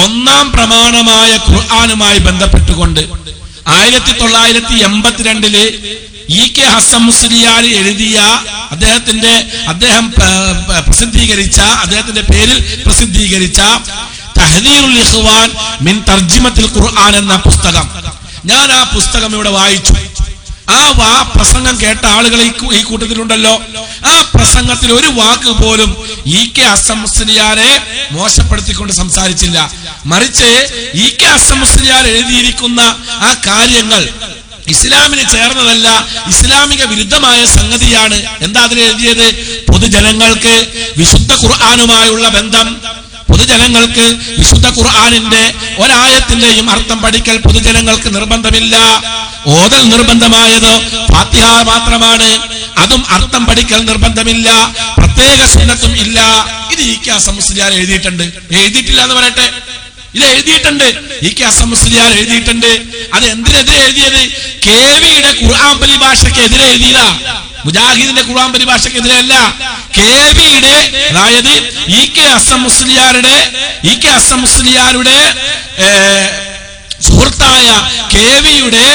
ഒന്നാം പ്രമാണമായ ഖുർആനുമായി ബന്ധപ്പെട്ടുകൊണ്ട് 1982 E.K. ഹസൻ മുസ്ലിയാർ എഴുതിയ അദ്ദേഹം പ്രസിദ്ധീകരിച്ച, അദ്ദേഹത്തിന്റെ പേരിൽ പ്രസിദ്ധീകരിച്ച തഹ്ദീറുൽ ഇഖ്വാൻ മിൻ തർജിമത്തിൽ ഖുർആൻ എന്ന പുസ്തകം, ഞാൻ ആ പുസ്തകം ഇവിടെ വായിച്ചു. ആ പ്രസംഗം കേട്ട ആളുകൾ ഈ കൂട്ടത്തിലുണ്ടല്ലോ. ആ പ്രസംഗത്തിൽ ഒരു വാക്ക് പോലും E.K. ഹസൻ മുസ്ലിയാരെ മോശപ്പെടുത്തിക്കൊണ്ട് സംസാരിച്ചില്ല. മറിച്ച് E.K. ഹസൻ മുസ്ലിയാർ എഴുതിയിരിക്കുന്ന ആ കാര്യങ്ങൾ ഇസ്ലാമിന് ചേർന്നതല്ല, ഇസ്ലാമിക വിരുദ്ധമായ സംഗതിയാണ്. എന്താ അതിൽ എഴുതിയത്? പൊതുജനങ്ങൾക്ക് വിശുദ്ധ ഖുർആനുമായുള്ള ബന്ധം, പൊതുജനങ്ങൾക്ക് വിശുദ്ധ ഖുർആനിന്റെ ഒരായത്തിന്റെയും അർത്ഥം പഠിക്കൽ പൊതുജനങ്ങൾക്ക് നിർബന്ധമില്ല. ഓതൽ നിർബന്ധമായത് ഫാത്തിഹ മാത്രമാണ്. അതും അർത്ഥം പഠിക്കൽ നിർബന്ധമില്ല, പ്രത്യേക സുന്നത്തും ഇല്ല. ഇത് ഇ.കെ. ഹസൻ മുസ്ലിയാർ എഴുതിയിട്ടുണ്ട്. എഴുതിയിട്ടില്ല എന്ന് പറയട്ടെ, ഇത് എഴുതിയിട്ടുണ്ട്. ഇ.കെ. ഹസൻ മുസ്ലിയാർ എഴുതിയിട്ടുണ്ട്. അത് എന്തിനെതിരെ എഴുതിയത്? കെ.വിയുടെ ഖുർആൻ പരിഭാഷയ്ക്കെതിരെ എഴുതിയതാ, മുജാഹിദിന്റെ ഖുർആൻ പരിഭാഷയ്ക്കെതിരെ അല്ല. കെ.വിയുടെ, അതായത് ഇ.കെ. ഹസൻ മുസ്ലിയാരുടെ സുഹൃത്തായ കെ.വിയുടെ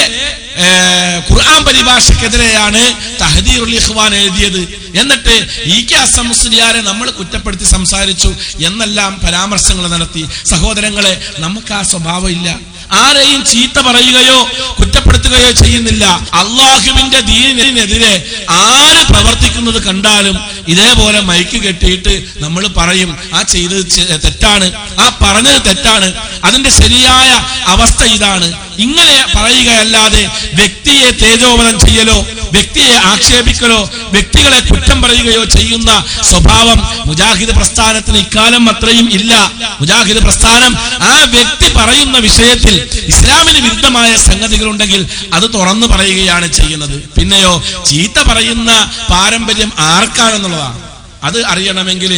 ഖുർആൻ പരിഭാഷക്കെതിരെയാണ് തഹ്ദീറുൽ ഇഖ്വാൻ എഴുതിയത്. എന്നിട്ട് ഇ.കെ. ഹസൻ മുസ്ലിയാരെ നമ്മൾ കുറ്റപ്പെടുത്തി സംസാരിച്ചു എന്നെല്ലാം പരാമർശങ്ങൾ നടത്തി. സഹോദരങ്ങളെ, നമുക്ക് ആ സ്വഭാവം ഇല്ല. ആരെയും ചീത്ത പറയുകയോ കുറ്റപ്പെടുത്തുകയോ ചെയ്യുന്നില്ല. അള്ളാഹുവിന്റെ ദീനിനെതിരെ ആര് പ്രവർത്തിക്കുന്നത് കണ്ടാലും ഇതേപോലെ മൈക്ക് കെട്ടിയിട്ട് നമ്മൾ പറയും, ആ ചെയ്തത് തെറ്റാണ്, ആ പറഞ്ഞത് തെറ്റാണ്, അതിന്റെ ശരിയായ അവസ്ഥ ഇതാണ്. ഇങ്ങനെ പറയുകയല്ലാതെ വ്യക്തിയെ തേജോവധം ചെയ്യലോ വ്യക്തിയെ ആക്ഷേപിക്കലോ വ്യക്തികളെ കുറ്റം പറയുകയോ ചെയ്യുന്ന സ്വഭാവം മുജാഹിദ് പ്രസ്ഥാനത്തിന് ഇക്കാലം അത്രയും ഇല്ല. മുജാഹിദ് പ്രസ്ഥാനം ആ വ്യക്തി പറയുന്ന വിഷയത്തിൽ ഇസ്ലാമിന് വിരുദ്ധമായ സംഗതികളുണ്ടെങ്കിൽ അത് തുറന്നു പറയുകയാണ് ചെയ്യുന്നത്. പിന്നെയോ ചീത്ത പറയുന്ന പാരമ്പര്യം ആർക്കാണെന്നുള്ളതാണ്. അത് അറിയണമെങ്കിൽ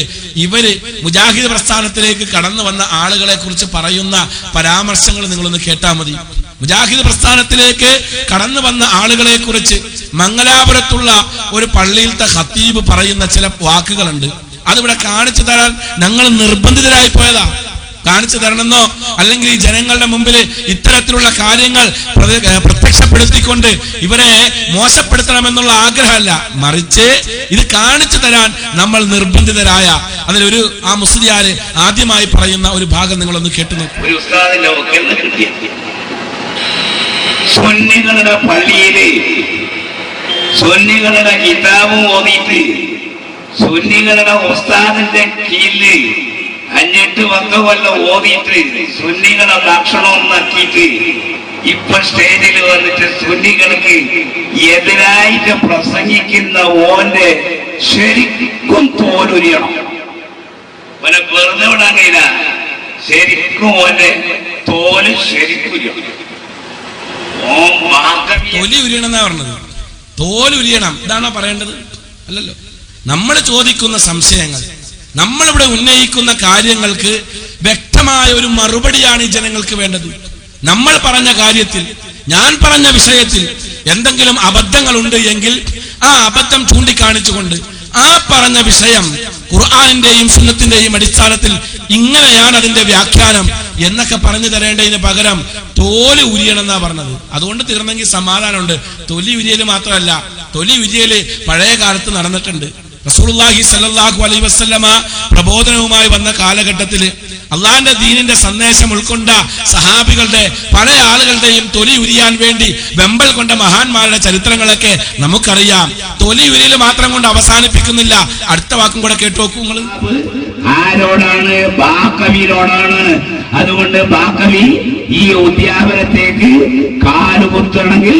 ഇവര് മുജാഹിദ് പ്രസ്ഥാനത്തിലേക്ക് കടന്നു വന്ന ആളുകളെ കുറിച്ച് പറയുന്ന പരാമർശങ്ങൾ നിങ്ങളൊന്ന് കേട്ടാൽ മതി. മുജാഹിദ് പ്രസ്ഥാനത്തിലേക്ക് കടന്നു വന്ന ആളുകളെ കുറിച്ച് മംഗലാപുരത്തുള്ള ഒരു പള്ളിയിലത്തെ ഖത്തീബ് പറയുന്ന ചില വാക്കുകളുണ്ട്. അതിവിടെ കാണിച്ചു തരാൻ ഞങ്ങൾ നിർബന്ധിതരായി പോയതാ. കാണിച്ചു തരണമെന്നോ അല്ലെങ്കിൽ ഈ ജനങ്ങളുടെ മുമ്പിൽ ഇത്തരത്തിലുള്ള കാര്യങ്ങൾ പ്രത്യക്ഷപ്പെടുത്തിക്കൊണ്ട് ഇവരെ മോശപ്പെടുത്തണമെന്നുള്ള ആഗ്രഹമല്ല, മറിച്ച് ഇത് കാണിച്ചു തരാൻ നമ്മൾ നിർബന്ധിതരായ അതിലൊരു ആ മുസ്ലിയാര് ആദ്യമായി പറയുന്ന ഒരു ഭാഗം നിങ്ങളൊന്ന് കേട്ടു നോക്കൂ. സുന്നികളുടെ പള്ളിയില് സുന്നികളുടെ കിതാബും ഓതിയിട്ട് സുന്നികളുടെ ഉസ്താദിന്റെ കീഴില് 5-10 കൊല്ലം ഓതിയിട്ട് സുന്നികളെ ഭക്ഷണം നക്കിയിട്ട് ഇപ്പൊ സ്റ്റേജിൽ വന്നിട്ട് സുന്നികൾക്ക് എതിരായിട്ട് പ്രസംഗിക്കുന്ന ഓന്റെ ശരിക്കും തോലുരിയണം. ഓനെ വെറുതെ വിടാൻ കഴിയില്ല. ശരിക്കും ഓന്റെ തോല് ശരിക്കും തൊലി ഉരിയണം എന്നാ പറഞ്ഞത്. തോലുരിയണം ഇതാണോ പറയേണ്ടത്? അല്ലല്ലോ. നമ്മൾ ചോദിക്കുന്ന സംശയങ്ങൾ, നമ്മളിവിടെ ഉന്നയിക്കുന്ന കാര്യങ്ങൾക്ക് വ്യക്തമായ ഒരു മറുപടിയാണ് ഈ ജനങ്ങൾക്ക് വേണ്ടത്. നമ്മൾ പറഞ്ഞ കാര്യത്തിൽ, ഞാൻ പറഞ്ഞ വിഷയത്തിൽ എന്തെങ്കിലും അബദ്ധങ്ങളുണ്ട് എങ്കിൽ ആ അബദ്ധം ചൂണ്ടിക്കാണിച്ചുകൊണ്ട് ആ പറഞ്ഞ വിഷയം ഖുർആനിന്റെയും സുന്നത്തിന്റെയും അടിസ്ഥാനത്തിൽ ഇങ്ങനെയാണ് അതിന്റെ വ്യാഖ്യാനം എന്നൊക്കെ പറഞ്ഞു തരേണ്ടതിന് പകരം തോല് ഉരിയണമെന്നാ പറഞ്ഞത്. അതുകൊണ്ട് തീർന്നെങ്കിൽ സമാധാനമുണ്ട്. തൊലി ഉരിയല് മാത്രമല്ല, തൊലി ഉരിയല് പഴയ കാലത്ത് നടന്നിട്ടുണ്ട്. റസൂലുള്ളാഹി സ്വല്ലല്ലാഹു അലൈഹി വസല്ലമ പ്രബോധനവുമായി വന്ന കാലഘട്ടത്തിൽ അള്ളാഹിന്റെ ദീനിന്റെ സന്ദേശം ഉൾക്കൊണ്ട സഹാബികളുടെ പല ആളുകളുടെയും തൊലി ഉരിയാൻ വേണ്ടി വെമ്പൽ കൊണ്ട മഹാന്മാരുടെ ചരിത്രങ്ങളൊക്കെ നമുക്കറിയാം. തൊലി ഉരിയൽ മാത്രം കൊണ്ട് അവസാനിപ്പിക്കുന്നില്ല. അടുത്ത വാക്കും കൂടെ കേട്ടു നോക്കൂ നിങ്ങൾ. ആരോടാണ്? ബാക്കവിയിലോടാണ്. അതുകൊണ്ട് ബാക്കവി ഈ ഉദ്യാപനത്തേക്ക് കാലുകുത്തണമെങ്കിൽ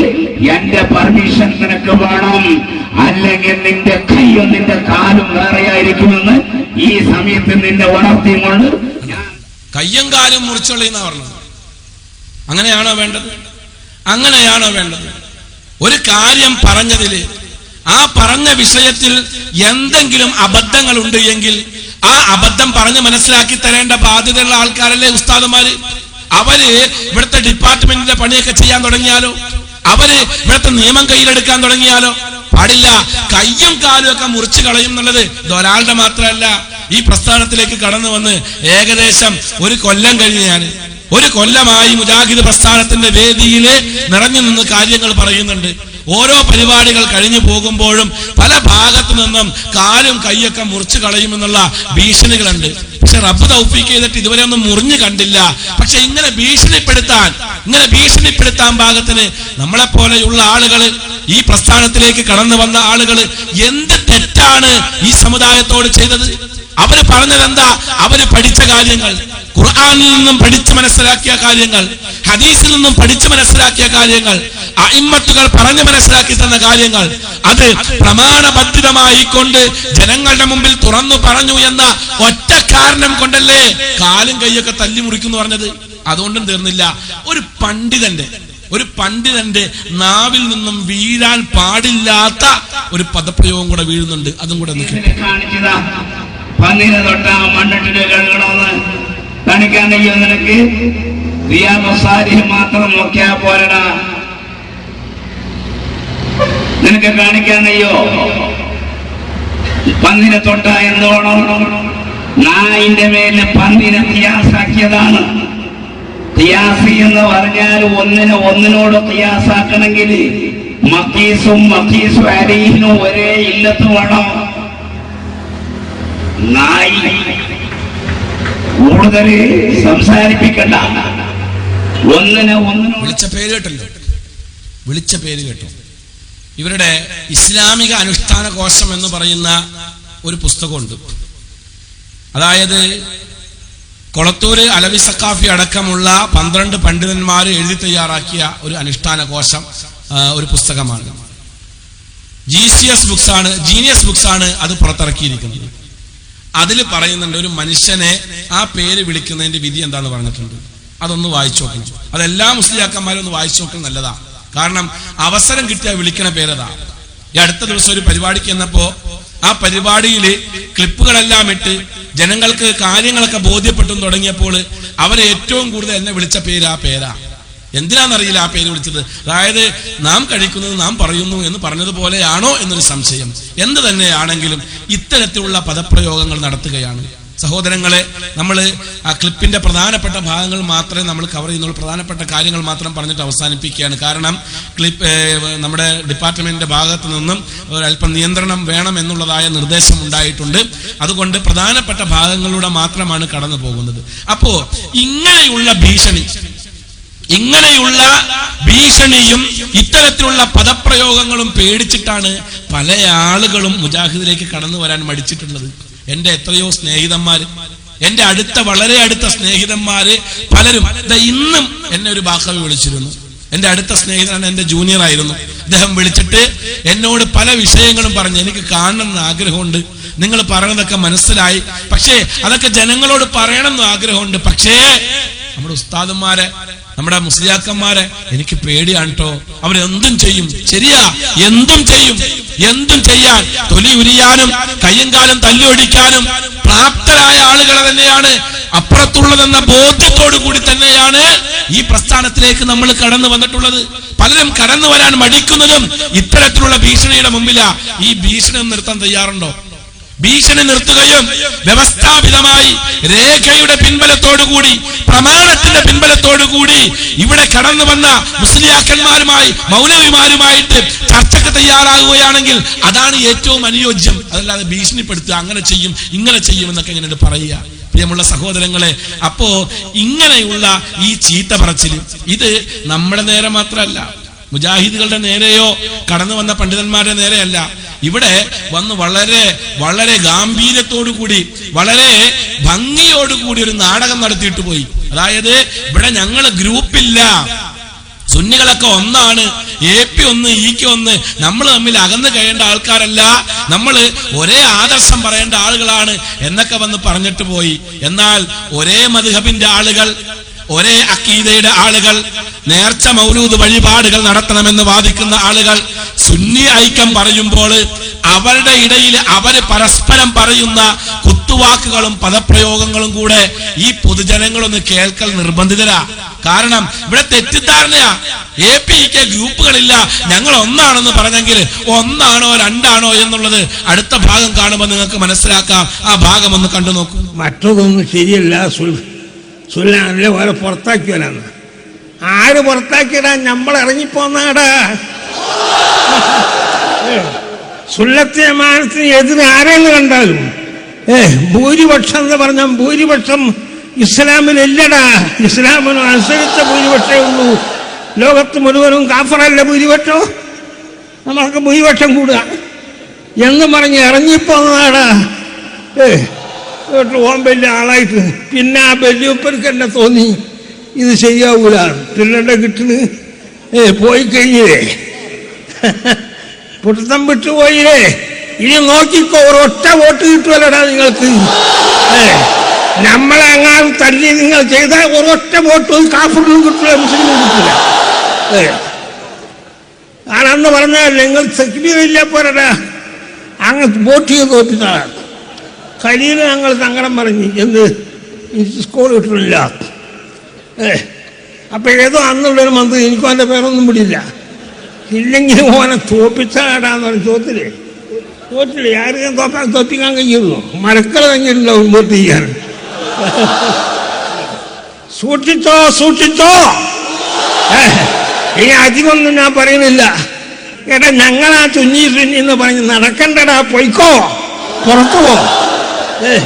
എന്റെ പെർമിഷൻ നിനക്ക് വേണം, അല്ലെങ്കിൽ നിന്റെ കൈയും നിന്റെ കാലും വേറെയായിരിക്കുമെന്ന് ഈ സമയത്ത് നിന്നെ ഉണർത്തിക്കൊണ്ട് കയ്യും കാലും മുറിച്ചോളിന്നാ പറഞ്ഞത്. അങ്ങനെയാണോ വേണ്ടത്? അങ്ങനെയാണോ വേണ്ടത്? ഒരു കാര്യം പറഞ്ഞതില് ആ പറഞ്ഞ വിഷയത്തിൽ എന്തെങ്കിലും അബദ്ധങ്ങളുണ്ട് എങ്കിൽ ആ അബദ്ധം പറഞ്ഞ് മനസ്സിലാക്കി തരേണ്ട ബാധ്യതയുള്ള ആൾക്കാരല്ലേ ഉസ്താദുമാര്. അവര് ഇവിടുത്തെ ഡിപ്പാർട്ട്മെന്റിന്റെ പണിയൊക്കെ ചെയ്യാൻ തുടങ്ങിയാലോ, അവര് ഇവിടുത്തെ നിയമം കയ്യിലെടുക്കാൻ തുടങ്ങിയാലോ? പാടില്ല. കയ്യും കാലും ഒക്കെ മുറിച്ചു കളയും എന്നുള്ളത് ഇതൊരാളുടെ മാത്രമല്ല. ഈ പ്രസ്ഥാനത്തിലേക്ക് കടന്നു വന്ന് ഏകദേശം ഒരു കൊല്ലം കഴിഞ്ഞ് ഒരു കൊല്ലമായി മുജാഹിദ് പ്രസ്ഥാനത്തിന്റെ വേദിയില് നിറഞ്ഞു നിന്ന് കാര്യങ്ങൾ പറയുന്നുണ്ട്. ഓരോ പരിപാടികൾ കഴിഞ്ഞു പോകുമ്പോഴും പല ഭാഗത്തു നിന്നും കാലും കൈയൊക്കെ മുറിച്ചു കളയുമെന്നുള്ള ഭീഷണികളുണ്ട്. പക്ഷെ റബ്ബ് തൗഫീഖ് ചെയ്തിട്ട് ഇതുവരെ ഒന്നും മുറിഞ്ഞു കണ്ടില്ല. പക്ഷെ ഇങ്ങനെ ഭീഷണിപ്പെടുത്താൻ പാകത്തിന് നമ്മളെപ്പോലെയുള്ള ആളുകൾ, ഈ പ്രസ്ഥാനത്തിലേക്ക് കടന്നു വന്ന ആളുകൾ എന്ത് തെറ്റാണ് ഈ സമുദായത്തോട് ചെയ്തത്? അവര് പറഞ്ഞതെന്താ? അവര് പഠിച്ച കാര്യങ്ങൾ, ഖുർആനിൽ നിന്നും പഠിച്ചു മനസ്സിലാക്കിയ കാര്യങ്ങൾ, ഹദീസിൽ നിന്നും പഠിച്ചു മനസ്സിലാക്കിയ കാര്യങ്ങൾ, അഇമ്മത്തുകൾ പറഞ്ഞു മനസ്സിലാക്കി തന്ന കാര്യങ്ങൾ, അത് പ്രമാണബദ്ധിതമായി കൊണ്ട് ജനങ്ങളുടെ മുമ്പിൽ തുറന്നു പറഞ്ഞു എന്ന ഒറ്റ കാരണം കൊണ്ടല്ലേ കാലും കൈയൊക്കെ തല്ലി മുറിക്കുന്നു പറഞ്ഞത്. അതുകൊണ്ടും തീർന്നില്ല. ഒരു പണ്ഡിതന്റെ നാവിൽ നിന്നും വീഴാൻ പാടില്ലാത്ത ഒരു പദപ്രയോഗം കൂടെ വീഴുന്നുണ്ട്. അതും കൂടെ പന്നിനെ തൊട്ടാ മണ്ണിട്ട് കഴുകണമെന്ന് കാണിക്കാൻ കഴിയും. നിനക്ക് റിയാദുസ്സാലിഹീൻ മാത്രം നോക്കിയാ പോരടാ. നിനക്ക് കാണിക്കാൻ കഴിയോ? പന്നിനെ തൊട്ടാ എന്തോണം? നായിന്റെ മേലെ പന്നിനെ ഖിയാസാക്കിയതാണ്. ഖിയാസ് എന്ന് പറഞ്ഞാൽ ഒന്നിനോട് ഖിയാസാക്കണമെങ്കിൽ മഖീസും അലീഹിനും ഒരേ ഇല്ലത്ത് വേണം. നായി കൂടുതൽ സംസാരിപ്പിക്കണ്ട. വിളിച്ച പേര് കേട്ടോ. ഇവരുടെ ഇസ്ലാമിക അനുഷ്ഠാന കോശം എന്ന് പറയുന്ന ഒരു പുസ്തകമുണ്ട്. അതായത് കൊളത്തൂര് അലവി സക്കാഫി അടക്കമുള്ള 12 പണ്ഡിതന്മാർ എഴുതി തയ്യാറാക്കിയ ഒരു അനുഷ്ഠാന കോശം, ഒരു പുസ്തകമാണ്. ജീനിയസ് ബുക്സ് ആണ് അത് പുറത്തിറക്കിയിരിക്കുന്നത്. അതിൽ പറയുന്നുണ്ട്, ഒരു മനുഷ്യനെ ആ പേര് വിളിക്കുന്നതിന്റെ വിധി എന്താന്ന് പറഞ്ഞിട്ടുണ്ട്. അതൊന്ന് വായിച്ചു നോക്കണം. അതെല്ലാ മുസ്ലിയാക്കന്മാരും ഒന്ന് വായിച്ചു നോക്കണം, നല്ലതാ. കാരണം അവസരം കിട്ടിയാൽ വിളിക്കണ പേരതാ. ഈ അടുത്ത ദിവസം ഒരു പരിപാടിക്ക് എന്നപ്പോ ആ പരിപാടിയിൽ ക്ലിപ്പുകളെല്ലാം ഇട്ട് ജനങ്ങൾക്ക് കാര്യങ്ങളൊക്കെ ബോധ്യപ്പെട്ടു തുടങ്ങിയപ്പോൾ അവരെ ഏറ്റവും കൂടുതൽ എന്നെ വിളിച്ച പേര് ആ പേരാ. എന്തിനാണെന്നറിയില്ല ആ പേര് വിളിച്ചത്. അതായത് നാം കഴിക്കുന്നത് നാം പറയുന്നു എന്ന് പറഞ്ഞതുപോലെയാണോ എന്നൊരു സംശയം. എന്ത് തന്നെയാണെങ്കിലും ഇത്തരത്തിലുള്ള പദപ്രയോഗങ്ങൾ നടത്തുകയാണ്. സഹോദരങ്ങളെ, നമ്മൾ ആ ക്ലിപ്പിന്റെ പ്രധാനപ്പെട്ട ഭാഗങ്ങൾ മാത്രമേ നമ്മൾ കവർ ചെയ്യുന്നുള്ളൂ. പ്രധാനപ്പെട്ട കാര്യങ്ങൾ മാത്രം പറഞ്ഞിട്ട് അവസാനിപ്പിക്കുകയാണ്. കാരണം നമ്മുടെ ഡിപ്പാർട്ട്മെന്റിന്റെ ഭാഗത്തു നിന്നും ഒരല്പം നിയന്ത്രണം വേണം എന്നുള്ളതായ നിർദ്ദേശം ഉണ്ടായിട്ടുണ്ട്. അതുകൊണ്ട് പ്രധാനപ്പെട്ട ഭാഗങ്ങളിലൂടെ മാത്രമാണ് കടന്നു പോകുന്നത്. അപ്പോ ഇങ്ങനെയുള്ള ഭീഷണിയും ഇത്തരത്തിലുള്ള പദപ്രയോഗങ്ങളും പേടിച്ചിട്ടാണ് പല ആളുകളും മുജാഹിദിലേക്ക് കടന്നു വരാൻ മടിച്ചിട്ടുള്ളത്. എന്റെ എത്രയോ സ്നേഹിതന്മാര്, എന്റെ വളരെ അടുത്ത സ്നേഹിതന്മാര് പലരും ഇന്നും എന്നെ ഒരു ബാക്കവി വിളിച്ചിരുന്നു. എന്റെ അടുത്ത സ്നേഹിതനാണ്, എന്റെ ജൂനിയർ ആയിരുന്നു. അദ്ദേഹം വിളിച്ചിട്ട് എന്നോട് പല വിഷയങ്ങളും പറഞ്ഞു. എനിക്ക് കാണണമെന്ന് ആഗ്രഹമുണ്ട്, നിങ്ങൾ പറയുന്നതൊക്കെ മനസ്സിലായി, പക്ഷേ അതൊക്കെ ജനങ്ങളോട് പറയണമെന്ന് ആഗ്രഹമുണ്ട്. പക്ഷേ നമ്മുടെ ഉസ്താദന്മാരെ, നമ്മുടെ മുസ്ലിയാക്കന്മാരെ എനിക്ക് പേടിയാണ് കേട്ടോ. അവരെന്തും ചെയ്യും. ശരിയാ, എന്തും ചെയ്യാൻ തൊലി ഉരിയാനും കയ്യും കാലും തല്ലിയൊടിക്കാനും പ്രാപ്തരായ ആളുകളെ തന്നെയാണ്. അപ്പുറത്തുള്ളതെന്ന ബോധ്യത്തോടു കൂടി തന്നെയാണ് ഈ പ്രസ്ഥാനത്തിലേക്ക് നമ്മൾ കടന്നു വന്നിട്ടുള്ളത്. പലരും കടന്നു വരാൻ മടിക്കുന്നതും ഇത്തരത്തിലുള്ള ഭീഷണിയുടെ മുമ്പിലാ. ഈ ഭീഷണി നിർത്താൻ തയ്യാറുണ്ടോ? ഭീഷണി നിർത്തുകയും വ്യവസ്ഥാപിതമായി രേഖയുടെ പിൻബലത്തോടുകൂടി, പ്രമാണത്തിന്റെ പിൻബലത്തോടുകൂടി ഇവിടെ കടന്നു വന്ന മുസ്ലിയാക്കന്മാരുമായി മൗലവിമാരുമായിട്ട് ചർച്ചയ്ക്ക് തയ്യാറാകുകയാണെങ്കിൽ അതാണ് ഏറ്റവും അനുയോജ്യം. അതല്ലാതെ ഭീഷണിപ്പെടുത്തുക, അങ്ങനെ ചെയ്യും ഇങ്ങനെ ചെയ്യും എന്നൊക്കെ എങ്ങനെ പറയുക? പ്രിയമുള്ള സഹോദരങ്ങളെ, അപ്പോ ഇങ്ങനെയുള്ള ഈ ചീത്ത പറച്ചിൽ ഇത് നമ്മുടെ നേരെ മാത്രമല്ല, മുജാഹിദുകളുടെ നേരെയോ കടന്നു വന്ന പണ്ഡിതന്മാരുടെ നേരെയല്ല. ഇവിടെ വന്ന് വളരെ വളരെ ഗാംഭീര്യത്തോടുകൂടി വളരെ ഭംഗിയോടുകൂടി ഒരു നാടകം നടത്തിയിട്ട് പോയി. അതായത് ഇവിടെ ഞങ്ങൾ ഗ്രൂപ്പില്ല, സുന്നികളൊക്കെ ഒന്നാണ്, AP ഒന്ന് EK ഒന്ന്, നമ്മൾ തമ്മിൽ അകന്നു കഴിയേണ്ട ആൾക്കാരല്ല, നമ്മൾ ഒരേ ആദർശം പറയേണ്ട ആളുകളാണ് എന്നൊക്കെ വന്ന് പറഞ്ഞിട്ട് പോയി. എന്നാൽ ഒരേ മദ്ഹബിന്റെ ആളുകൾ, ഒരേ അഖീദയുടെ ആളുകൾ, നേർച്ച മൗലൂദ് വഴിപാടുകൾ നടത്തണമെന്ന് വാദിക്കുന്ന ആളുകൾ സുന്നി ഐക്യം പറയുമ്പോൾ അവരുടെ ഇടയിൽ അവര് പരസ്പരം പറയുന്ന കുത്തുവാക്കുകളും പദപ്രയോഗങ്ങളും കൂടെ ഈ പൊതുജനങ്ങളൊന്ന് കേൾക്കൽ നിർബന്ധിതരാ. കാരണം ഇവിടെ തെറ്റിദ്ധാരണയാ. AP EK ഗ്രൂപ്പുകളില്ല, ഞങ്ങൾ ഒന്നാണെന്ന് പറഞ്ഞെങ്കിൽ ഒന്നാണോ രണ്ടാണോ എന്നുള്ളത് അടുത്ത ഭാഗം കാണുമ്പോൾ നിങ്ങൾക്ക് മനസ്സിലാക്കാം. ആ ഭാഗം ഒന്ന് കണ്ടു നോക്കൂ. മറ്റതൊന്നും ശരിയല്ല, സുല്ലാനല്ലേ ഓരോ പുറത്താക്കിയവനാണ്. ആര് പുറത്താക്കിയടാ? നമ്മൾ ഇറങ്ങിപ്പോന്നാടാ. സുന്നത്തെ ജമാഅത്തിന് എതിരെ ആരെന്ന് കണ്ടാലും ഭൂരിപക്ഷം എന്ന് പറഞ്ഞാൽ ഭൂരിപക്ഷം ഇസ്ലാമിലില്ലടാ. ഇസ്ലാമിന് അനുസരിച്ച ഭൂരിപക്ഷമേ ഉള്ളൂ. ലോകത്ത് മുഴുവനും കാഫറല്ല ഭൂരിപക്ഷം. നമ്മൾക്ക് ഭൂരിപക്ഷം കൂടുക എന്ന് പറഞ്ഞ് ഇറങ്ങിപ്പോന്നാടാ. ഓൻ വലിയ ആളായിട്ട് പിന്നെ ആ വലിയപ്പർക്ക് എന്നെ തോന്നി ഇത് ശരിയാവൂല, പിള്ളേരുടെ കിട്ടുന്നു പോയി കഴിഞ്ഞില്ലേ, പുറത്തം വിട്ടുപോയില്ലേ, ഇനി നോക്കിക്കോ, ഒരൊറ്റ വോട്ട് കിട്ടുമല്ലടാ നിങ്ങൾക്ക്. നമ്മളെങ്ങാനും തല്ലി നിങ്ങൾ ചെയ്താൽ ഒരൊറ്റ വോട്ട് കാഫിറിനും കിട്ടില്ല, മുസ്ലിമിനും കിട്ടില്ല. ഞാനന്ന് പറഞ്ഞാൽ നിങ്ങൾ സെക്യൂരില്ല പോരാ, അങ്ങ് വോട്ട് ചെയ്ത് തോപ്പിച്ചാണ്. ഖലീല് ഞങ്ങൾ സങ്കടം പറഞ്ഞു, എന്ത് എനിക്ക് സ്കൂൾ കിട്ടുന്നില്ല. അപ്പൊ ഏതോ അന്നുള്ളൊരു മന്ത്രി, എനിക്കും അവൻ്റെ പേരൊന്നും പിടിയില്ല, ഇല്ലെങ്കിൽ ഓനെ തോപ്പിച്ചാടാന്ന് പറഞ്ഞു. തോറ്റില്ലേ ആരെയും തോപ്പിക്കാൻ കഴിയുള്ളൂ, മരക്കള കഴിഞ്ഞിട്ടുണ്ടാവും വോട്ട് ചെയ്യാൻ. സൂക്ഷിച്ചോ. ഇനി അധികമൊന്നും ഞാൻ പറയുന്നില്ല. എടാ ഞങ്ങളാ ചുഞ്ഞി എന്ന് പറഞ്ഞ് നടക്കണ്ടടാ, പൊയ്ക്കോ, പുറത്തു പോ.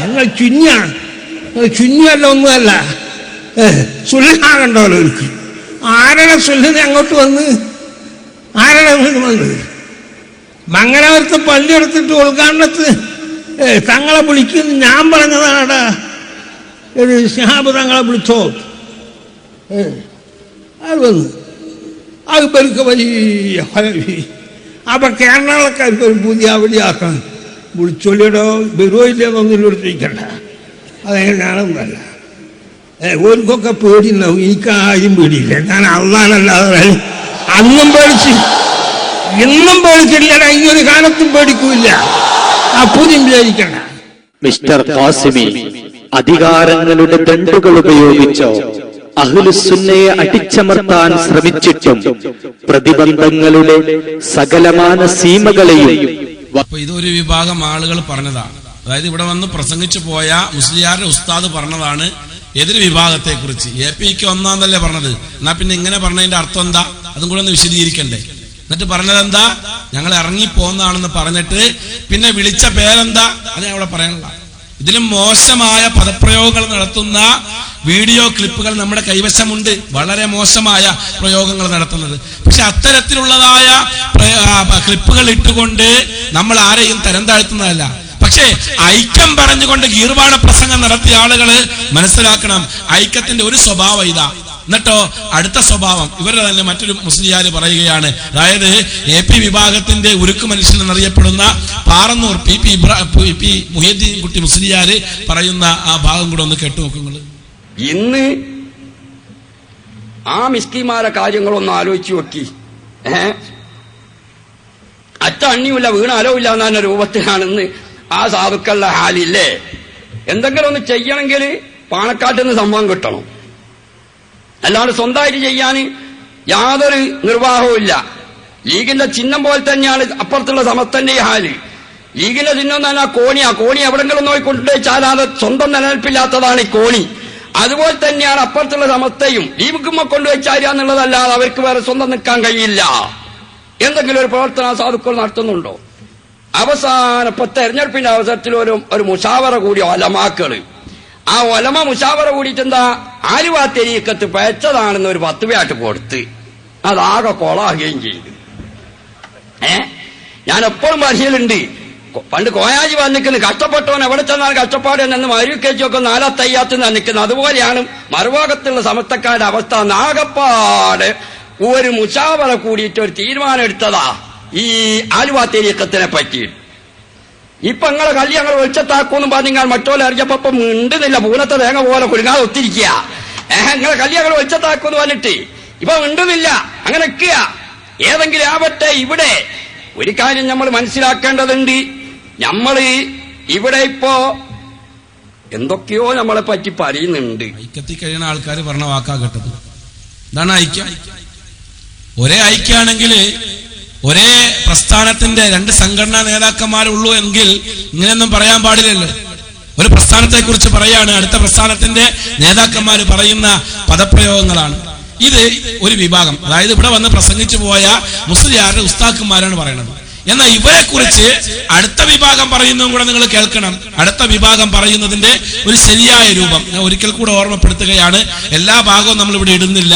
നിങ്ങൾ ചുഞ്ഞല്ല ഒന്നുമല്ല, സുല്ലാകണ്ടല്ലോ. ഒരിക്കൽ ആരുടെ സുല്ലിനെ അങ്ങോട്ട് വന്ന് മംഗലാപുരത്ത് പള്ളിയെടുത്തിട്ട് ഉദ്ഘാടനത്ത് തങ്ങളെ വിളിക്കുന്നു ഞാൻ പറഞ്ഞതാടാ. ഒരു ശിഹാബ് തങ്ങളെ വിളിച്ചോ, അത് വന്ന് അത് പെരുക്ക വലിയ അപ്പൊ കേരളക്കാർക്ക് ഒരു പുതിയ അവധിയാക്കാൻ വിളിച്ചൊല്ലിയടോ, വരുവോ ഇല്ലെന്നൊന്നും ചോദിക്കണ്ട. അതെങ്ങനെ ഞാനൊന്നല്ല, ഓർക്കൊക്കെ പേടിയുണ്ടാവും, എനിക്ക് ആരും പേടിയില്ല. ഞാൻ അള്ളാനല്ലാതെ അന്നും പേടിച്ച് ഇന്നും പേടിച്ചില്ലടാ, ഈ ഒരു കാലത്തും പേടിക്കൂല്ല. ആ പൂജ്യം വിചാരിക്കണ്ട. മിസ്റ്റർ ഖാസിമി അധികാരങ്ങളുടെ ദണ്ഡുകൾ ഉപയോഗിച്ചോ അഹ്ലുസുന്നയെ അടിച്ചമർത്താൻ ശ്രമിച്ചിട്ടും പ്രതിബന്ധങ്ങളുടെ സകലമാന സീമകളെയും. അപ്പൊ ഇതൊരു വിഭാഗം ആളുകൾ പറഞ്ഞതാണ്. അതായത് ഇവിടെ വന്ന് പ്രസംഗിച്ചു പോയ മുസ്ലിയാരുടെ ഉസ്താദ് പറഞ്ഞതാണ് എതിർ വിഭാഗത്തെ കുറിച്ച്. APക്ക് ഒന്നാന്നല്ലേ പറഞ്ഞത്, എന്നാ പിന്നെ ഇങ്ങനെ പറഞ്ഞതിന്റെ അർത്ഥം എന്താ, അതും കൂടെ ഒന്ന് വിശദീകരിക്കണ്ടേ. എന്നിട്ട് പറഞ്ഞത് എന്താ, ഞങ്ങൾ ഇറങ്ങിപ്പോന്നാണെന്ന് പറഞ്ഞിട്ട് പിന്നെ വിളിച്ച പേരെന്താ, അത് ഞാൻ ഇവിടെ പറയാനുള്ള. ഇതിലും മോശമായ പദപ്രയോഗങ്ങൾ നടത്തുന്ന വീഡിയോ ക്ലിപ്പുകൾ നമ്മുടെ കൈവശമുണ്ട്, വളരെ മോശമായ പ്രയോഗങ്ങൾ നടത്തുന്നത്. പക്ഷെ അത്തരത്തിലുള്ളതായ ക്ലിപ്പുകൾ ഇട്ടുകൊണ്ട് നമ്മൾ ആരെയും തരം താഴ്ത്തുന്നതല്ല. പക്ഷേ ഐക്യം പറഞ്ഞുകൊണ്ട് ഗീർവാണ പ്രസംഗം നടത്തിയ ആളുകള് മനസ്സിലാക്കണം, ഐക്യത്തിന്റെ ഒരു സ്വഭാവം ഇതാ. എന്നിട്ടോ അടുത്ത സ്വഭാവം ഇവരുടെ തന്നെ മറ്റൊരു മുസ്ലിയാര് പറയുകയാണ്. അതായത് AP വിഭാഗത്തിന്റെ ഉരുക്ക് മനുഷ്യൻ എന്നറിയപ്പെടുന്ന പാറന്നൂർ PP മുഹ്യദ്ദീൻ കുട്ടി മുസ്ലിയാര് പറയുന്ന ആ ഭാഗം കൂടെ ഒന്ന് കേട്ടു നോക്കുന്നത്. ഇന്ന് ആ മിസ്കിമാരെ കാര്യങ്ങളൊന്ന് ആലോചിച്ച് നോക്കി. അറ്റ അണ്ണിയുമില്ല വീണാലോ ഇല്ല എന്ന രൂപത്തിലാണെന്ന് ആ സാധുക്കളുടെ ഹാലില്ലേ. എന്തെങ്കിലും ഒന്ന് ചെയ്യണമെങ്കിൽ പാണക്കാട്ടിൽ നിന്ന് സംഭവം കിട്ടണം, അല്ലാണ്ട് സ്വന്തമായിട്ട് ചെയ്യാൻ യാതൊരു നിർവാഹവും ഇല്ല. ലീഗിന്റെ ചിഹ്നം പോലെ തന്നെയാണ് അപ്പുറത്തുള്ള സമസ്തന്റെ ഹാല്. ലീഗിന്റെ ചിഹ്നം എന്ന് പറഞ്ഞാൽ കോണി എവിടെങ്കിലും നോക്കിക്കൊണ്ടു ചാലാതെ സ്വന്തം നിലനിൽപ്പില്ലാത്തതാണ് ഈ കോണി. അതുപോലെ തന്നെയാണ് അപ്പുറത്തുള്ള സമസ്തയും. ലീഗുമ്മ കൊണ്ടുവച്ചാരിയാന്നുള്ളതല്ലാതെ അവർക്ക് വേറെ സ്വന്തം നിൽക്കാൻ കഴിയില്ല. എന്തെങ്കിലും ഒരു പ്രവർത്തന സാധുക്കൾ നടത്തുന്നുണ്ടോ? അവസാനപ്പോ തെരഞ്ഞെടുപ്പിന്റെ അവസരത്തിൽ ഒരു മുഷാവറ കൂടി ഒലമാക്കള്, ആ ഒലമ മുഷാവറ കൂടിയിട്ട് എന്താ ആലുവ തെരീക്കത്ത് പയച്ചതാണെന്ന് ഒരു 10 രൂപയായിട്ട് കൊടുത്ത് അതാകെ കൊളാകുകയും ചെയ്തു. ഞാൻ എപ്പോഴും പരിശീലുണ്ട്. പണ്ട് കോയാജി വന്നിക്കുന്നു, കഷ്ടപ്പെട്ടവൻ എവിടെ ചെന്നാൽ കഷ്ടപ്പാട് എന്ന് മരുക്കേച്ചൊക്കെ 4 തയ്യാത്ത് നിൽക്കുന്നത്. അതുപോലെയാണ് മറുഭാഗത്തുള്ള സമസ്തക്കാരുടെ അവസ്ഥ. നാഗപ്പാട് ഒരു മുഷാവറ കൂടിയിട്ട് ഒരു തീരുമാനം എടുത്തതാ ഈ ആലുവ തെരീക്കത്തിനെ പറ്റി. ഇപ്പൊ നിങ്ങളെ കല്ലി ഞങ്ങൾ വെളിച്ചത്താക്കൂന്നും പറഞ്ഞാൽ മറ്റോലെ അറിഞ്ഞപ്പോ മിണ്ടുന്നില്ല, പൂനത്തെ തേങ്ങ പോലെ കുടുങ്ങാതെ ഒത്തിരിക്കുക. നിങ്ങളെ കല്ലി ഞങ്ങൾ വെളിച്ചത്താക്കൂന്ന് പറഞ്ഞിട്ട് ഇപ്പൊ മിണ്ടുന്നില്ല, അങ്ങനെ നിൽക്കുക. ഏതെങ്കിലും ആവട്ടെ, ഇവിടെ ഒരു കാര്യം നമ്മൾ മനസ്സിലാക്കേണ്ടതുണ്ട്. നമ്മള് ഇവിടെ ഇപ്പോ എന്തൊക്കെയോ നമ്മളെ പറ്റി പറയുന്നുണ്ട്. ഐക്യത്തിൽ കഴിയുന്ന ആൾക്കാർ പറഞ്ഞ വാക്കാ കേട്ടത്. ഇതാണ് ഐക്യം. ഒരേ ഐക്യാണെങ്കിൽ ഒരേ പ്രസ്ഥാനത്തിന്റെ 2 സംഘടനാ നേതാക്കന്മാരുള്ളൂ എങ്കിൽ ഇങ്ങനെയൊന്നും പറയാൻ പാടില്ലല്ലോ. ഒരു പ്രസ്ഥാനത്തെ കുറിച്ച് പറയാണ്, അടുത്ത പ്രസ്ഥാനത്തിന്റെ നേതാക്കന്മാർ പറയുന്ന പദപ്രയോഗങ്ങളാണ്. ഇത് ഒരു വിഭാഗം, അതായത് ഇവിടെ വന്ന് പ്രസംഗിച്ചു പോയ മുസ്ലിയാരുടെ ഉസ്താദന്മാരാണ് പറയുന്നത്. എന്നാൽ ഇവരെ കുറിച്ച് അടുത്ത വിഭാഗം പറയുന്നതും കൂടെ നിങ്ങൾ കേൾക്കണം. അടുത്ത വിഭാഗം പറയുന്നതിന്റെ ഒരു ശരിയായ രൂപം ഞാൻ ഒരിക്കൽ കൂടെ ഓർമ്മപ്പെടുത്തുകയാണ്. എല്ലാ ഭാഗവും നമ്മൾ ഇവിടെ ഇടുന്നില്ല,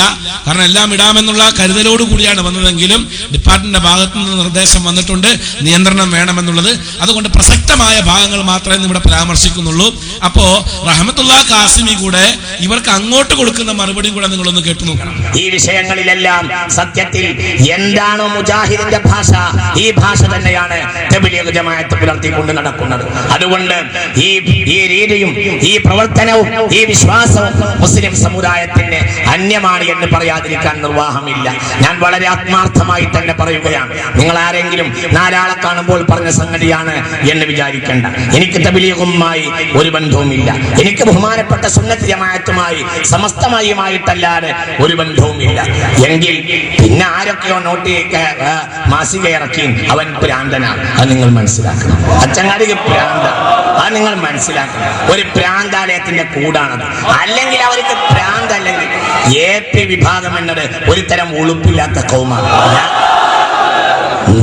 കാരണം എല്ലാം ഇടാമെന്നുള്ള കരുതലോട് കൂടിയാണ് വന്നതെങ്കിലും ഡിപ്പാർട്ട്മെന്റിന്റെ ഭാഗത്തു നിന്ന് നിർദ്ദേശം വന്നിട്ടുണ്ട്, നിയന്ത്രണം വേണമെന്നുള്ളത്. അതുകൊണ്ട് പ്രസക്തമായ ഭാഗങ്ങൾ മാത്രമേ ഇവിടെ പരാമർശിക്കുന്നുള്ളൂ. അപ്പോ റഹ്മത്തുള്ളാഹി ഖാസിമി കൂടെ ഇവർക്ക് അങ്ങോട്ട് കൊടുക്കുന്ന മറുപടിയും കൂടെ നിങ്ങളൊന്ന് കേട്ടു നോക്കണം. ഈ വിഷയങ്ങളിലെല്ലാം സത്യത്തിൽ എന്താണോ മുജാഹിദിന്റെ ഭാഷ, ഈ ഭാഷ തന്നെയാണ് തബ്ലീഗ് ജമാഅത്ത് പുലർത്തിക്കൊണ്ട് നടക്കുന്നത്. അതുകൊണ്ട് ഈ രീതിയും ഈ പ്രവർത്തനവും ഈ വിശ്വാസവും മുസ്ലിം സമുദായത്തിന് അന്യമാണ് എന്ന് പറയാതിരിക്കാൻ നിർവാഹമില്ല. ഞാൻ വളരെ ആത്മാർത്ഥമായി തന്നെ പറയുകയാണ്. നിങ്ങൾ ആരെങ്കിലും നാലാളെ കാണുമ്പോൾ പറഞ്ഞ സംഗതിയാണ് എന്ന് വിചാരിക്കേണ്ട. എനിക്ക് തബ്ലീഗുമായി ഒരു ബന്ധവുമില്ല. എനിക്ക് ബഹുമാനപ്പെട്ട സുന്നത്ത് ജമാഅത്തുമായി സമസ്തമായുമായിട്ടല്ലാതെ ഒരു ബന്ധവുമില്ല. എങ്കിൽ പിന്നെ ആരൊക്കെയോ നോട്ടിലേക്ക് മാസിക ഇറക്കി അവൻ പ്രാന്തനാണ്. അത് നിങ്ങൾ മനസ്സിലാക്കണം. അച്ചങ്ങാടിക്ക് പ്രാന്ത, അത് നിങ്ങൾ മനസ്സിലാക്കണം. ഒരു പ്രാന്താലയത്തിന്റെ കൂടാണത്. അല്ലെങ്കിൽ അവർക്ക് പ്രാന്ത്, അല്ലെങ്കിൽ AP വിഭാഗം എന്നത് ഒരു തരം ഉളുപ്പില്ലാത്ത കൗമാണ്.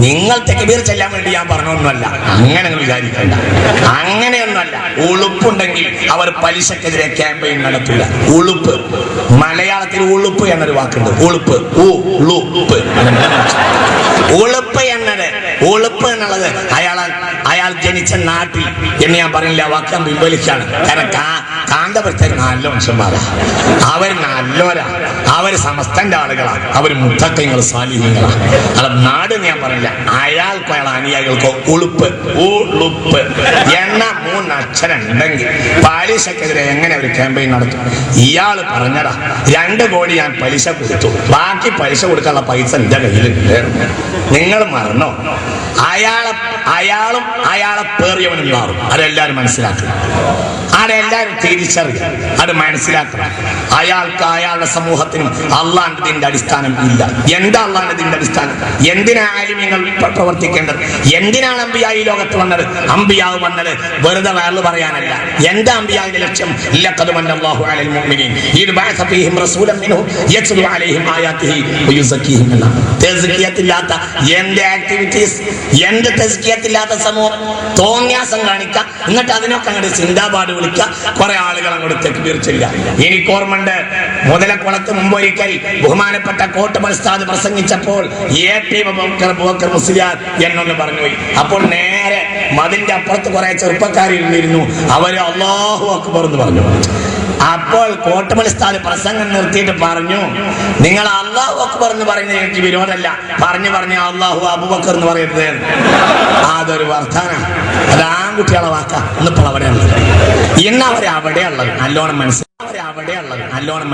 നിങ്ങൾ തെക്ബീർ ചെല്ലാൻ വേണ്ടി ഞാൻ പറഞ്ഞൊന്നുമല്ല, അങ്ങനെ വിചാരിക്കണ്ട. അങ്ങനെയൊന്നുമല്ല. ഉളുപ്പുണ്ടെങ്കിൽ അവർ പലിശക്കെതിരെ ക്യാമ്പയിൻ നടത്തില്ല. ഉളുപ്പ്, മലയാളത്തിൽ ഉളുപ്പ് എന്നൊരു വാക്കുണ്ട്. ഉളുപ്പ്, ഉളുപ്പ് എന്നത്, ഉളുപ്പ് എന്നുള്ളത് അയാൾ ജനിച്ച നാട്ടിൽ എന്ന് ഞാൻ പറഞ്ഞില്ല, വാക്കാൻ പിൻവലിക്കാണ്. കാരണം കാന്തപുരത്തേക്ക് നല്ല മനുഷ്യന്മാരാ, അവർ നല്ലോരാ, അവർ സമസ്തന്റെ ആളുകളാണ്, അവർ മുത്തക്കങ്ങൾ സ്വാലിഹീങ്ങളാണ്. അത് നാട് ഞാൻ പറഞ്ഞില്ല. അയാൾക്കോ അയാൾ അനുയായികൾക്കോ ഉളുപ്പ് എന്ന 3 അക്ഷരം ഉണ്ടെങ്കിൽ പലിശക്കെതിരെ എങ്ങനെ ഒരു ക്യാമ്പയിൻ നടത്തും? ഇയാൾ പറഞ്ഞതാ 2 കോടി ഞാൻ പലിശ കൊടുത്തു, ബാക്കി പലിശ കൊടുക്കാനുള്ള പൈസ എന്റെ കയ്യിലുണ്ട്. നിങ്ങൾ മറന്നോ? അയാളും അയാളെ പേറിയവനും മാറും. അതെല്ലാവരും മനസ്സിലാക്കണം, അതെല്ലാവരും തിരിച്ചറിയാം, അത് മനസ്സിലാക്കണം. അയാൾക്ക് അയാളുടെ സമൂഹത്തിനും അള്ളാന്റെ ദീനിന്റെ അടിസ്ഥാനം ഇല്ല. എന്താ അള്ളാന്റെ ദീനിന്റെ അടിസ്ഥാനം? എന്തിനാണ് നിങ്ങൾ പ്രവർത്തിക്കേണ്ടത്? എന്തിനാണ് അമ്പിയാ ഈ ലോകത്ത് വന്നത്? അമ്പിയാവ് വന്നത് വെറുതെ വയറു പറയാനല്ല. എന്താ അമ്പിയാവിന്റെ ലക്ഷ്യം? ലഖദ് മന്നല്ലാഹു അലൽ മുഅ്മിനീൻ ഇദ് ബഅസ ഫീഹിം റസൂലൻ മിൻഹും യത്ലു അലൈഹിം ആയാതിഹി വയുസക്കിഹിം. തസ്കിയത്തില്ലാത്ത എന്ത് ആക്ടിവിറ്റീസ്, എന്ത് തസ്കിയത്തില്ലാത്ത സമൂഹം തോന്നിയാസം കാണിക്കുക, എന്നിട്ട് അതിനൊക്കെ അങ്ങോട്ട് ചിന്താപാട് വിളിക്കുക, കുറെ ആളുകൾ അങ്ങോട്ട് തെക്ബീർ ചെല്ലുക. എനിക്ക് ഓർമ്മയുണ്ട്, മുതലക്കുളത്ത് മുമ്പൊരിക്കൽ ബഹുമാനപ്പെട്ട കോട്ടുമൽ ഉസ്താദ് പ്രസംഗിച്ചപ്പോൾ AP ബക്കർ മുസ്ലിയാർ എന്നൊന്ന് പറഞ്ഞുപോയി. അപ്പോൾ നേരെ മതിന്റെ അപ്പുറത്ത് കുറെ ചെറുപ്പക്കാരിരുന്നിരുന്നു. അവര് അല്ലാഹു അക്ബർ എന്ന് പറഞ്ഞു. അപ്പോൾ കോട്ടുമൽ ഉസ്താദ് പ്രസംഗം നിർത്തിയിട്ട് പറഞ്ഞു, നിങ്ങൾ അല്ലാഹു അക്ബർ എന്ന് പറയുന്നത് എനിക്ക് വിരോധമല്ല, പറഞ്ഞു അല്ലാഹു അബൂബക്കർ എന്ന് പറയരുത്. അതൊരു വർത്താനം, അത് ആൺകുട്ടികളെ വാക്കാ. ഇന്നിപ്പോൾ അവിടെയുള്ളത്, ഇന്ന് അവരവിടെയുള്ളത് നല്ലോണം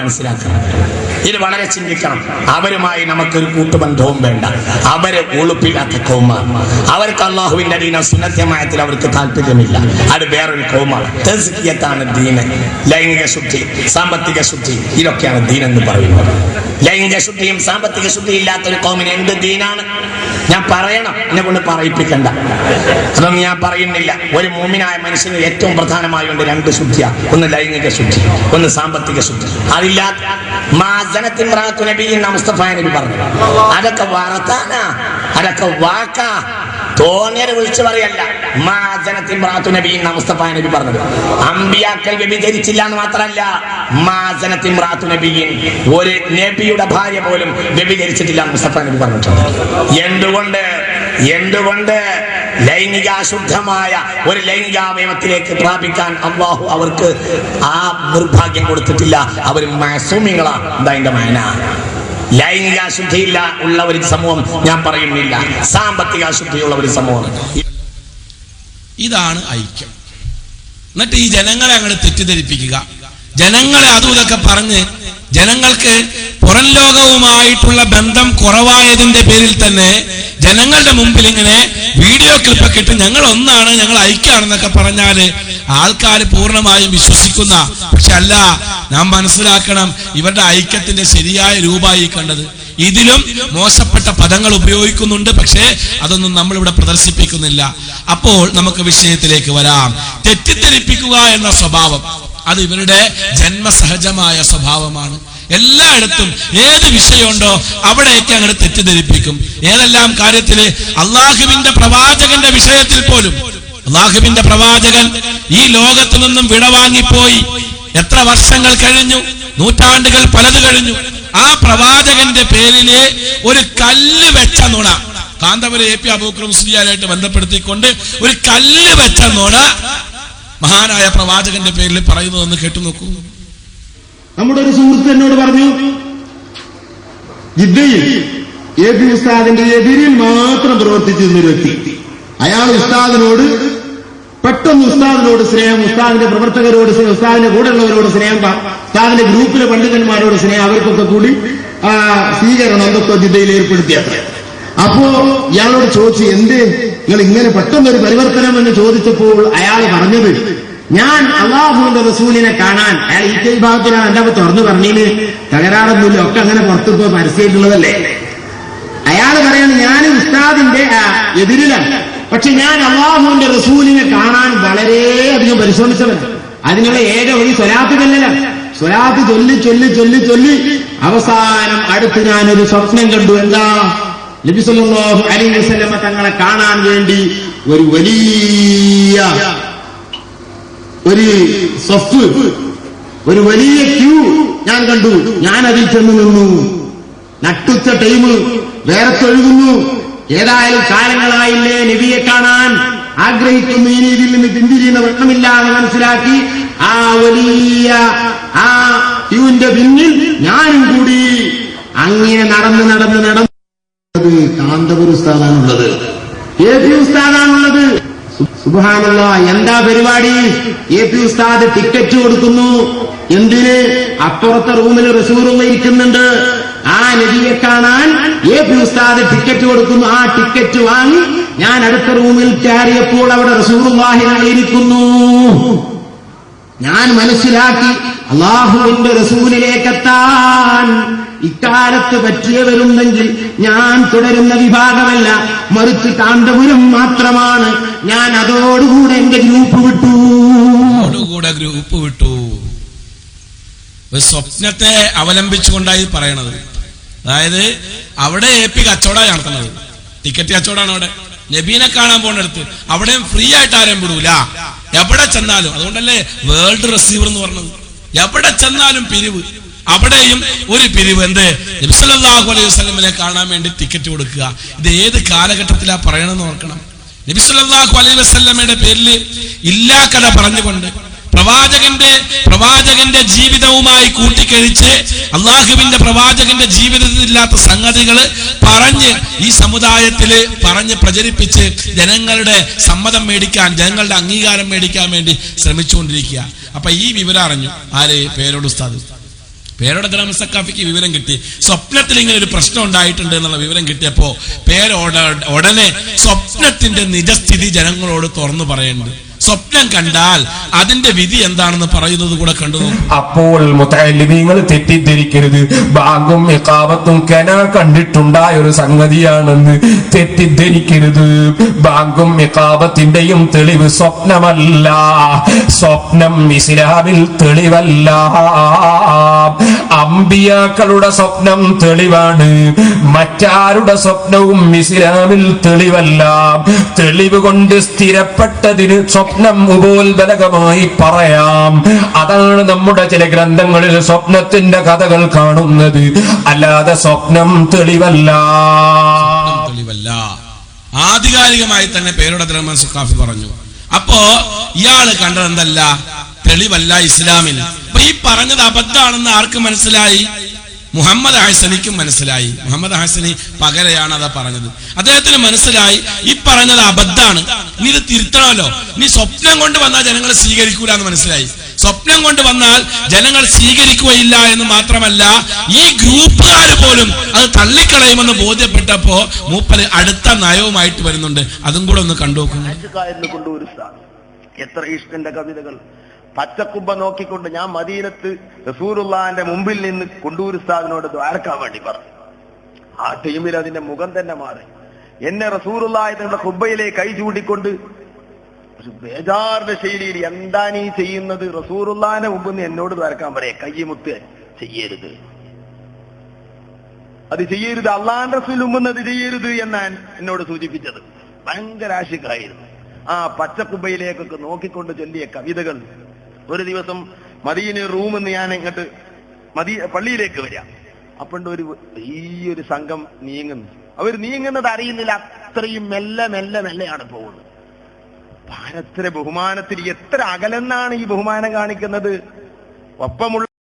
മനസ്സിലാക്കണം. ഇത് വളരെ ചിന്തിക്കണം. അവരുമായി നമുക്കൊരു കൂട്ടുബന്ധവും വേണ്ട. അവര് ഉളുപ്പില്ലാത്ത കൗമാണ്. അവർക്ക് അള്ളാഹുവിന്റെ ദീന സുന്നത്യമായത്തിൽ അവർക്ക് താല്പര്യമില്ല. അത് വേറൊരു കൗമാണ്. തസ്കിയത്താണ് ദീന്. ലൈംഗിക ശുദ്ധി, സാമ്പത്തിക ശുദ്ധി, ഇതൊക്കെയാണ് ദീൻ എന്ന് പറയുന്നത്. ലൈംഗിക ശുദ്ധിയും സാമ്പത്തിക ശുദ്ധിയും ഇല്ലാത്ത ഒരു കൗമിന് എന്ത് ദീനാണ്? ഞാൻ പറയണം, എന്നെ കൊണ്ട് പറയിപ്പിക്കണ്ട. അതൊന്നും ഞാൻ പറയുന്നില്ല. ഒരു മുഅ്മിനായ മനുഷ്യന് ഏറ്റവും പ്രധാനമായി ഉണ്ട് 2 ശുദ്ധിയാണ്. ഒന്ന് ലൈംഗിക ശുദ്ധി, ഒന്ന് സാമ്പത്തിക ശുദ്ധി. അതില്ലാത്ത മുസ്തഫ നബി പറഞ്ഞു, അതൊക്കെ വാർത്താന, അതൊക്കെ വാക്കാ, തോന്നിയത് വിളിച്ചു പറയല്ല. മുസ്തഫ നബി പറഞ്ഞത് അമ്പിയാക്കൾ വ്യഭിചരിച്ചില്ല എന്ന് മാത്രമല്ല, ഒരു നബിയുടെ ഭാര്യ പോലും വ്യഭിചരിച്ചിട്ടില്ല എന്ന് മുസ്തഫ നബി പറഞ്ഞിട്ടുണ്ട്. എന്തുകൊണ്ട് ലൈംഗിക അശുദ്ധമായ ഒരു ലൈംഗികാവയവത്തിലേക്ക് പ്രാപിക്കാൻ അല്ലാഹു അവർക്ക് ആ നിർഭാഗ്യം കൊടുത്തിട്ടില്ല. അവർ മഅസൂമികളാണ്. എന്താ മാന? ലൈംഗിക അശുദ്ധിയില്ല ഉള്ള ഒരു സമൂഹം ഞാൻ പറയുന്നില്ല, സാമ്പത്തിക അശുദ്ധിയുള്ള ഒരു സമൂഹം. ഇതാണ് ഐക്യം. എന്നിട്ട് ഈ ജനങ്ങളെ അങ്ങോട്ട് തെറ്റിദ്ധരിപ്പിക്കുക, ജനങ്ങളെ അതും ഇതൊക്കെ പറഞ്ഞ് ജനങ്ങൾക്ക് പുറം ലോകവുമായിട്ടുള്ള ബന്ധം കുറവായതിന്റെ പേരിൽ തന്നെ ജനങ്ങളുടെ മുമ്പിൽ ഇങ്ങനെ വീഡിയോ ക്ലിപ്പൊക്കെ ഇട്ട് ഞങ്ങൾ ഒന്നാണ്, ഞങ്ങൾ ഐക്യാണെന്നൊക്കെ പറഞ്ഞാല് ആൾക്കാർ പൂർണ്ണമായും വിശ്വസിക്കുന്ന. പക്ഷെ അല്ല, നാം മനസ്സിലാക്കണം, ഇവരുടെ ഐക്യത്തിന്റെ ശരിയായ രൂപമായി കണ്ടത് ഇതിലും മോശപ്പെട്ട പദങ്ങൾ ഉപയോഗിക്കുന്നുണ്ട്. പക്ഷേ അതൊന്നും നമ്മളിവിടെ പ്രദർശിപ്പിക്കുന്നില്ല. അപ്പോൾ നമുക്ക് വിഷയത്തിലേക്ക് വരാം. തെറ്റിദ്ധരിപ്പിക്കുക എന്ന സ്വഭാവം അത് ഇവരുടെ ജന്മസഹജമായ സ്വഭാവമാണ്. എല്ലായിടത്തും ഏത് വിഷയമുണ്ടോ അവിടെയൊക്കെ അങ്ങോട്ട് തെറ്റിദ്ധരിപ്പിക്കും. ഏതെല്ലാം കാര്യത്തില് അള്ളാഹുവിന്റെ പ്രവാചകന്റെ വിഷയത്തിൽ പോലും. അള്ളാഹുവിന്റെ പ്രവാചകൻ ഈ ലോകത്തു നിന്നും വിടവാങ്ങിപ്പോയി. എത്ര വർഷങ്ങൾ കഴിഞ്ഞു, നൂറ്റാണ്ടുകൾ പലത് കഴിഞ്ഞു. ആ പ്രവാചകന്റെ പേരില് ഒരു കല്ല് വെച്ച നുണ, കാന്തപുരം AP അബൂബക്കർ മുസ്ലിയാരായിട്ട് ബന്ധപ്പെടുത്തിക്കൊണ്ട് ഒരു കല്ല് വെച്ച നുണ മഹാനായ പ്രവാചകന്റെ പേരിൽ പറയുന്നതെന്ന് കേട്ടു നോക്കൂ. നമ്മുടെ ഒരു സുഹൃത്ത് എന്നോട് പറഞ്ഞു, ജിദ്ദയിൽ AP ഉസ്താദിന്റെ എതിരിൽ മാത്രം പ്രവർത്തിച്ചിരുന്നൊരു വ്യക്തി, അയാൾ ഉസ്താദിനോട് പെട്ടെന്ന് ഉസ്താദിനോട് സ്നേഹം, ഉസ്താദിന്റെ പ്രവർത്തകരോട് സ്നേഹം, ഉസ്താദിന്റെ കൂടെയുള്ളവരോട് സ്നേഹം, ഉസ്താദിന്റെ ഗ്രൂപ്പിലെ പണ്ഡിതന്മാരോട് സ്നേഹം, അവർക്കൊക്കെ കൂടി സ്വീകരണം എന്തൊക്കെ ജിദ്ദയിൽ ഏർപ്പെടുത്തിയത്ര. അപ്പോ ഇയാളോട് ചോദിച്ചു, എന്തേ നിങ്ങൾ ഇങ്ങനെ പെട്ടെന്നൊരു പരിവർത്തനം എന്ന് ചോദിച്ചപ്പോൾ അയാൾ പറഞ്ഞത്, ഞാൻ അള്ളാഹുവിന്റെ റസൂലിനെ കാണാൻ, അയാൾ ഈ ഭാഗത്തിലാണ് എന്റെ തുറന്നു പറഞ്ഞതിന് തകരാറൊന്നുമില്ല, ഒക്കെ അങ്ങനെ പുറത്തിപ്പോ പരസ്യമായിട്ടുള്ളതല്ലേ. അയാൾ പറയാണ്, ഞാൻ ഉസ്താദിന്റെ എതിരിലാണ്, പക്ഷെ ഞാൻ അള്ളാഹുവിന്റെ റസൂലിനെ കാണാൻ വളരെയധികം പരിശ്രമിച്ചവനാണ്. അതിനുള്ള ഏക വഴി സ്വലാത്ത് ചെല്ലലാണ്. സ്വലാത്ത് ചൊല്ലി ചൊല്ലി ചൊല്ലി ചൊല്ലി അവസാനം അടുത്ത് ഞാനൊരു സ്വപ്നം കണ്ടു. എന്താ? നബി സല്ലല്ലാഹു അലൈഹി വസല്ലമ തങ്ങളെ കാണാൻ വേണ്ടി ഒരു വലിയ സഫ്, ഒരു വലിയ ക്യൂ ഞാൻ കണ്ടു. ഞാൻ അതിൽ ചെന്ന് നിന്നു. നട്ടുച്ച ടൈം, വേറെത്തൊഴുകുന്നു. ഏതായാലും കാലങ്ങളായില്ലേ നബിയെ കാണാൻ ആഗ്രഹിക്കുന്നു, ഇനി ഇതിൽ നിന്ന് പിന്തിരിയുന്ന വട്ടമില്ലാതെ മനസ്സിലാക്കി ആ വലിയ ആ ക്യൂവിന്റെ പിന്നിൽ ഞാനും കൂടി അങ്ങനെ നടന്ന് നടന്ന് നടന്ന് കാന്തപുരം ഉസ്താദാണുള്ളത്, AP ഉസ്താദാണുള്ളത്. സുബ്ഹാനല്ലാഹ്, എന്താ പരിപാടി? AP ഉസ്താദ് ടിക്കറ്റ് കൊടുക്കുന്നു. എന്തിന്? അപ്പുറത്തെ റൂമിൽ റസൂലുള്ള ഇരിക്കുന്നുണ്ട്, ആ നബിയെ കാണാൻ AP ഉസ്താദ് ടിക്കറ്റ് കൊടുക്കുന്നു. ആ ടിക്കറ്റ് വാങ്ങി ഞാൻ അടുത്ത റൂമിൽ കയറിയപ്പോൾ അവിടെ റസൂലുള്ളാഹി ഇരിക്കുന്നു. ഞാൻ മനസ്സിലാക്കി, അള്ളാഹുവിന്റെ റസൂലിലേക്കെത്താൻ ഇക്കാലത്ത് പറ്റിയവരുണ്ടെങ്കിൽ ഞാൻ തുടരുന്ന വിഭാഗമല്ല, മറിച്ച് കാന്തപുരം മാത്രമാണ്. ഞാൻ അതോടുകൂടെ എന്റെ ഗ്രൂപ്പ് വിട്ടു. ഒരു സ്വപ്നത്തെ അവലംബിച്ചുകൊണ്ടായി പറയണത്. അതായത് അവിടെ AP കച്ചവടം നടത്തുന്നത്, ടിക്കറ്റ് കച്ചവടമാണ്. അവിടെ നബീനെ കാണാൻ പോകുന്നിടത്ത് അവിടെയും ഫ്രീ ആയിട്ട് ആരെയും വിടൂല, എവിടെ ചെന്നാലും. അതുകൊണ്ടല്ലേ വേൾഡ് റിസീവർ എന്ന് പറഞ്ഞത്. എവിടെ ചെന്നാലും പിരിവ്, അവിടെയും ഒരു പിരിവ്. എന്ത്? നബി സല്ലല്ലാഹു അലൈഹി വസല്ലമയെ കാണാൻ വേണ്ടി ടിക്കറ്റ് കൊടുക്കുക. ഇത് ഏത് കാലഘട്ടത്തിലാ പറയണമെന്ന് ഓർക്കണം. നബി സല്ലല്ലാഹു അലൈഹി വസല്ലമയുടെ പേരിൽ ഇല്ലാ കഥ പറഞ്ഞുകൊണ്ട് പ്രവാചകന്റെ ജീവിതവുമായി കൂട്ടിക്കഴിച്ച് അള്ളാഹുവിന്റെ പ്രവാചകന്റെ ജീവിതത്തിലില്ലാത്ത സംഗതികൾ പറഞ്ഞ് ഈ സമുദായത്തില് പറഞ്ഞ് പ്രചരിപ്പിച്ച് ജനങ്ങളുടെ സമ്മതം മേടിക്കാൻ, ജനങ്ങളുടെ അംഗീകാരം മേടിക്കാൻ വേണ്ടി ശ്രമിച്ചുകൊണ്ടിരിക്കുക. അപ്പൊ ഈ വിവരം അറിഞ്ഞു ആര്? പേരോട് ഉസ്താദ്. പേരോട് സക്കാഫിക്ക് വിവരം കിട്ടി, സ്വപ്നത്തിൽ ഇങ്ങനെ ഒരു പ്രശ്നം ഉണ്ടായിട്ടുണ്ട് എന്നുള്ള വിവരം കിട്ടിയപ്പോ ഉടനെ സ്വപ്നത്തിന്റെ നിജസ്ഥിതി ജനങ്ങളോട് തുറന്നു പറയുന്നുണ്ട്. സ്വപ്നം കണ്ടാൽ അതിന്റെ വിധി എന്താണെന്ന് പറയുന്നത് കൂടെ കണ്ടു. അപ്പോൾ മുതഅല്ലിമീങ്ങൾ തെറ്റിദ്ധരിക്കരുത്, ബാങ്കും ഇഖാമത്തും കണ്ടിട്ടുണ്ടായ ഒരു സംഗതിയാണെന്ന് തെറ്റിദ്ധരിക്കരുത്. ബാങ്കും ഇഖാമത്തിന്റെയും തെളിവ് സ്വപ്നമല്ല, സ്വപ്നം ഇസ്ലാമിൽ തെളിവല്ല. അമ്പിയാക്കളുടെ സ്വപ്നം തെളിവാണ്, മറ്റാരുടെ സ്വപ്നവും ഇസ്ലാമിൽ തെളിവല്ല. തെളിവ് കൊണ്ട് സ്ഥിരപ്പെട്ടതിന് സ്വപ്നം ഉപോത്ബലകമായി പറയാം. അതാണ് നമ്മുടെ ചില ഗ്രന്ഥങ്ങളിൽ സ്വപ്നത്തിന്റെ കഥകൾ കാണുന്നത്, അല്ലാതെ സ്വപ്നം തെളിവല്ല. ആധികാരികമായി തന്നെ പേരോട് റഹ്മാൻ സുഖാഫി പറഞ്ഞു. അപ്പോ ഇയാള് കണ്ടത് എന്തല്ല? തെളിവല്ല ഇസ്ലാമിൽ. അപ്പൊ ഈ പറഞ്ഞത് അബദ്ധാണെന്ന് ആർക്ക് മനസ്സിലായി? മുഹമ്മദ് ഹസനിക്കും മനസ്സിലായി. മുഹമ്മദ് ഹസനി പകരയാണ് അതാ പറഞ്ഞത്. അദ്ദേഹത്തിന് മനസ്സിലായി ഈ പറഞ്ഞത് അബദ്ധാണ്, നീ ഇത് തിരുത്തണമല്ലോ. നീ സ്വപ്നം കൊണ്ട് വന്നാൽ ജനങ്ങൾ സ്വീകരിക്കൂല എന്ന് മനസ്സിലായി. സ്വപ്നം കൊണ്ട് വന്നാൽ ജനങ്ങൾ സ്വീകരിക്കുകയില്ല എന്ന് മാത്രമല്ല, ഈ ഗ്രൂപ്പുകാർ പോലും അത് തള്ളിക്കളയുമെന്ന് ബോധ്യപ്പെട്ടപ്പോ മൂപ്പര് അടുത്ത നയവുമായിട്ട് വരുന്നുണ്ട്. അതും കൂടെ ഒന്ന് കണ്ടുനോക്കുന്നു. എത്ര ഇഷ്ടിന്റെ കവിതകൾ, പച്ചക്കുബ്ബ നോക്കിക്കൊണ്ട് ഞാൻ മദീനത്ത് റസൂലുള്ളാഹിന്റെ മുമ്പിൽ നിന്ന് കൊണ്ടൂർ ഉസ്താദിനോട് ദ്വാരക്കാൻ വേണ്ടി പറഞ്ഞു. ആ ടീമിൽ അതിന്റെ മുഖം തന്നെ മാറി. എന്നെ റസൂലുള്ളാഹി തങ്ങളുടെ ഖുബ്ബയിലേക്ക് കൈ ചൂണ്ടിക്കൊണ്ട് ബേജാറിന്റെ ശൈലിയിൽ, എന്താ നീ ചെയ്യുന്നത്? റസൂലുള്ളാഹിന്റെ മുമ്പിൽ നിന്ന് എന്നോട് ദ്വാരക്കാൻ പറയാ, കയ്യുമുത്ത് ചെയ്യരുത്, അത് ചെയ്യരുത്, അള്ളാഹിന്റെ റസൂലിന്റെ മുമ്പ് അത് ചെയ്യരുത് എന്നാണ് എന്നോട് സൂചിപ്പിച്ചത്. ഭയങ്കര ആശിക്കായിരുന്നു. ആ പച്ചക്കുബ്ബയിലേക്കൊക്കെ നോക്കിക്കൊണ്ട് ചൊല്ലിയ കവിതകൾ. ഒരു ദിവസം മദീന റൂമിൽ നിന്ന് ഞാൻ ഇങ്ങോട്ട് പള്ളിയിലേക്ക് വരാം. അപ്പണ്ട് ഈ ഒരു സംഘം നീങ്ങുന്നു. അവർ നീങ്ങുന്നത് അറിയുന്നില്ല, അത്രയും മെല്ലെ മെല്ലെ മെല്ലെയാണ് പോകുന്നത്. എത്ര ബഹുമാനത്തിൽ, എത്ര അകലെന്നാണ് ഈ ബഹുമാനം കാണിക്കുന്നത്. ഒപ്പമുള്ള